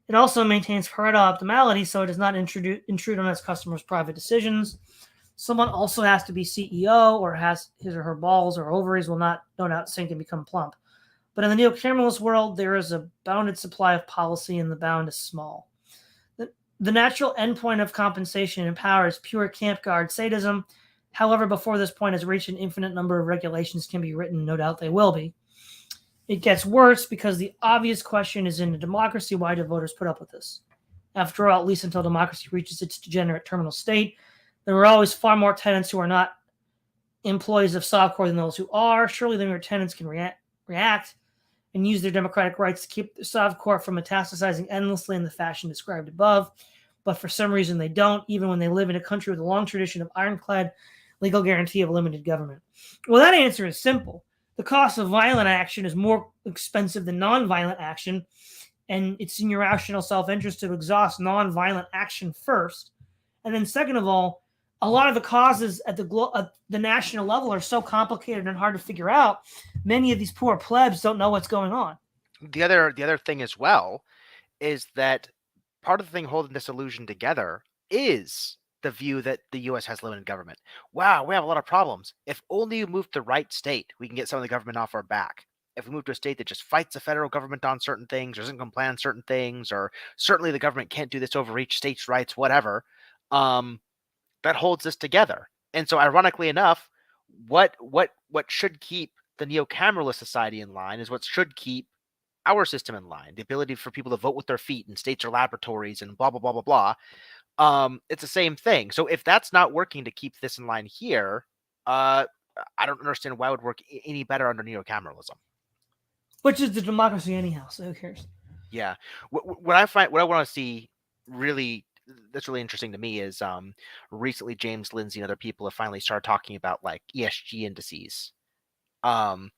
It also maintains Pareto optimality, so it does not intrude on its customers' private decisions. Someone also has to be CEO, or has his or her balls or ovaries will no doubt sink and become plump. But in the neocameralist world, there is a bounded supply of policy, and the bound is small. The natural endpoint of compensation and power is pure camp guard sadism. However, before this point has reached, an infinite number of regulations can be written. No doubt they will be. It gets worse because the obvious question is, in a democracy, why do voters put up with this? After all, at least until democracy reaches its degenerate terminal state, there are always far more tenants who are not employees of softcore than those who are. Surely the mere tenants can react and use their democratic rights to keep the softcore from metastasizing endlessly in the fashion described above. But for some reason they don't, even when they live in a country with a long tradition of ironclad legal guarantee of limited government. Well, that answer is simple. The cost of violent action is more expensive than nonviolent action, and it's in your rational self-interest to exhaust nonviolent action first. And then second of all, a lot of the causes at the national level are so complicated and hard to figure out. Many of these poor plebs don't know what's going on. The other thing as well is that part of the thing holding this illusion together is the view that the U.S. has limited government. Wow, we have a lot of problems. If only we move to the right state, we can get some of the government off our back. If we move to a state that just fights the federal government on certain things, or doesn't comply on certain things, or certainly the government can't do this over each state's rights, whatever, that holds this together. And so, ironically enough, what should keep the neocameralist society in line is what should keep our system in line. The ability for people to vote with their feet, and states are laboratories, and blah blah blah blah blah. It's the same thing. So if that's not working to keep this in line here, I don't understand why it would work any better under neocameralism. Which is the democracy anyhow, so who cares? Yeah. What I want to see really that's really interesting to me is recently James Lindsay and other people have finally started talking about like ESG indices. Um,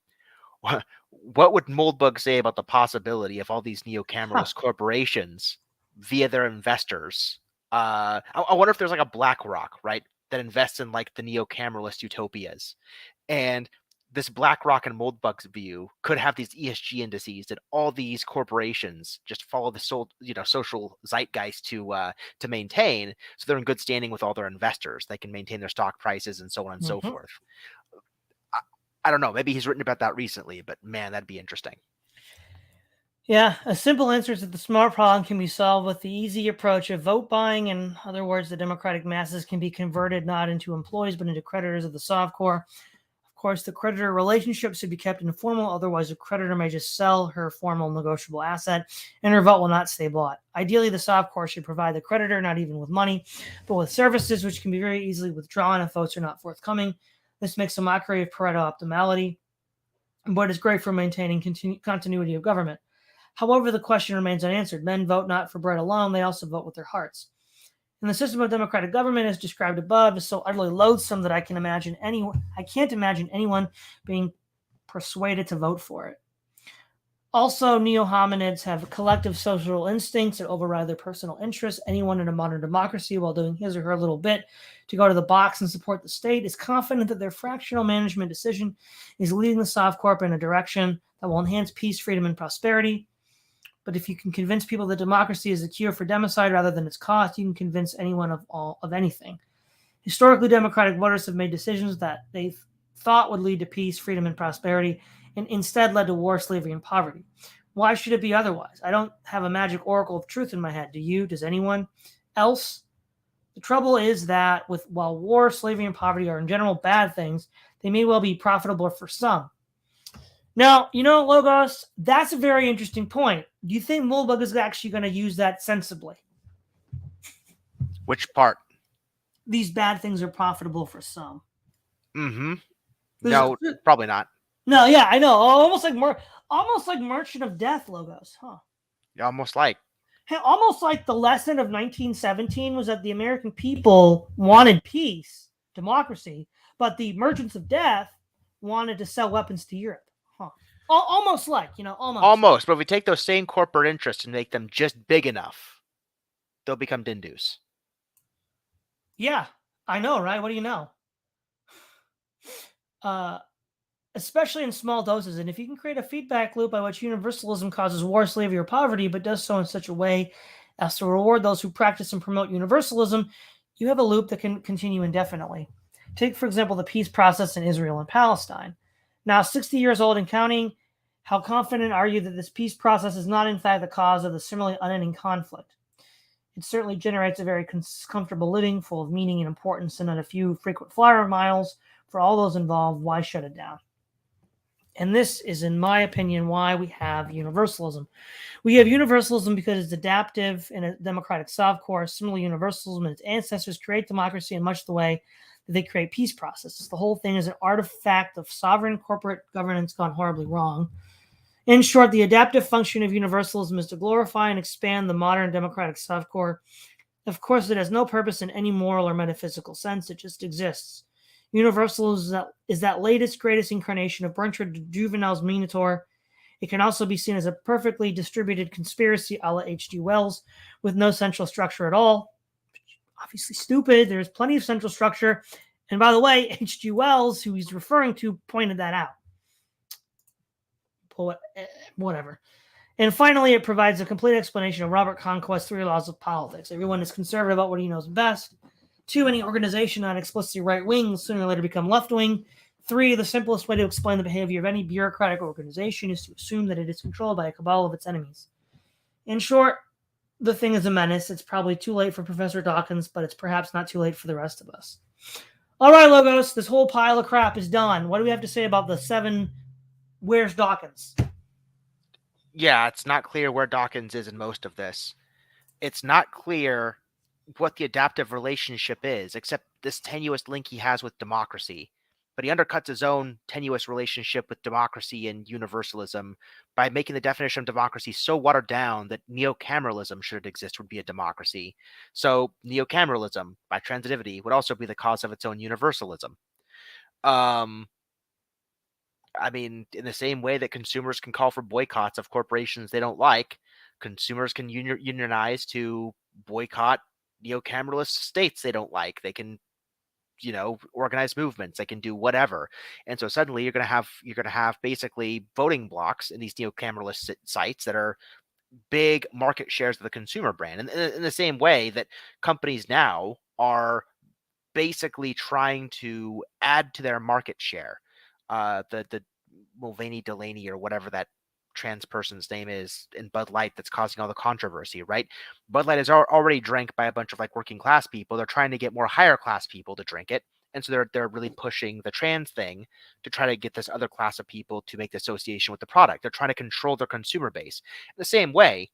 what would Moldbug say about the possibility of all these neocameralist corporations via their investors? I wonder if there's like a BlackRock, right, that invests in like the neocameralist utopias, and this BlackRock and Moldbug's view could have these ESG indices that all these corporations just follow the social zeitgeist to maintain, so they're in good standing with all their investors. They can maintain their stock prices and so on and so forth. I don't know. Maybe he's written about that recently, but man, that'd be interesting. Yeah, a simple answer is that the smart problem can be solved with the easy approach of vote buying. In other words, the democratic masses can be converted not into employees, but into creditors of the Sovkor. Of course, the creditor relationship should be kept informal. Otherwise, a creditor may just sell her formal negotiable asset, and her vote will not stay bought. Ideally, the Sovkor should provide the creditor not even with money, but with services which can be very easily withdrawn if votes are not forthcoming. This makes a mockery of Pareto optimality, but is great for maintaining continuity of government. However, the question remains unanswered. Men vote not for bread alone, they also vote with their hearts. And the system of democratic government, as described above, is so utterly loathsome that I can't imagine anyone being persuaded to vote for it. Also, neo-hominids have collective social instincts that override their personal interests. Anyone in a modern democracy, while doing his or her little bit to go to the box and support the state, is confident that their fractional management decision is leading the Sovcorp in a direction that will enhance peace, freedom, and prosperity. But if you can convince people that democracy is a cure for democide rather than its cost, you can convince anyone of anything. Historically, democratic voters have made decisions that they thought would lead to peace, freedom, and prosperity, and instead led to war, slavery, and poverty. Why should it be otherwise? I don't have a magic oracle of truth in my head. Do you? Does anyone else? The trouble is that while war, slavery, and poverty are in general bad things, they may well be profitable for some. Now, Logos, that's a very interesting point. Do you think Moldbug is actually going to use that sensibly? Which part? These bad things are profitable for some. Mm-hmm. No, probably not. No, yeah, I know. Almost like Merchant of Death, Logos, huh? Almost like. Almost like the lesson of 1917 was that the American people wanted peace, democracy, but the Merchants of Death wanted to sell weapons to Europe. Huh. Almost like, almost. But if we take those same corporate interests and make them just big enough, they'll become Dindus. Yeah, I know, right? What do you know? Especially in small doses. And if you can create a feedback loop by which universalism causes war, slavery, or poverty, but does so in such a way as to reward those who practice and promote universalism, you have a loop that can continue indefinitely. Take, for example, the peace process in Israel and Palestine. Now, 60 years old and counting, how confident are you that this peace process is not in fact the cause of the similarly unending conflict? It certainly generates a very comfortable living full of meaning and importance and not a few frequent flyer miles for all those involved. Why shut it down? And this is, in my opinion, why we have universalism. We have universalism because it's adaptive in a democratic Sovkor. Similarly, universalism and its ancestors create democracy in much the way that they create peace processes. The whole thing is an artifact of sovereign corporate governance gone horribly wrong. In short, the adaptive function of universalism is to glorify and expand the modern democratic Sovkor. Of course, it has no purpose in any moral or metaphysical sense. It just exists. Universalism is that latest, greatest incarnation of Bernard Juvenel's Minotaur. It can also be seen as a perfectly distributed conspiracy a la H.G. Wells with no central structure at all. Obviously stupid. There's plenty of central structure. And by the way, H.G. Wells, who he's referring to, pointed that out. Whatever. And finally, it provides a complete explanation of Robert Conquest's 3 laws of politics. Everyone is conservative about what he knows best. 2, any organization not explicitly right-wing will sooner or later become left-wing. 3, the simplest way to explain the behavior of any bureaucratic organization is to assume that it is controlled by a cabal of its enemies. In short, the thing is a menace. It's probably too late for Professor Dawkins, but it's perhaps not too late for the rest of us. All right, Logos, this whole pile of crap is done. What do we have to say about the 7 where's Dawkins? Yeah, it's not clear where Dawkins is in most of this. It's not clear what the adaptive relationship is, except this tenuous link he has with democracy. but he undercuts his own tenuous relationship with democracy and universalism by making the definition of democracy so watered down that neocameralism, should it exist, would be a democracy. So neocameralism, by transitivity, would also be the cause of its own universalism. I mean, in the same way that consumers can call for boycotts of corporations they don't like, consumers can unionize to boycott neocameralist states they don't like. They can, organize movements. They can do whatever. And so suddenly you're going to have basically voting blocks in these neocameralist sites that are big market shares of the consumer brand. And in the same way that companies now are basically trying to add to their market share. The Mulvaney Delaney or whatever that trans person's name is in Bud Light that's causing all the controversy, right? Bud Light is already drank by a bunch of working class people. They're trying to get more higher class people to drink it. And so they're really pushing the trans thing to try to get this other class of people to make the association with the product. They're trying to control their consumer base. In the same way,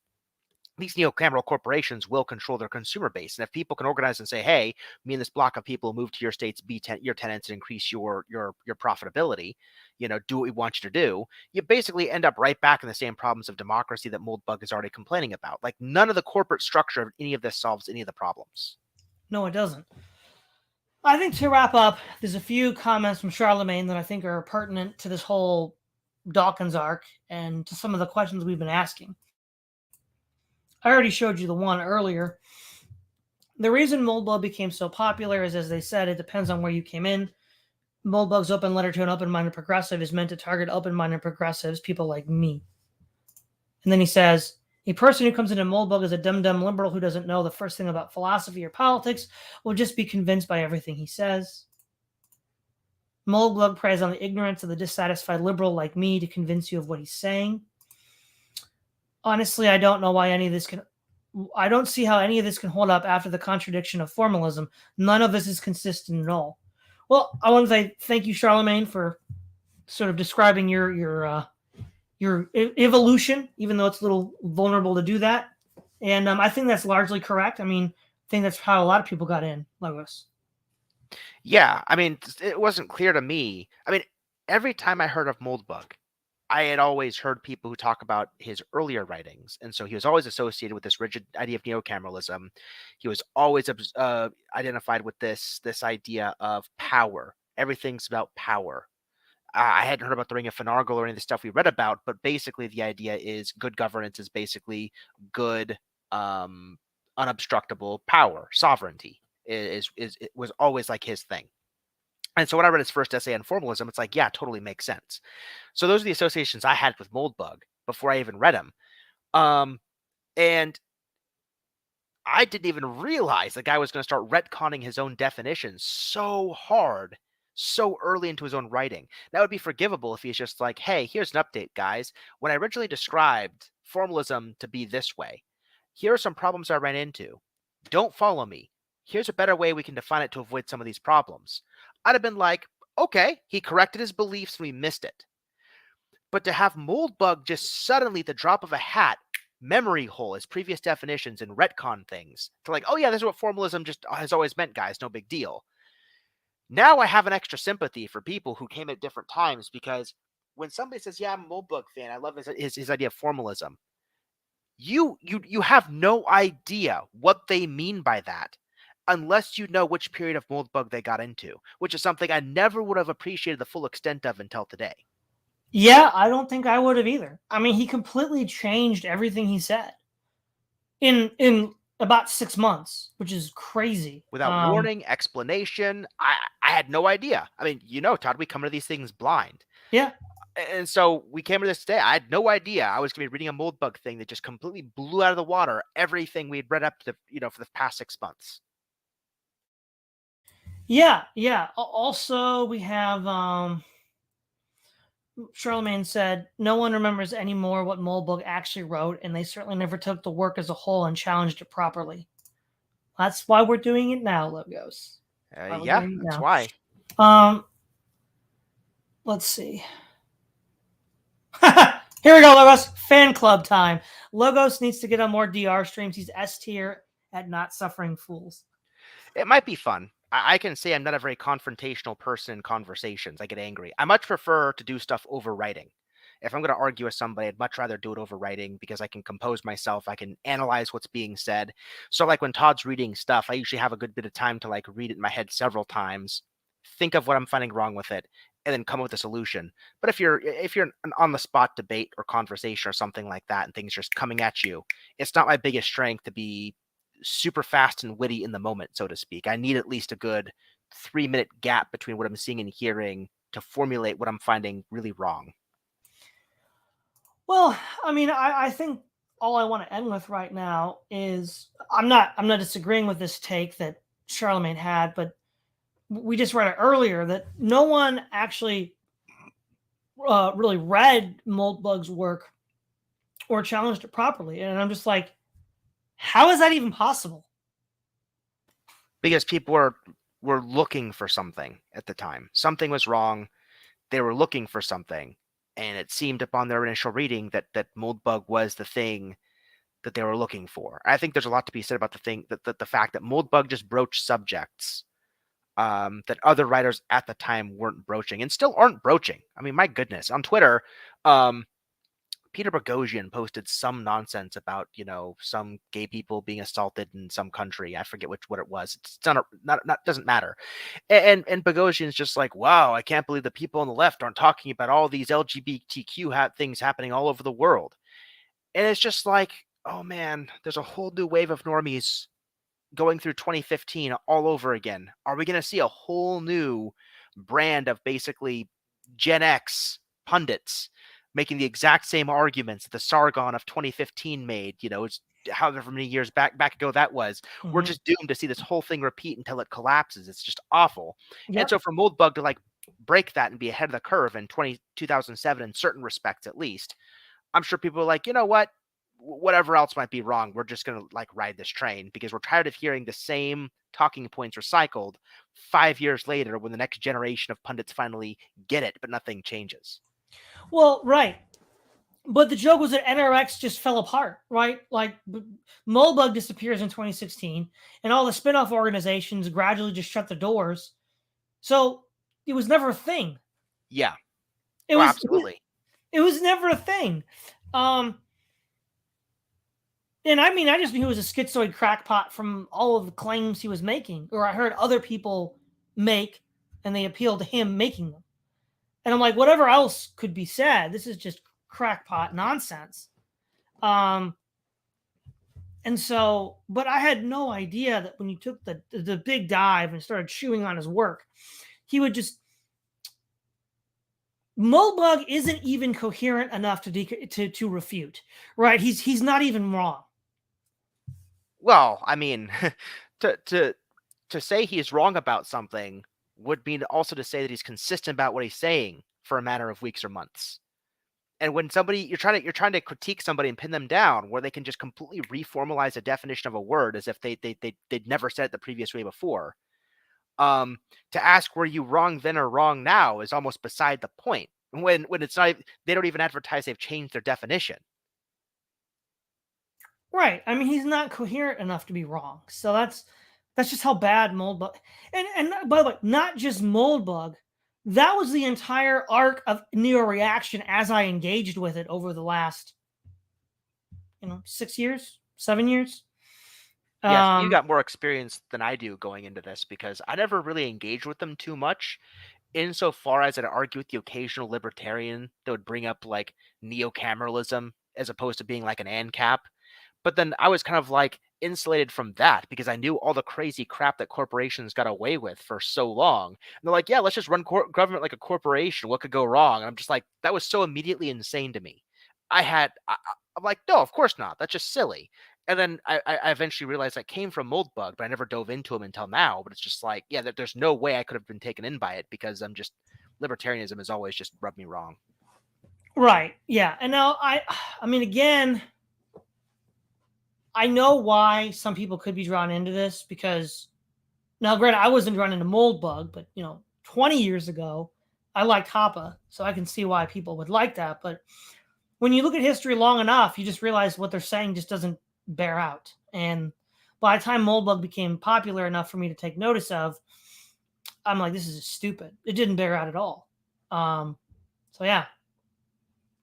these neocameral corporations will control their consumer base. And if people can organize and say, hey, me and this block of people move to your states, be your tenants, and increase your profitability, do what we want you to do, you basically end up right back in the same problems of democracy that Moldbug is already complaining about. None of the corporate structure of any of this solves any of the problems. No, it doesn't. I think to wrap up, there's a few comments from Charlemagne that I think are pertinent to this whole Dawkins arc and to some of the questions we've been asking. I already showed you the one earlier. The reason Moldbug became so popular is, as they said, it depends on where you came in. Moldbug's open letter to an open-minded progressive is meant to target open-minded progressives, people like me. And then he says, a person who comes into Moldbug as a dumb liberal who doesn't know the first thing about philosophy or politics will just be convinced by everything he says. Moldbug preys on the ignorance of the dissatisfied liberal like me to convince you of what he's saying. Honestly, I don't know why I don't see how any of this can hold up after the contradiction of formalism. None of this is consistent at all. Well, I want to say thank you, Charlemagne, for sort of describing your evolution, even though it's a little vulnerable to do that. And I think that's largely correct. I mean, I think that's how a lot of people got in, Logos. Yeah, I mean, it wasn't clear to me. I mean, every time I heard of Moldbug, I had always heard people who talk about his earlier writings. And so he was always associated with this rigid idea of neocameralism. He was always identified with this idea of power. Everything's about power. I hadn't heard about the Ring of Finargle or any of the stuff we read about, but basically the idea is good governance is basically good, unobstructable power. Sovereignty it was always his thing. And so when I read his first essay on formalism, it's yeah, totally makes sense. So those are the associations I had with Moldbug before I even read him. And I didn't even realize the guy was going to start retconning his own definitions so hard, so early into his own writing. That would be forgivable if he's just hey, here's an update, guys. When I originally described formalism to be this way, here are some problems I ran into. Don't follow me. Here's a better way we can define it to avoid some of these problems. I'd have been okay, he corrected his beliefs and we missed it. But to have Moldbug just suddenly, the drop of a hat, memory hole his previous definitions and retcon things to oh yeah, this is what formalism just has always meant, guys, no big deal. Now I have an extra sympathy for people who came at different times, because when somebody says, yeah, I'm a Moldbug fan, I love his idea of formalism, you have no idea what they mean by that, unless you know which period of Moldbug they got into, which is something I never would have appreciated the full extent of until today. Yeah, I don't think I would have either. I mean, he completely changed everything he said in about 6 months, which is crazy. Without warning, explanation, I had no idea. I mean, Todd, we come into these things blind. Yeah. And so we came to this today. I had no idea I was going to be reading a Moldbug thing that just completely blew out of the water everything we had read up to, for the past 6 months. Yeah. Also, we have Charlemagne said, no one remembers anymore what Moldbug actually wrote, and they certainly never took the work as a whole and challenged it properly. That's why we're doing it now, Logos. Yeah, that's why. Let's see. Here we go, Logos. Fan club time. Logos needs to get on more DR streams. He's S tier at Not Suffering Fools. It might be fun. I can say I'm not a very confrontational person in conversations. I get angry. I much prefer to do stuff over writing. If I'm going to argue with somebody, I'd much rather do it over writing because I can compose myself. I can analyze what's being said. So like when Todd's reading stuff, I usually have a good bit of time to like read it in my head several times, think of what I'm finding wrong with it, and then come up with a solution. But if you're an on the spot debate or conversation or something like that and things just coming at you, it's not my biggest strength to be super fast and witty in the moment, so to speak. I need at least a good 3-minute gap between what I'm seeing and hearing to formulate what I'm finding really wrong. Well, I mean, I think all I want to end with right now is I'm not disagreeing with this take that Charlemagne had, but we just read it earlier that no one actually really read Moldbug's work or challenged it properly. And I'm just like, how is that even possible? Because people were looking for something at the time. Something was wrong. They were looking for something. And it seemed upon their initial reading that Moldbug was the thing that they were looking for. I think there's a lot to be said about the fact that Moldbug just broached subjects that other writers at the time weren't broaching and still aren't broaching. I mean, my goodness, on Twitter, Peter Boghossian posted some nonsense about, some gay people being assaulted in some country. I forget what it was. It's not doesn't matter. And Boghossian's just like, wow, I can't believe the people on the left aren't talking about all these LGBTQ things happening all over the world. And it's just like, oh man, there's a whole new wave of normies going through 2015 all over again. Are we going to see a whole new brand of basically Gen X pundits making the exact same arguments that the Sargon of 2015 made? It's however many years back ago that was. Mm-hmm. We're just doomed to see this whole thing repeat until it collapses. It's just awful. Yep. And so for Moldbug to like break that and be ahead of the curve in 2007 in certain respects at least, I'm sure people are like, you know what? Whatever else might be wrong, we're just going to like ride this train because we're tired of hearing the same talking points recycled 5 years later when the next generation of pundits finally get it, but nothing changes. Well, right. But the joke was that NRX just fell apart, right? Like Moldbug disappears in 2016 and all the spin-off organizations gradually just shut the doors. So it was never a thing. Yeah. It was absolutely. It was never a thing. And I mean, I just knew he was a schizoid crackpot from all of the claims he was making, or I heard other people make, and they appealed to him making them. And I'm like, whatever else could be said, this is just crackpot nonsense. And so, but I had no idea that when you took the big dive and started chewing on his work, he would just. Moldbug isn't even coherent enough to refute, right? He's not even wrong. Well, I mean, to say he's wrong about something would mean also to say that he's consistent about what he's saying for a matter of weeks or months. And when you're trying to critique somebody and pin them down, where they can just completely reformalize a definition of a word as if they'd never said it the previous way before. To ask were you wrong then or wrong now is almost beside the point. When it's not, they don't even advertise they've changed their definition. Right. I mean, he's not coherent enough to be wrong. So that's just how bad Moldbug. And by the way, not just Moldbug. That was the entire arc of neo-reaction as I engaged with it over the last, 6 years, 7 years. Yes, you got more experience than I do going into this because I never really engaged with them too much. Insofar as I'd argue with the occasional libertarian that would bring up like neocameralism as opposed to being like an ANCAP. But then I was kind of like insulated from that because I knew all the crazy crap that corporations got away with for so long. And they're like, yeah, let's just run government like a corporation. What could go wrong? And I'm just like, that was so immediately insane to me. I'm like, no, of course not. That's just silly. And then I eventually realized that came from Moldbug, but I never dove into him until now. But it's just like, yeah, there's no way I could have been taken in by it because libertarianism has always just rubbed me wrong. Right. Yeah. And now I mean, again, I know why some people could be drawn into this because now, granted, I wasn't drawn into Moldbug, but 20 years ago, I liked Hoppe, so I can see why people would like that. But when you look at history long enough, you just realize what they're saying just doesn't bear out. And by the time Moldbug became popular enough for me to take notice of, I'm like, this is stupid. It didn't bear out at all. So yeah,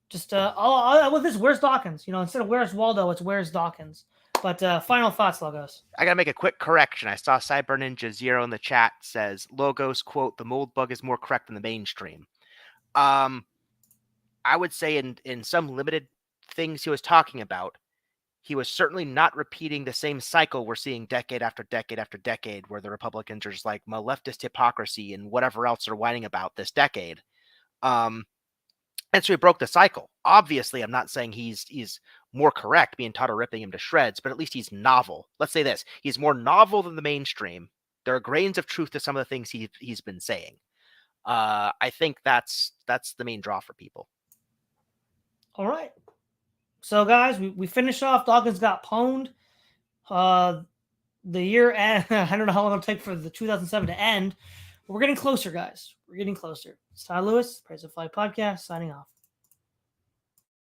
just with this, where's Dawkins? Instead of where's Waldo, it's where's Dawkins. But final thoughts, Logos. I gotta make a quick correction. I saw Cyber Ninja Zero in the chat says Logos quote the Moldbug is more correct than the mainstream. I would say in some limited things he was talking about, he was certainly not repeating the same cycle we're seeing decade after decade after decade, where the Republicans are just like leftist hypocrisy and whatever else they're whining about this decade. And so he broke the cycle. Obviously, I'm not saying he's more correct, being taught or ripping him to shreds, but at least he's novel. Let's say this: he's more novel than the mainstream. There are grains of truth to some of the things he's been saying. I think that's the main draw for people. All right. So, guys, we finished off. Dawkins got pwned. The year, I don't know how long it'll take for the 2007 to end. But we're getting closer, guys. We're getting closer. It's Todd Lewis, Praise of Flight Podcast, signing off.